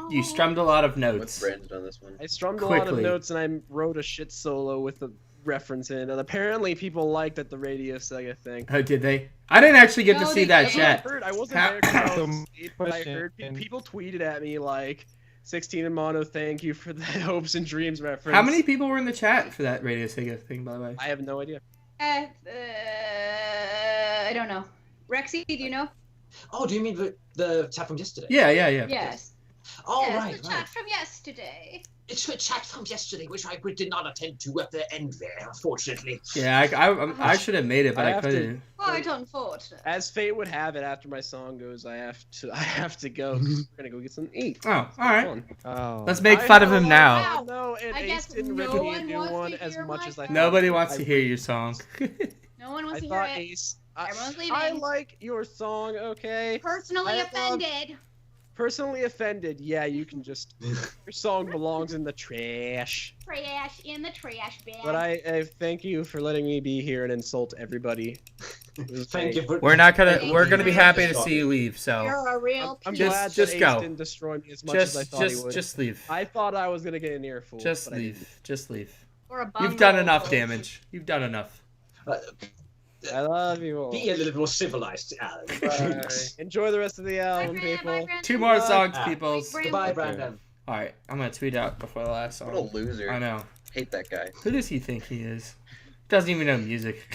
You strummed a lot of notes. What's Brandon on this one? I strummed a lot of Quickly. notes, and I wrote a shit solo with a reference in, and apparently people liked at the Radio Sega thing. Oh, did they? I didn't actually get to No, see they that didn't. chat. I wasn't How- there 'cause I was asleep, but I Question. heard people tweeted at me like, 16InMono, thank you for the Hopes and Dreams reference. How many people were in the chat for that Radio Sega thing, by the way? I have no idea. I don't know. Rexy, do you know? Oh, do you mean the chat from yesterday? Yeah. Yes. Oh, yes, right, the right. chat from yesterday. It's a chat from yesterday, which I did not attend to at the end there, unfortunately. Yeah, I should have made it, but I I have to- couldn't. Quite unfortunate. As fate would have it, after my song goes, I have to go. 'Cause we're gonna go get something to eat. Oh, all right. Fun. Oh. Let's make fun of him now. Wow. No, and I Ace guess didn't no rip me a one new wants to one as hear much my as I thought. song. Nobody wants to hear your song. No one wants I to hear thought it. Ace. Everyone's I leaving. like your song, okay? Personally I love- offended. Personally offended. Yeah, you can just. Your song belongs in the trash. Trash in the trash bag. But I thank you for letting me be here and insult everybody. It was Thank great. you for. We're not gonna. Thank We're you. gonna be happy to see you leave. So You're a real I'm piece. glad Just that Ace go. didn't destroy me as much as I thought he would. just leave. I thought I was gonna get an earful. Just but I didn't. leave. Just leave. Or a You've done bumble. enough damage. You've done enough. I love you all. Be a little more civilized, Alan. Bye. Enjoy the rest of the Bye, album, Brandon, people. bye, Brandon. Two more Bye. songs, Ah. peoples. Bye, Goodbye, Brandon. All right, I'm gonna tweet out before the last What a song. loser. I know. Hate that guy. Who does he think he is? Doesn't even know music.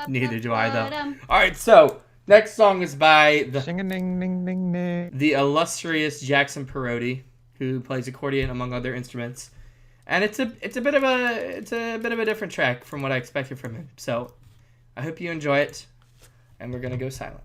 Neither do I, though. All right, so next song is by Ding-a-ding-ding-ding-ding. the illustrious Jackson Parodi, who plays accordion among other instruments, and it's a bit of a different track from what I expected from him. So I hope you enjoy it, and we're gonna go silent.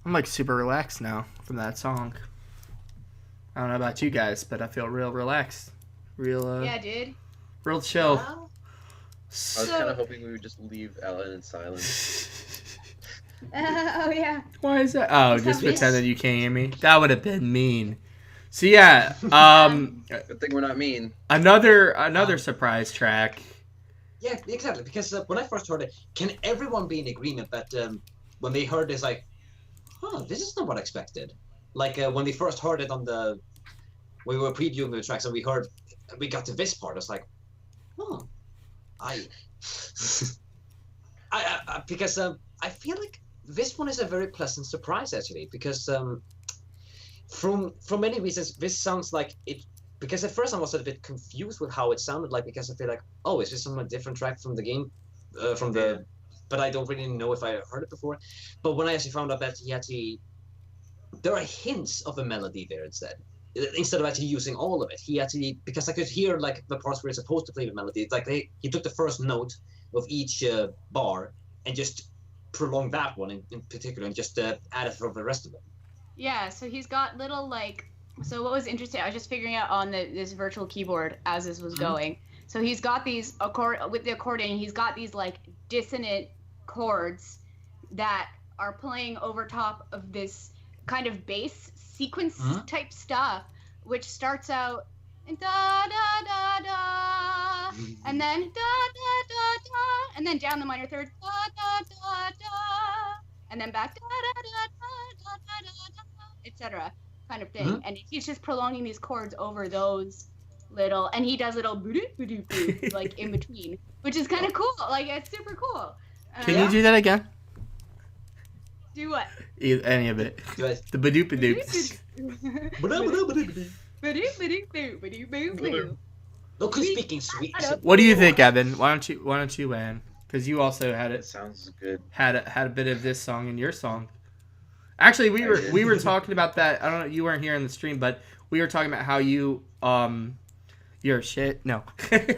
I'm like super relaxed now from that song. I don't know about you guys, but I feel real relaxed. Real Yeah, dude. real chill. I was kind of hoping we would just leave Alan in silence. Oh yeah. Why is that? Oh, just pretend that you can't hear me. That would have been mean. So yeah, Good thing we're not mean. another surprise track. Yeah, exactly. Because when I first heard it, can everyone be in agreement that when they heard this, like, this is not what I expected. Like when we first heard it when we were previewing the tracks and we got to this part, it's like, because I feel like this one is a very pleasant surprise actually, because from many reasons this sounds like it. Because at first I was a bit confused with how it sounded like, because I feel like, is this some different track from the game, but I don't really know if I heard it before. But when I actually found out that there are hints of a melody there instead of actually using all of it. He actually, because I could hear like the parts where it's supposed to play the melody. It's like he took the first note of each bar and just prolonged that one in particular and just added for the rest of them. Yeah, so he's got little like. So what was interesting, I was just figuring out on this virtual keyboard as this was going. So he's got these with the accordion, he's got these like dissonant chords that are playing over top of this kind of bass sequence type stuff, which starts out da da da da, and then da da da da, and then down the minor third da da da da, and then back da da da da da da da, etc. kind of thing. And he's just prolonging these chords over those little, and he does little boo-doo, like in between, which is kind of cool. Like it's super cool. Can you do that again? Do what? Any of it. The badoop-a-doops. Look who's speaking sweet. What do you think, Evan? Why don't you land? Because you also had it. Sounds good. Had a bit of this song in your song. Actually, we were talking about that. I don't know. You weren't here in the stream, but we were talking about how you your shit. No,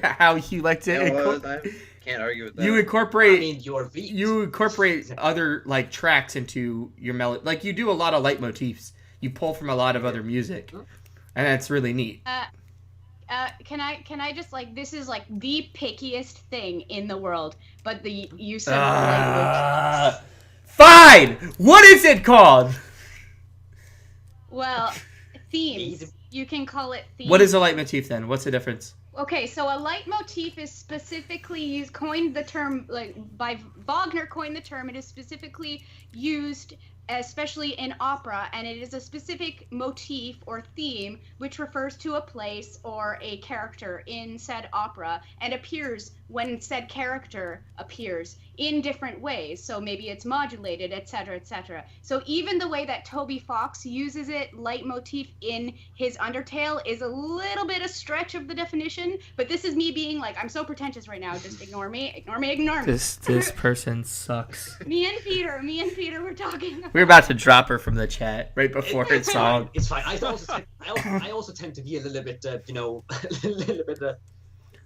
how you like to. I can't argue with that. You incorporate. I mean, your beats. You incorporate other like tracks into your melody. Like you do a lot of leitmotifs. You pull from a lot of other music, and that's really neat. Can I just like, this is like the pickiest thing in the world, but the use of leitmotifs. Fine! What is it called? Well, themes. You can call it themes. What is a leitmotif then? What's the difference? Okay, so a leitmotif is specifically coined the term, like, by Wagner coined the term. It is specifically used, especially in opera, and it is a specific motif or theme which refers to a place or a character in said opera and appears when said character appears in different ways. So maybe it's modulated, etc., etc. So even the way that Toby Fox uses it, leitmotif, in his Undertale is a little bit a stretch of the definition, but this is me being like, I'm so pretentious right now, just ignore me, ignore me, ignore me. This person sucks. Me and Peter were talking about... We're about to drop her from the chat right before her song. It's fine. I also tend to be a little bit, a little bit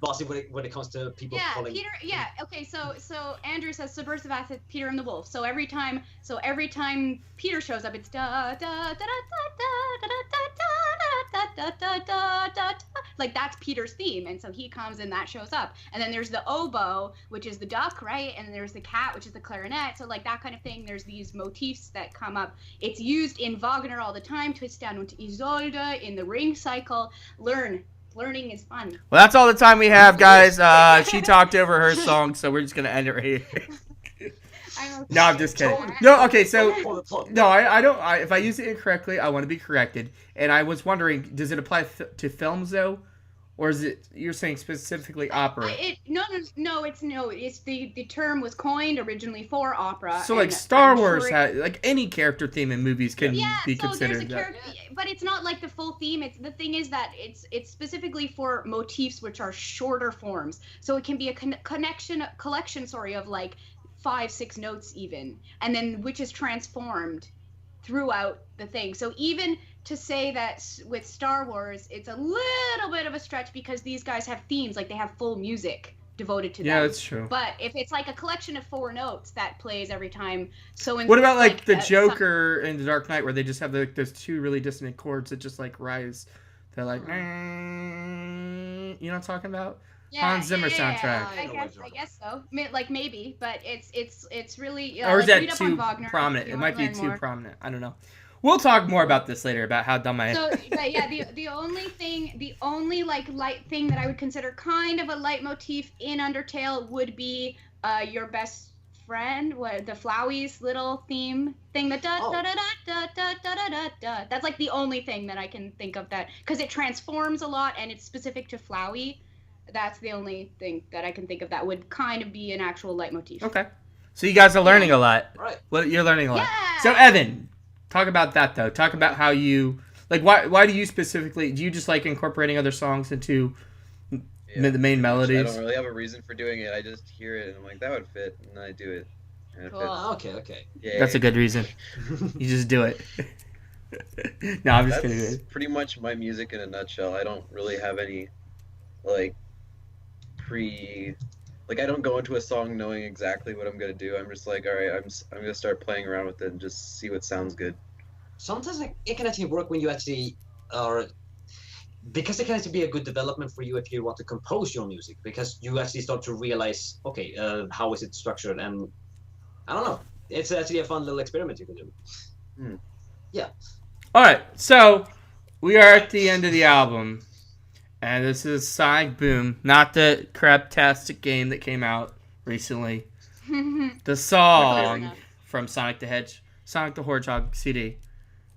bossy when it comes to people calling. Peter. Yeah. Okay. So Andrew says subversive acid, Peter and the Wolf. So every time Peter shows up, it's da da da da da da da da da da da da. Like that's Peter's theme, and so he comes and that shows up. And then there's the oboe, which is the duck, right? And then there's the cat, which is the clarinet. So like that kind of thing. There's these motifs that come up. It's used in Wagner all the time. Tristan und Isolde in the Ring Cycle. Learning is fun. Well, that's all the time we have, guys. She talked over her song, so we're just gonna end it right here. No, I'm just kidding. No, okay, so no, I don't. If I use it incorrectly, I want to be corrected. And I was wondering, does it apply to films though, or is it you're saying specifically opera? It's the term was coined originally for opera. So like Star Wars, like any character theme in movies can be considered. But it's not like the full theme. The thing is that it's specifically for motifs which are shorter forms. So it can be a collection of like 5-6 notes even, and then which is transformed throughout the thing. So even to say that with Star Wars, it's a little bit of a stretch because these guys have themes, like they have full music devoted to them. Yeah, that's true. But if it's like a collection of 4 notes that plays every time, so what about like the Joker in The Dark Knight, where they just have those 2 really dissonant chords that just like rise? They're like, you know what I'm talking about? Hans Zimmer soundtrack. I guess so. Like maybe, but it's really. Or is like, that too prominent? It might be too prominent. I don't know. We'll talk more about this later about how dumb I am. So, but yeah, the only like light thing that I would consider kind of a leitmotif in Undertale would be your best friend, the Flowey's little theme thing, the da da da da da da da da da. That's like the only thing that I can think of that, because it transforms a lot and it's specific to Flowey. That's the only thing that I can think of that would kind of be an actual leitmotif. Okay, so you guys are learning a lot. Right. Well, you're learning a lot. Yeah. So Evan, talk about that though. Talk about how you like. Why do you specifically? Do you just like incorporating other songs into the main melodies? I don't really have a reason for doing it. I just hear it and I'm like, that would fit, and then I do it. And it Cool. Okay. Yeah. That's a good reason. You just do it. No, I'm just That's kidding. pretty much my music in a nutshell. I don't really have any like I don't go into a song knowing exactly what I'm gonna do. I'm just like, all right, I'm gonna start playing around with it and just see what sounds good. Sometimes it can actually work when you actually are, because it can actually be a good development for you if you want to compose your music, because you actually start to realize, okay, how is it structured, and I don't know. It's actually a fun little experiment you can do. Yeah. All right, so we are at the end of the album. And this is Sonic Boom, not the craptastic game that came out recently. The song from Sonic the Hedgehog CD.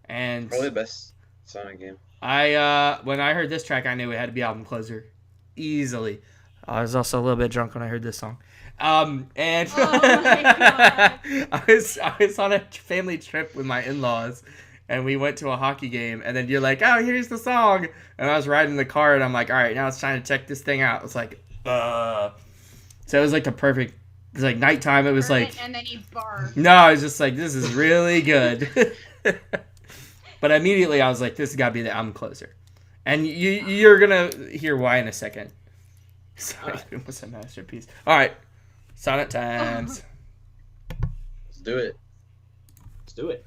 And probably the best Sonic game. When I heard this track, I knew it had to be album closer. Easily. I was also a little bit drunk when I heard this song. And oh my God. I was on a family trip with my in-laws. And we went to a hockey game, and then you're like, oh, here's the song. And I was riding in the car, and I'm like, all right, now it's time to check this thing out. It's like, So it was like it was like nighttime. It was like. And then you barf. No, I was just like, this is really good. But immediately I was like, this has got to be the album closer. And you're going to hear why in a second. Sorry, it was a masterpiece. All right, Sonnet Times. Let's do it. Let's do it.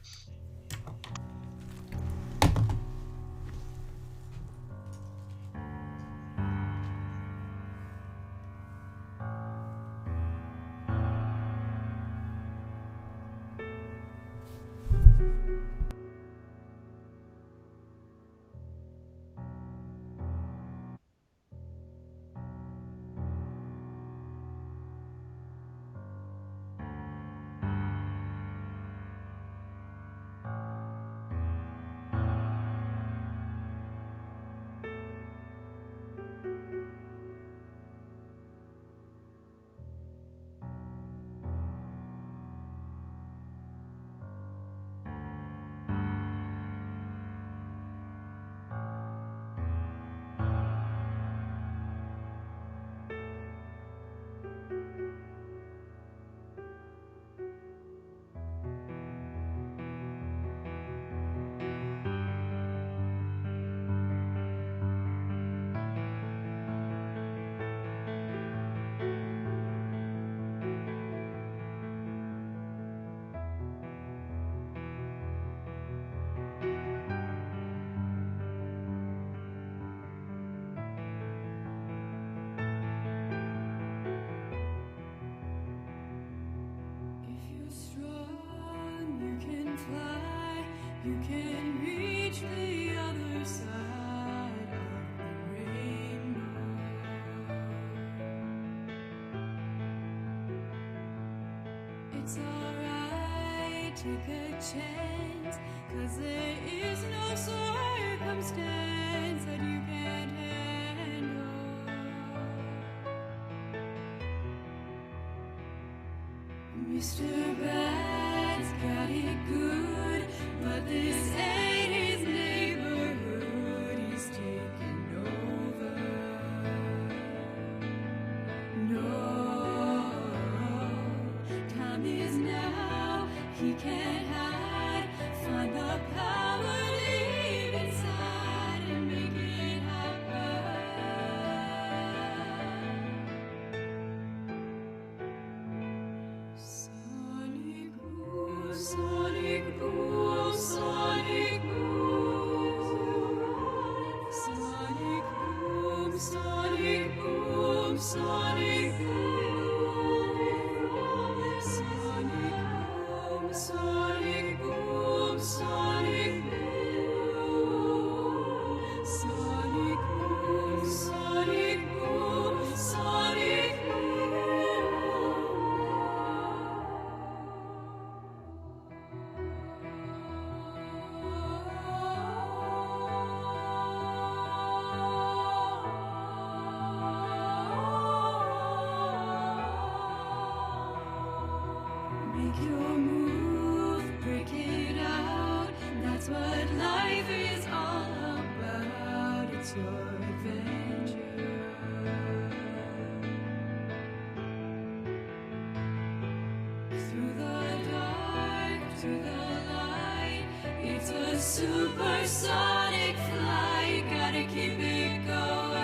You can reach the other side of the rainbow. It's alright, take a chance, 'cause there is no circumstance that you can't handle. Mr. Bad's got it good, but this ain't his neighborhood. He's taking over. No, time is now. He can't hide. Find the power deep inside and make it happen. Sonic boom, Sonic boom, Sonic boom, Sonic boom, Sonic boom, Sonic boom, Sonic boom, Sonic Make your move, break it out. That's what life is all about. It's your adventure. Through the dark, to the light. It's a supersonic flight. Gotta keep it going.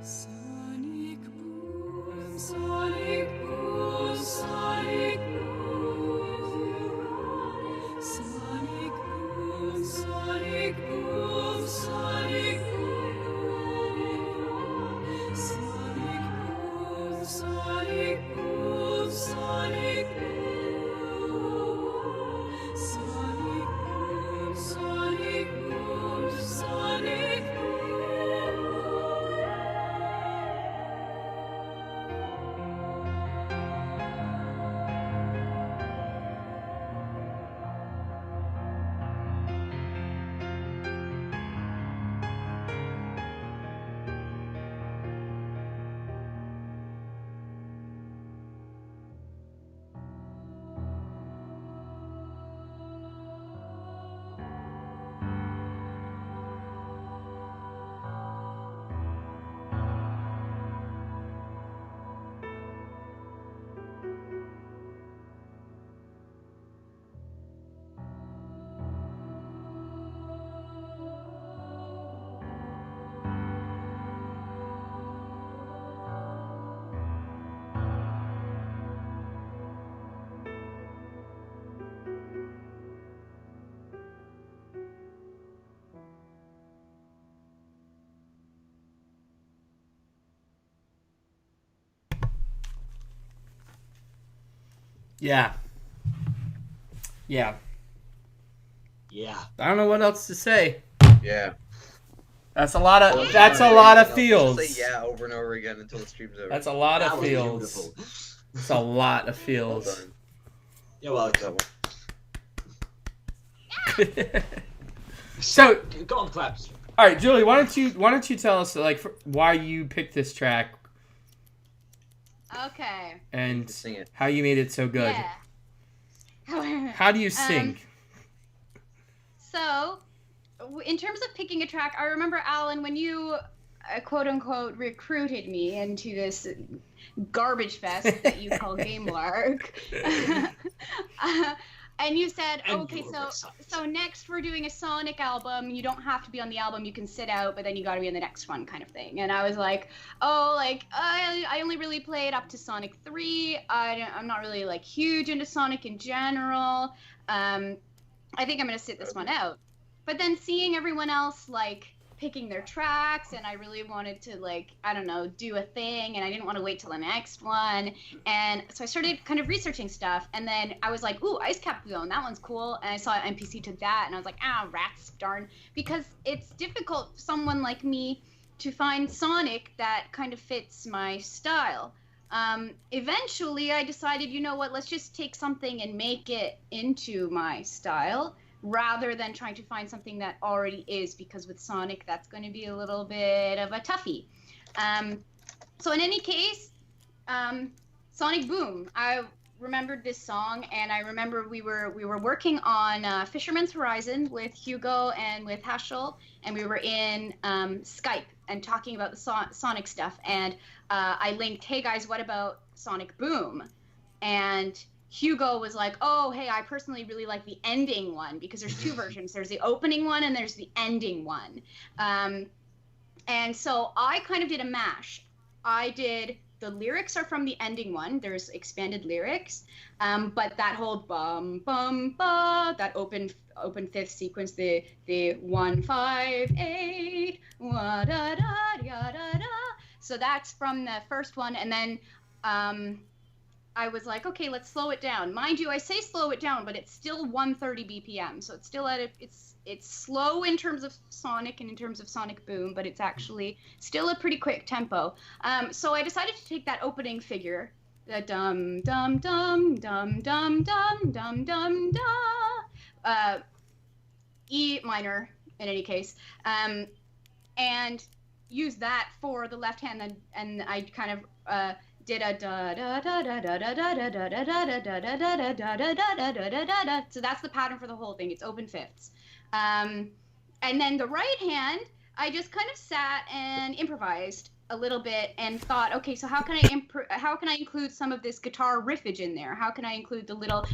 Sonic boom, Sonic boom, Sonic boom, Sonic boom, Sonic boom, Sonic boom, Sonic boom, Sonic boom, Sonic boom, Sonic boom, Sonic boom, Sonic boom. Yeah. Yeah. Yeah. I don't know what else to say. Yeah. That's a lot of. Well, That's a yeah, lot of I'll feels. just say yeah over and over again until the stream's over. That's a lot That of was feels. beautiful. It's a lot of Well feels. done. You're welcome. So, Go on, Claps. all right, Julie, why don't you tell us why you picked this track Okay. and Sing it. how you made it so good? Yeah. How do you sing? So, in terms of picking a track, I remember, Alan, when you quote unquote recruited me into this garbage fest that you call GameLark. And you said, And okay, you were so next we're doing a Sonic album. You don't have to be on the album. You can sit out, but then you got to be on the next one, kind of thing. And I was like, oh, like I only really played up to Sonic 3. I'm not really like huge into Sonic in general. I think I'm gonna sit this one out. But then seeing everyone else like picking their tracks, and I really wanted to like, I don't know, do a thing, and I didn't want to wait till the next one. And so I started kind of researching stuff, and then I was like, ooh, IceCap Zone, that one's cool. And I saw NPC took that, and I was like, rats, darn. Because it's difficult for someone like me to find Sonic that kind of fits my style. Eventually I decided, you know what, let's just take something and make it into my style, rather than trying to find something that already is, because with Sonic, that's going to be a little bit of a toughie. So in any case, Sonic Boom, I remembered this song, and I remember we were working on Fisherman's Horizon with Hugo and with Heschel, and we were in Skype and talking about the Sonic stuff, and I linked, hey guys, what about Sonic Boom? And Hugo was like, oh, hey, I personally really like the ending one, because there's two versions. There's the opening one and there's the ending one. And so I kind of did a mash. I did the lyrics are from the ending one. There's expanded lyrics, but that whole bum bum ba, that open fifth sequence, the 1 5 8 wa da da ya da da. So that's from the first one, and then I was like, okay, let's slow it down. Mind you, I say slow it down, but it's still 130 BPM, so it's still it's slow in terms of sonic and in terms of sonic boom, but it's actually still a pretty quick tempo. So I decided to take that opening figure, the dum dum dum dum dum dum dum dum da, E minor in any case, and use that for the left hand, and I kind of did a da da da da da da da da da da da da da da da da da da da. So that's the pattern for the whole thing. It's open fifths. And then the right hand, I just kind of sat and improvised a little bit and thought, okay, so how can I include some of this guitar riffage in there? How can I include the little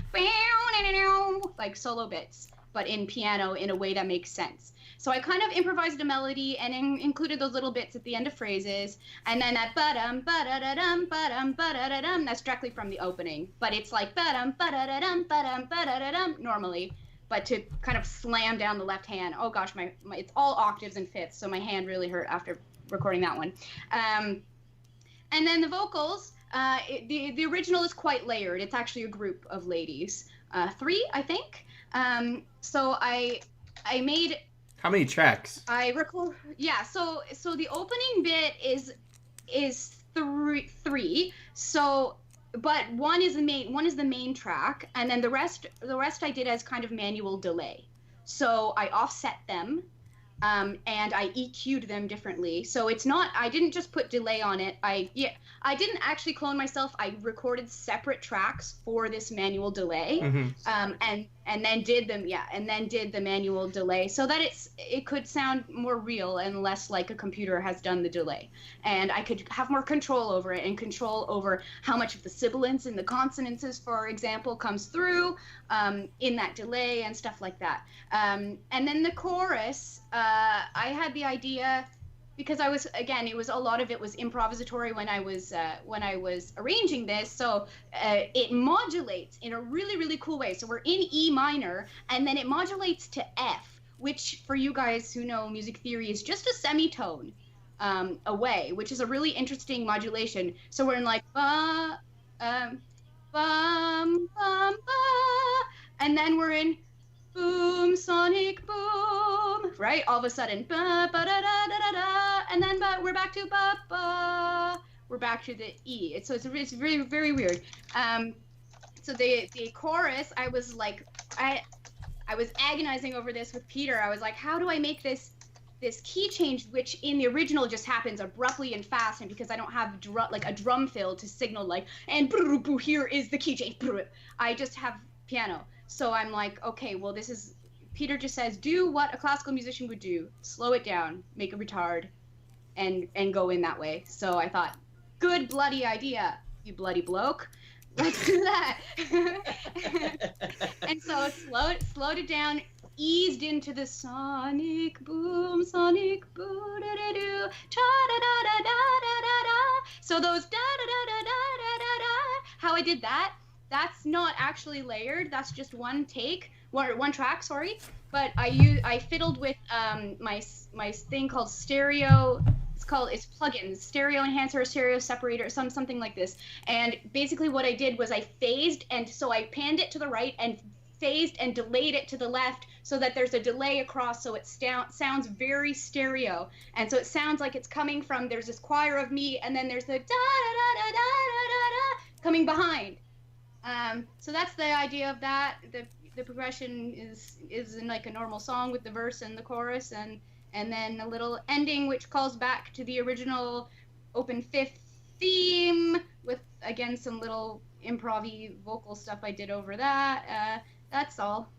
like solo bits, but in piano in a way that makes sense? So I kind of improvised a melody and included those little bits at the end of phrases, and then that ba-dum ba-da-da-dum ba-dum ba-da-da-dum, that's directly from the opening, but it's like ba-dum ba-da-da-dum ba-dum ba-da-da-dum normally, but to kind of slam down the left hand. Oh gosh, my it's all octaves and fifths, so my hand really hurt after recording that one. And then the vocals, the original is quite layered. It's actually a group of ladies, 3, I think. So I made. How many tracks? I record. Yeah. So the opening bit is 3. So, but one is the main track, and then the rest I did as kind of manual delay. So I offset them, and I EQ'd them differently. So it's not, I didn't just put delay on it. I didn't actually clone myself. I recorded separate tracks for this manual delay, and then did the manual delay so that it could sound more real and less like a computer has done the delay, and I could have more control over it and control over how much of the sibilance and the consonances, for example, comes through in that delay and stuff like that. And then the chorus, I had the idea, because it was a lot of it was improvisatory when I was arranging this. So it modulates in a really, really cool way. So we're in E minor, and then it modulates to F, which for you guys who know music theory is just a semitone away, which is a really interesting modulation. So we're in like ba, bum, bum, ba, and then we're in boom, sonic boom, right? All of a sudden, ba, ba, da, da, da, da, da, and then we're back to ba, ba. We're back to the E. So it's very, very weird. So the chorus, I was like, I was agonizing over this with Peter. I was like, how do I make this key change, which in the original just happens abruptly and fast, and because I don't have a drum fill to signal like, and here is the key change. I just have piano. So I'm like, okay, well, Peter just says, do what a classical musician would do. Slow it down, make a retard, and go in that way. So I thought, good bloody idea, you bloody bloke. Let's do that. And so slowed it down, eased into the sonic boom, da-da-do, cha-da-da-da-da-da-da-da. So those da-da-da-da-da-da-da, how I did that, that's not actually layered. That's just one track, sorry. But I fiddled with my thing called stereo. It's plugins, stereo enhancer, stereo separator, something like this. And basically what I did was I phased, and so I panned it to the right and phased and delayed it to the left so that there's a delay across, so it sounds very stereo. And so it sounds like it's coming from, there's this choir of me, and then there's the da-da-da-da-da-da-da coming behind. So that's the idea of that. The progression is in like a normal song with the verse and the chorus, and then a little ending which calls back to the original open fifth theme with, again, some little improv-y vocal stuff I did over that. That's all.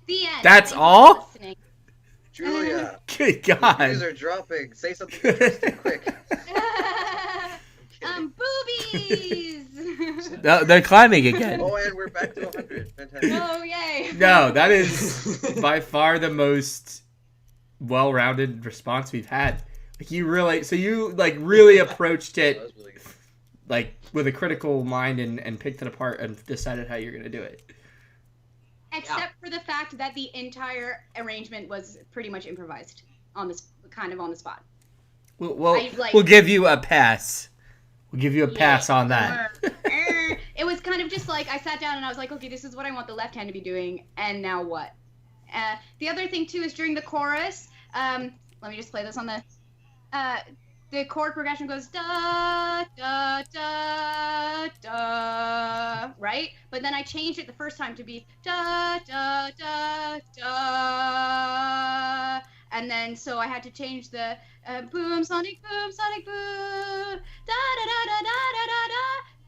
The end. That's Thank all? you for listening. Julia, Good God. reviews are dropping. Say something interesting quick. Boobies! No, they're climbing again. Oh, and we're back to 100. Fantastic. Oh, yay. No, that is by far the most well-rounded response we've had. Like you really approached That it was really good. like with a critical mind and picked it apart and decided how you're gonna do it. Except for the fact that the entire arrangement was pretty much improvised on the spot. We'll give you a pass. We'll give you a pass on that. It was kind of just like I sat down and I was like, okay, this is what I want the left hand to be doing, and now what? The other thing too is during the chorus. Let me just play this on the chord progression goes da da da da, right? But then I changed it the first time to be da da da da, and then so I had to change the boom sonic boom da da da da da da da da,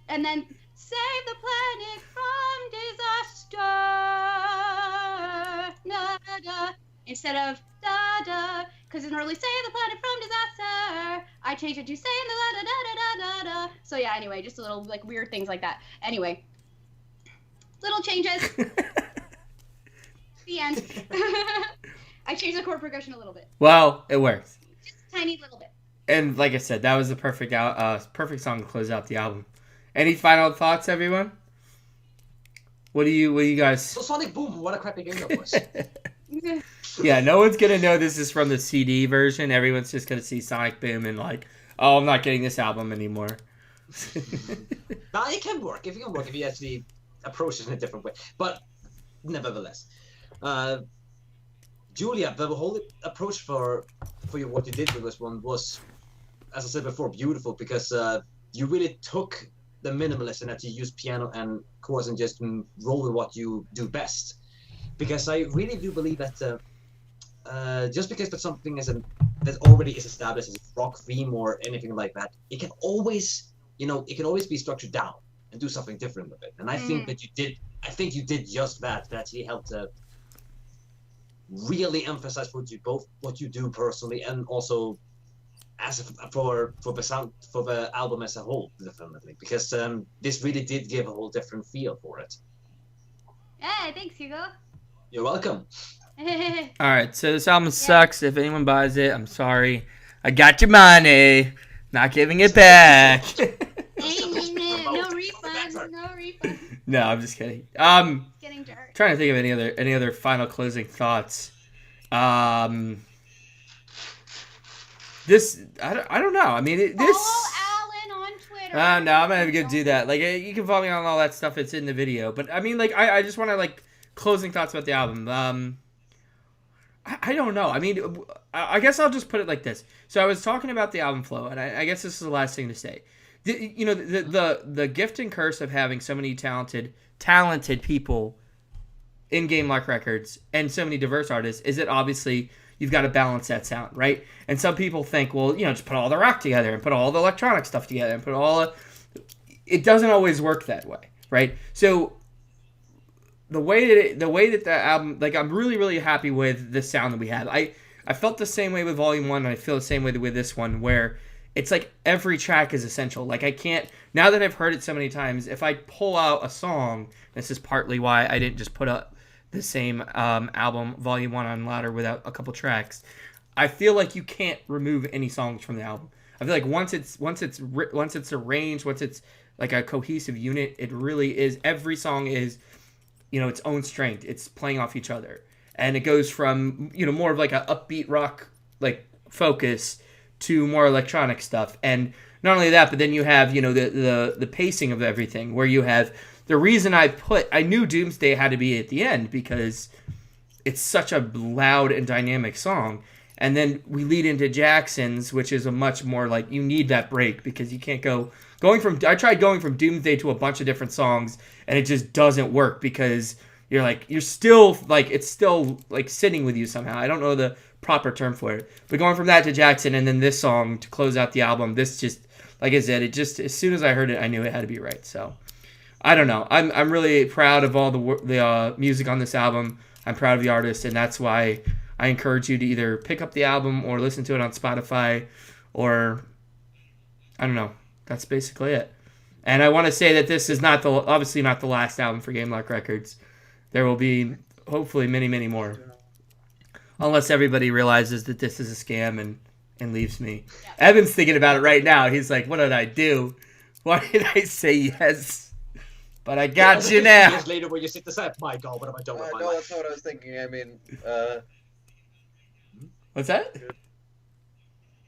and then save the planet from disaster, da da da, instead of da da, because in early save the planet from disaster, I changed it to save the da da da da da da. So yeah, anyway, just a little like weird things like that. Anyway, little changes. The end. I changed the chord progression a little bit. Well, it works. Just a tiny little bit. And like I said, that was the perfect song to close out the album. Any final thoughts, everyone? What do you guys? So Sonic Boom, what a crappy game that was. Yeah, no one's gonna know this is from the CD version. Everyone's just gonna see Sonic Boom and like, oh, I'm not getting this album anymore. Nah, it can work if you actually approach it in a different way. But nevertheless, Julia, the whole approach for what you did with this one was, as I said before, beautiful because you really took the minimalist and that you use piano and chords and just roll with what you do best. Because I really do believe that just because that's something that already is established as a rock theme or anything like that, it can always, be structured down and do something different with it. And I think that you did just that. That actually helped to really emphasize what you do personally, and also for the album as a whole, definitely. Because this really did give a whole different feel for it. Yeah, thanks, Hugo. You're welcome. Alright, so this album sucks. If anyone buys it, I'm sorry. I got your money. Not giving it back. No refunds. No refunds. No, I'm just kidding. Getting dark. Trying to think of any other final closing thoughts. This I don't know. I mean, this. Follow Alan on Twitter. No, I'm not even gonna do that. Like, you can follow me on all that stuff. It's in the video. But I mean, like, I just want to like closing thoughts about the album. I don't know. I mean, I guess I'll just put it like this. So I was talking about the album flow, and I guess this is the last thing to say. The gift and curse of having so many talented people in GameLark Records and so many diverse artists is that obviously you've got to balance that sound, right? And some people think, well, just put all the rock together and put all the electronic stuff together and put all it doesn't always work that way, right? So the way that the album, like, I'm really, really happy with the sound that we had. I felt the same way with Volume 1, and I feel the same way with this one, where it's like every track is essential. Like, I can't, now that I've heard it so many times, if I pull out a song, this is partly why I didn't just put up the same album, Volume 1, on louder without a couple tracks. I feel like you can't remove any songs from the album. I feel like once it's arranged, once it's like a cohesive unit, it really is, every song is, its own strength. It's playing off each other. And it goes from, more of like a upbeat rock, like, focus to more electronic stuff. And not only that, but then you have, the pacing of everything, where you have, the reason I knew Doomsday had to be at the end because it's such a loud and dynamic song. And then we lead into Jackson's, which is a much more like, you need that break because you can't I tried going from Doomsday to a bunch of different songs and it just doesn't work because you're still like, it's still like sitting with you somehow. I don't know the proper term for it, but going from that to Jackson and then this song to close out the album, this just, like I said, it just, as soon as I heard it, I knew it had to be right. So I don't know. I'm really proud of all the music on this album. I'm proud of the artist, and that's why I encourage you to either pick up the album or listen to it on Spotify, or I don't know. That's basically it. And I want to say that this is obviously not the last album for GameLark Records. There will be hopefully many, many more, unless everybody realizes that this is a scam and leaves me. Yeah. Evan's thinking about it right now. He's like, "What did I do?" Why did I say yes? But I got you now. Years later, where you sit aside, my God, what have I done with my No, life? that's not what I was thinking. I mean, What's that?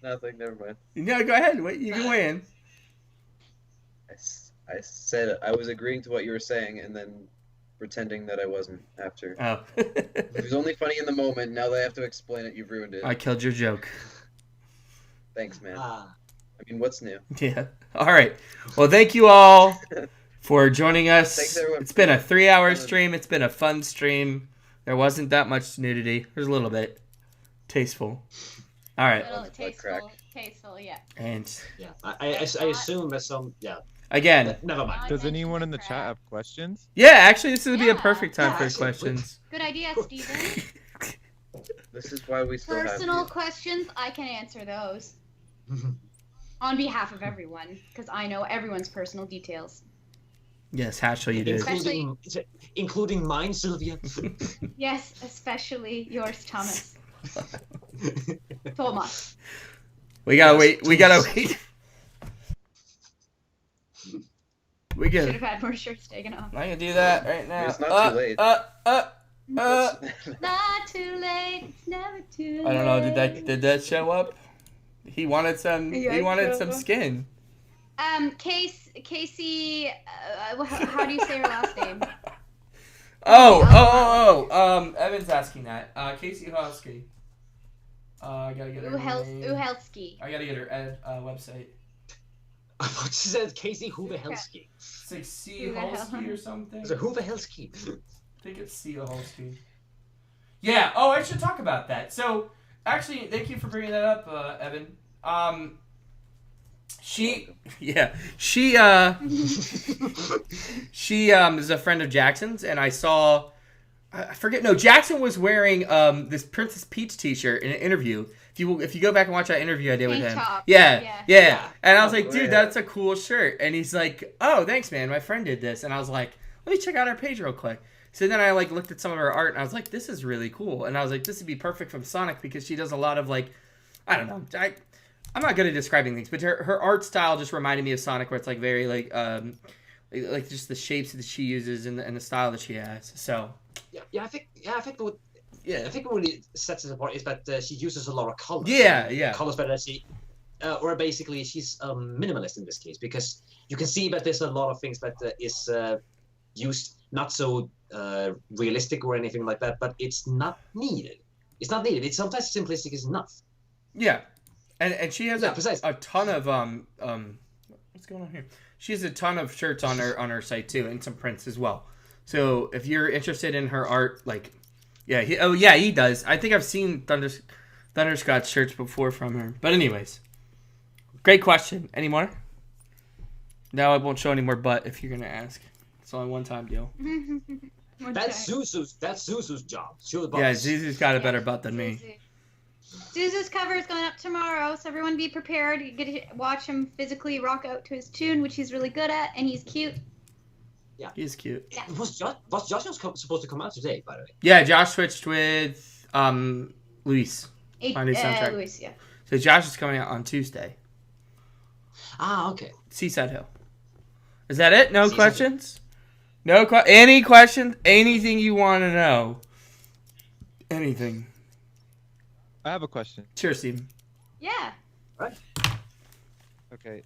nothing. Never mind. No, go ahead. Wait, you can weigh in. I said I was agreeing to what you were saying and then pretending that I wasn't after. Oh. It was only funny in the moment. Now that I have to explain it, you've ruined it. I killed your joke. Thanks, man. Ah. I mean, what's new? Yeah. All right. Well, thank you all for joining us. Thanks, everyone. It's been a 3-hour stream. It's been a fun stream. There wasn't that much nudity. There's a little bit. Tasteful. All right. Little tasteful, yeah. And Yeah, I assume that some, yeah. again, Never mind. Does anyone in the chat have questions? yeah, actually, this would be a Yeah. perfect time for actually, questions. Good idea, Steven. This is why we still Personal have you. questions, I can answer those. On behalf of everyone, because I know everyone's personal details. Yes, Hatchel, you did. Including mine, Sylvia. Yes, especially yours, Thomas. Thomas. We gotta wait. We gotta wait. We Should good. have had more shirts taken off. I can do that right now. It's not too late. Not too late. It's never too late. I don't know. Did that show up? He wanted some. He wanted some skin. Casey. How do you say her last name? Evan's asking that. Casey Uhelsky. I gotta get her name. Uhelsky. I gotta get her website. I thought she said Casey Huvahelsky. It's like C. Uhelsky or something. Is it Huvahelsky? I think it's C. Uhelsky. Yeah. Oh, I should talk about that. So, actually, thank you for bringing that up, Evan. She is a friend of Jackson's, and I saw, I forget. No, Jackson was wearing this Princess Peach T-shirt in an interview. If you go back and watch that interview I did with him, yeah. And I was like, dude, that's a cool shirt. And he's like, oh, thanks, man. My friend did this, and I was like, let me check out her page real quick. So then I looked at some of her art, and I was like, this is really cool. And I was like, this would be perfect from Sonic because she does a lot of I don't know, I'm not good at describing things, but her art style just reminded me of Sonic, where it's very just the shapes that she uses and the style that she has. So I think what really sets it apart is that she uses a lot of colors. Yeah. Colors, but or basically she's minimalist in this case because you can see that there's a lot of things that is used not so realistic or anything like that, but it's not needed. It's not needed. It's sometimes simplistic is enough. Yeah. And she has a ton of what's going on here? She has a ton of shirts on her site too, and some prints as well. So if you're interested in her art, he does. I think I've seen Thunderscotch shirts before from her. But anyways, great question. Any more? No, I won't show any more butt if you're gonna ask. It's only one time deal. That's Zuzu's job. Show the butt. Yeah, Zuzu's got a better butt than me. Zuzu's cover is going up tomorrow, so everyone be prepared. You get to watch him physically rock out to his tune, which he's really good at, and he's cute. Yeah, he's cute. Yeah. Was Josh supposed to come out today, by the way? Yeah, Josh switched with Luis. MyNewSoundtrack. Luis, yeah. So Josh is coming out on Tuesday. Ah, okay. Seaside Hill. Is that it? No questions? No any questions? Anything you want to know? Anything? I have a question. Sure, Steven. Yeah. Right. Okay.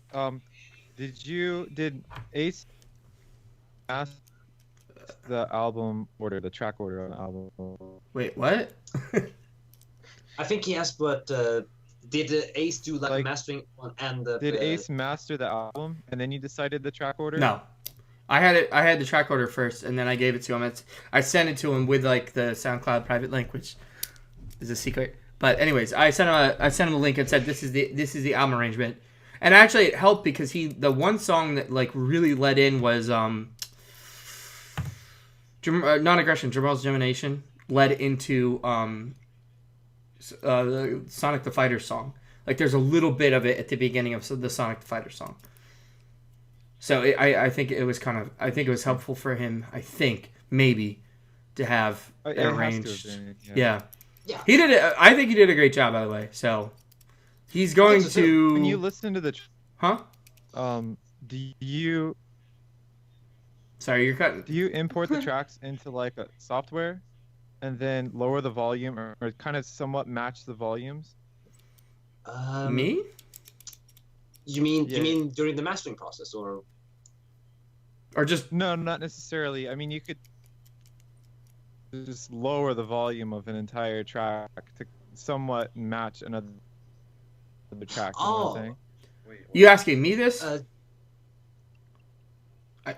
Did Ace ask the album order, the track order on the album? Wait, what? I think he asked, but did Ace do mastering and did Ace master the album and then you decided the track order? No. I had the track order first, and then I gave it to him. I sent it to him with the SoundCloud private link, which is a secret. But anyways, I sent him a link and said this is the album arrangement, and actually it helped because the one song that really led in was Non-Aggression, Gemerl's Gemination led into the Sonic the Fighter song. There's a little bit of it at the beginning of the Sonic the Fighter song. So I think it was helpful for him. I think maybe to have it arranged. Yeah. Yeah. He did it. I think he did a great job, by the way. So he's going to. When you listen to the, Do you Sorry, you're cutting. do you import the tracks into like a software, and then lower the volume or kind of somewhat match the volumes? Me? You mean Yeah. you mean during the mastering process, or Or just No, not necessarily. I mean, you could just lower the volume of an entire track to somewhat match another track. You know what I'm saying? Wait, you asking me this?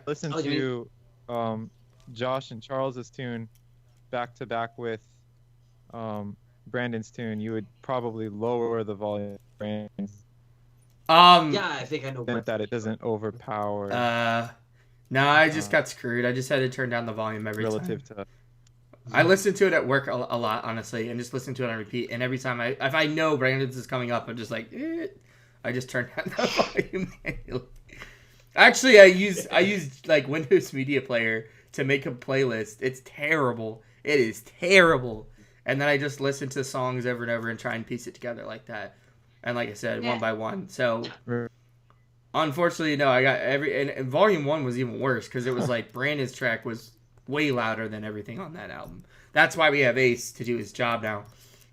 Listen Oh, you to Josh and Charles's tune back to back with Brandon's tune. You would probably lower the volume of Brandon's yeah, I think I know. so that it doesn't overpower No, I just got screwed. I just had to turn down the volume every relative time. to. I listen to it at work a lot, honestly, and just listen to it on repeat. And every time if I know Brandon's is coming up, I'm just like, I just turn down the volume manually. Actually, I use like Windows Media Player to make a playlist. It's terrible. It is terrible. And then I just listen to songs over and over and try and piece it together like that. And like I said, one by one. So unfortunately, no, I got and volume 1 was even worse because it was like Brandon's track was way louder than everything on that album. That's why we have Ace to do his job now.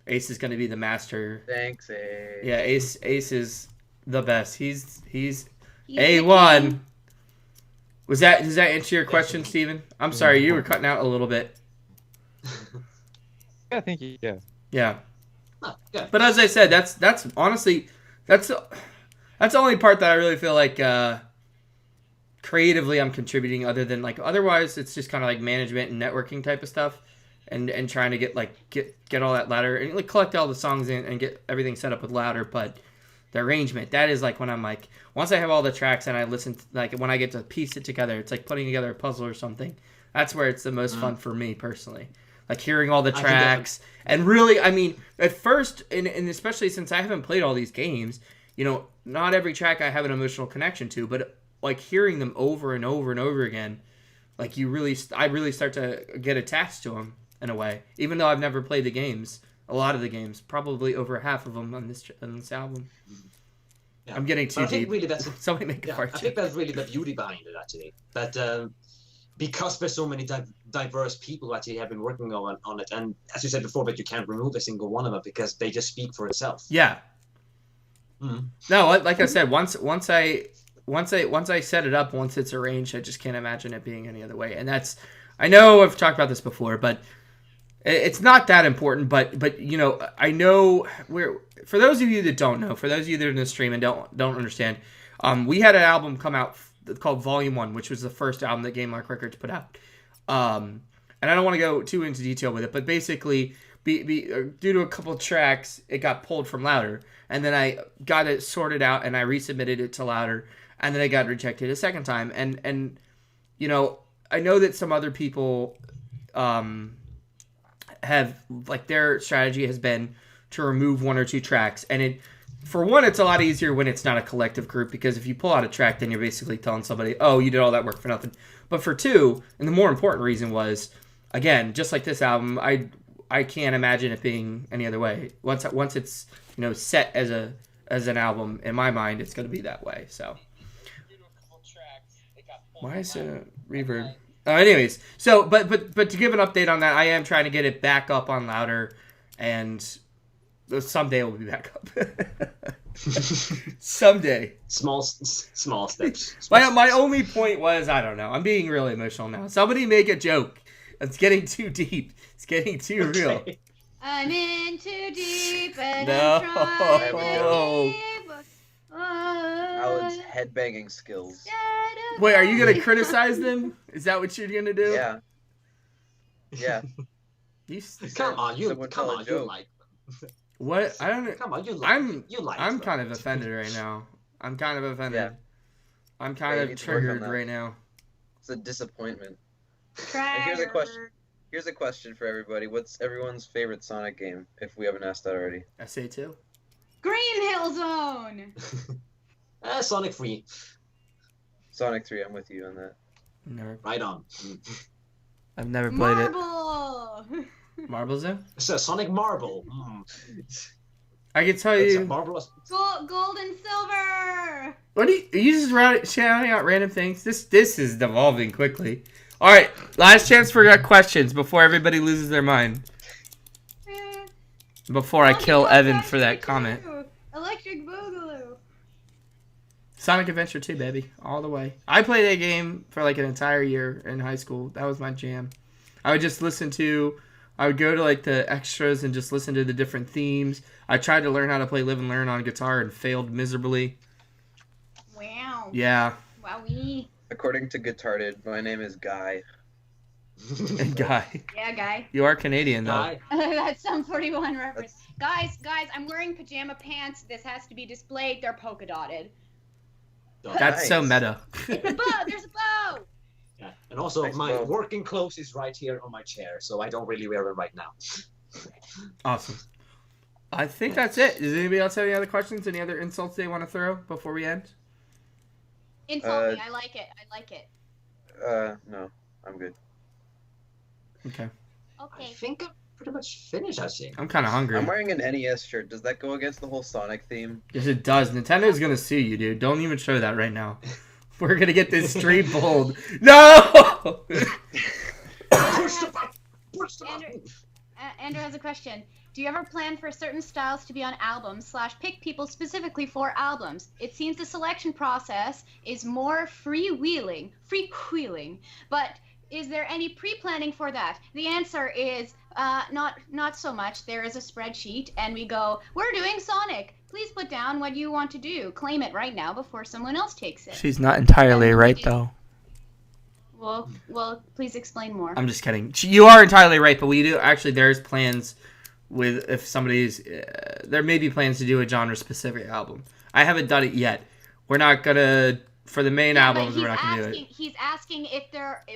Ace is going to be the master. Thanks, Ace. Yeah, Ace is the best. He's He's A1. Does that answer your question, Steven? I'm sorry, you were cutting out a little bit. Yeah, thank you. Yeah. Yeah. Oh, good. But as I said, that's honestly that's the only part that I really feel like creatively I'm contributing, other than like otherwise it's just kind of like management and networking type of stuff, and trying to get all that ladder and like collect all the songs in and get everything set up with ladder. But the arrangement, that is like when I'm like, once I have all the tracks and I listen to, like when I get to piece it together, it's like putting together a puzzle or something. That's where it's the most fun for me personally. Like hearing all the tracks and really, I mean, at first, and especially since I haven't played all these games, you know, not every track I have an emotional connection to, but like hearing them over and over and over again, like I really start to get attached to them in a way, even though I've never played the games, a lot of the games, probably over half of them on this album. Yeah. I'm getting too I think deep. really that's Somebody make a yeah, part I think that's really the beauty behind it, actually. That because there's so many diverse people who actually have been working on it, and as you said before, but you can't remove a single one of them because they just speak for itself. Yeah. Mm. No, like I said, once I set it up, once it's arranged, I just can't imagine it being any other way. And that's, I know I've talked about this before, but it's not that important. But you know, I know for those of you that don't know, for those of you that are in the stream and don't understand, we had an album come out called Volume 1, which was the first album that GameLark Records put out. And I don't want to go too into detail with it, but basically, due to a couple tracks, it got pulled from Louder, and then I got it sorted out and I resubmitted it to Louder, and then it got rejected a second time. And you know, I know that some other people have, like, their strategy has been to remove one or two tracks, and for one, it's a lot easier when it's not a collective group, because if you pull out a track, then you're basically telling somebody, oh, you did all that work for nothing. But for two, and the more important reason was, again, just like this album, I can't imagine it being any other way. Once it's, you know, set as an album, in my mind, it's going to be that way. So why is it a reverb? Anyways, so but to give an update on that, I am trying to get it back up on Louder, and someday it will be back up. Someday. Small steps. My only point was, I don't know. I'm being really emotional now. Somebody make a joke. It's getting too deep. It's getting too real. I'm in too deep and No. I'm trying to keep Alan's headbanging skills. Wait, are you gonna criticize them? Is that what you're gonna do? Yeah. Yeah. Come on, you Someone tell a like them. What? I don't know. Come on, you like I'm them. kind of offended right now. I'm kind of offended. Yeah. I'm kind Yeah, you of need to work on triggered that. right now. It's a disappointment. Trash. And here's a question for everybody. What's everyone's favorite Sonic game, if we haven't asked that already? SA2. Green Hill Zone. Sonic 3. Sonic 3, I'm with you on that. Never. Right on. I've never played Marble. it. Marble Zone? It's a Sonic Marble. I can tell It's a you. marvelous. Gold and silver. What are you just shouting out random things? This is devolving quickly. All right, last chance for questions before everybody loses their mind. Before I kill Evan for that comment. Electric Boogaloo. Sonic Adventure 2, baby, all the way. I played that game for like an entire year in high school. That was my jam. I would go to like the extras and just listen to the different themes. I tried to learn how to play Live and Learn on guitar and failed miserably. Wow. Yeah. Wowie. According to Guitarded, my name is Guy. And Guy. Yeah, Guy. You are Canadian, though. Guy. That's some 41 reference. Guys, I'm wearing pajama pants. This has to be displayed. They're polka dotted. That's so meta. It's a bow. There's a bow. Yeah, and also Nice my bow. working clothes is right here on my chair, so I don't really wear them right now. Awesome. I think that's it. Does anybody else have any other questions? Any other insults they want to throw before we end? Insult me. I like it. No, I'm good. Okay. I Okay. think I'm pretty much finished, I think. I'm kind of hungry. I'm wearing an NES shirt. Does that go against the whole Sonic theme? Yes, it does. Nintendo's going to sue you, dude. Don't even show that right now. We're going to get this stream pulled. No! Push the button! Push the button! Andrew has a question. Do you ever plan for certain styles to be on albums / pick people specifically for albums? It seems the selection process is more freewheeling, but is there any pre-planning for that? The answer is not so much. There is a spreadsheet, and we go, we're doing Sonic. Please put down what you want to do. Claim it right now before someone else takes it. She's not entirely right, though. Well, please explain more. I'm just kidding. You are entirely right, but we do actually. There's plans with if somebody's. There may be plans to do a genre-specific album. I haven't done it yet. We're not gonna for the main albums. We're not gonna do it. He's asking if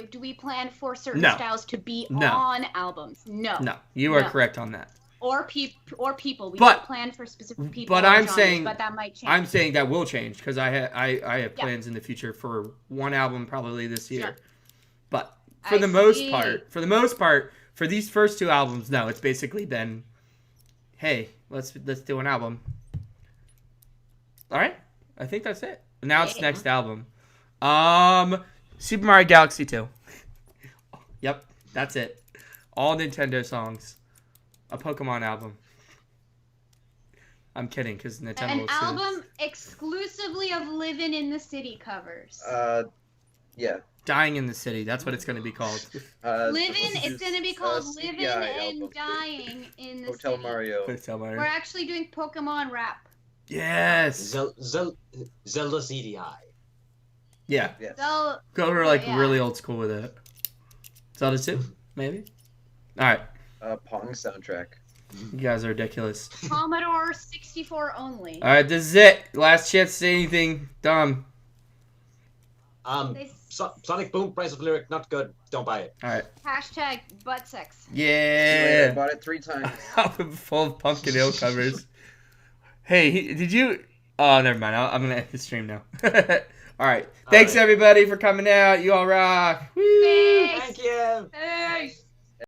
do we plan for certain No. styles to be No. on albums? No. No, you are No. correct on that. Or people. We But- don't plan for specific people. but or I'm genres, saying- but that might change. I'm saying that will change because I have Yeah. plans in the future for one album probably this year. Sure. But for I the most see. part, for these first two albums, no, it's basically been, hey, let's do an album. All right, I think that's it. Now it's Yeah. next album, Super Mario Galaxy 2. Yep, that's it. All Nintendo songs, a Pokemon album. I'm kidding, because Nintendo An will sue. album exclusively of Livin' in the City covers. Yeah. Dying in the City. That's what it's going to be called. Livin', it's going to be called CGI Livin' and album. Dying in the Hotel City. Mario. Hotel Mario. We're actually doing Pokemon rap. Yes. Zelda CDI. Yeah. Yes. So, Go over like yeah. really old school with it. Zelda 2, maybe? Alright. Pong soundtrack. You guys are ridiculous. Commodore 64 only. Alright, this is it. Last chance to say anything dumb. They- Sonic Boom, price of lyric, not good. Don't buy it. Alright. Hashtag butt sex. I Yeah. bought it 3 times. Album full of Pumpkin Ale covers. Hey, did you... Oh, never mind. I'm going to end the stream now. Alright. Thanks, Alright. everybody, for coming out. You all rock. Woo! Thanks. Thank you! Thanks.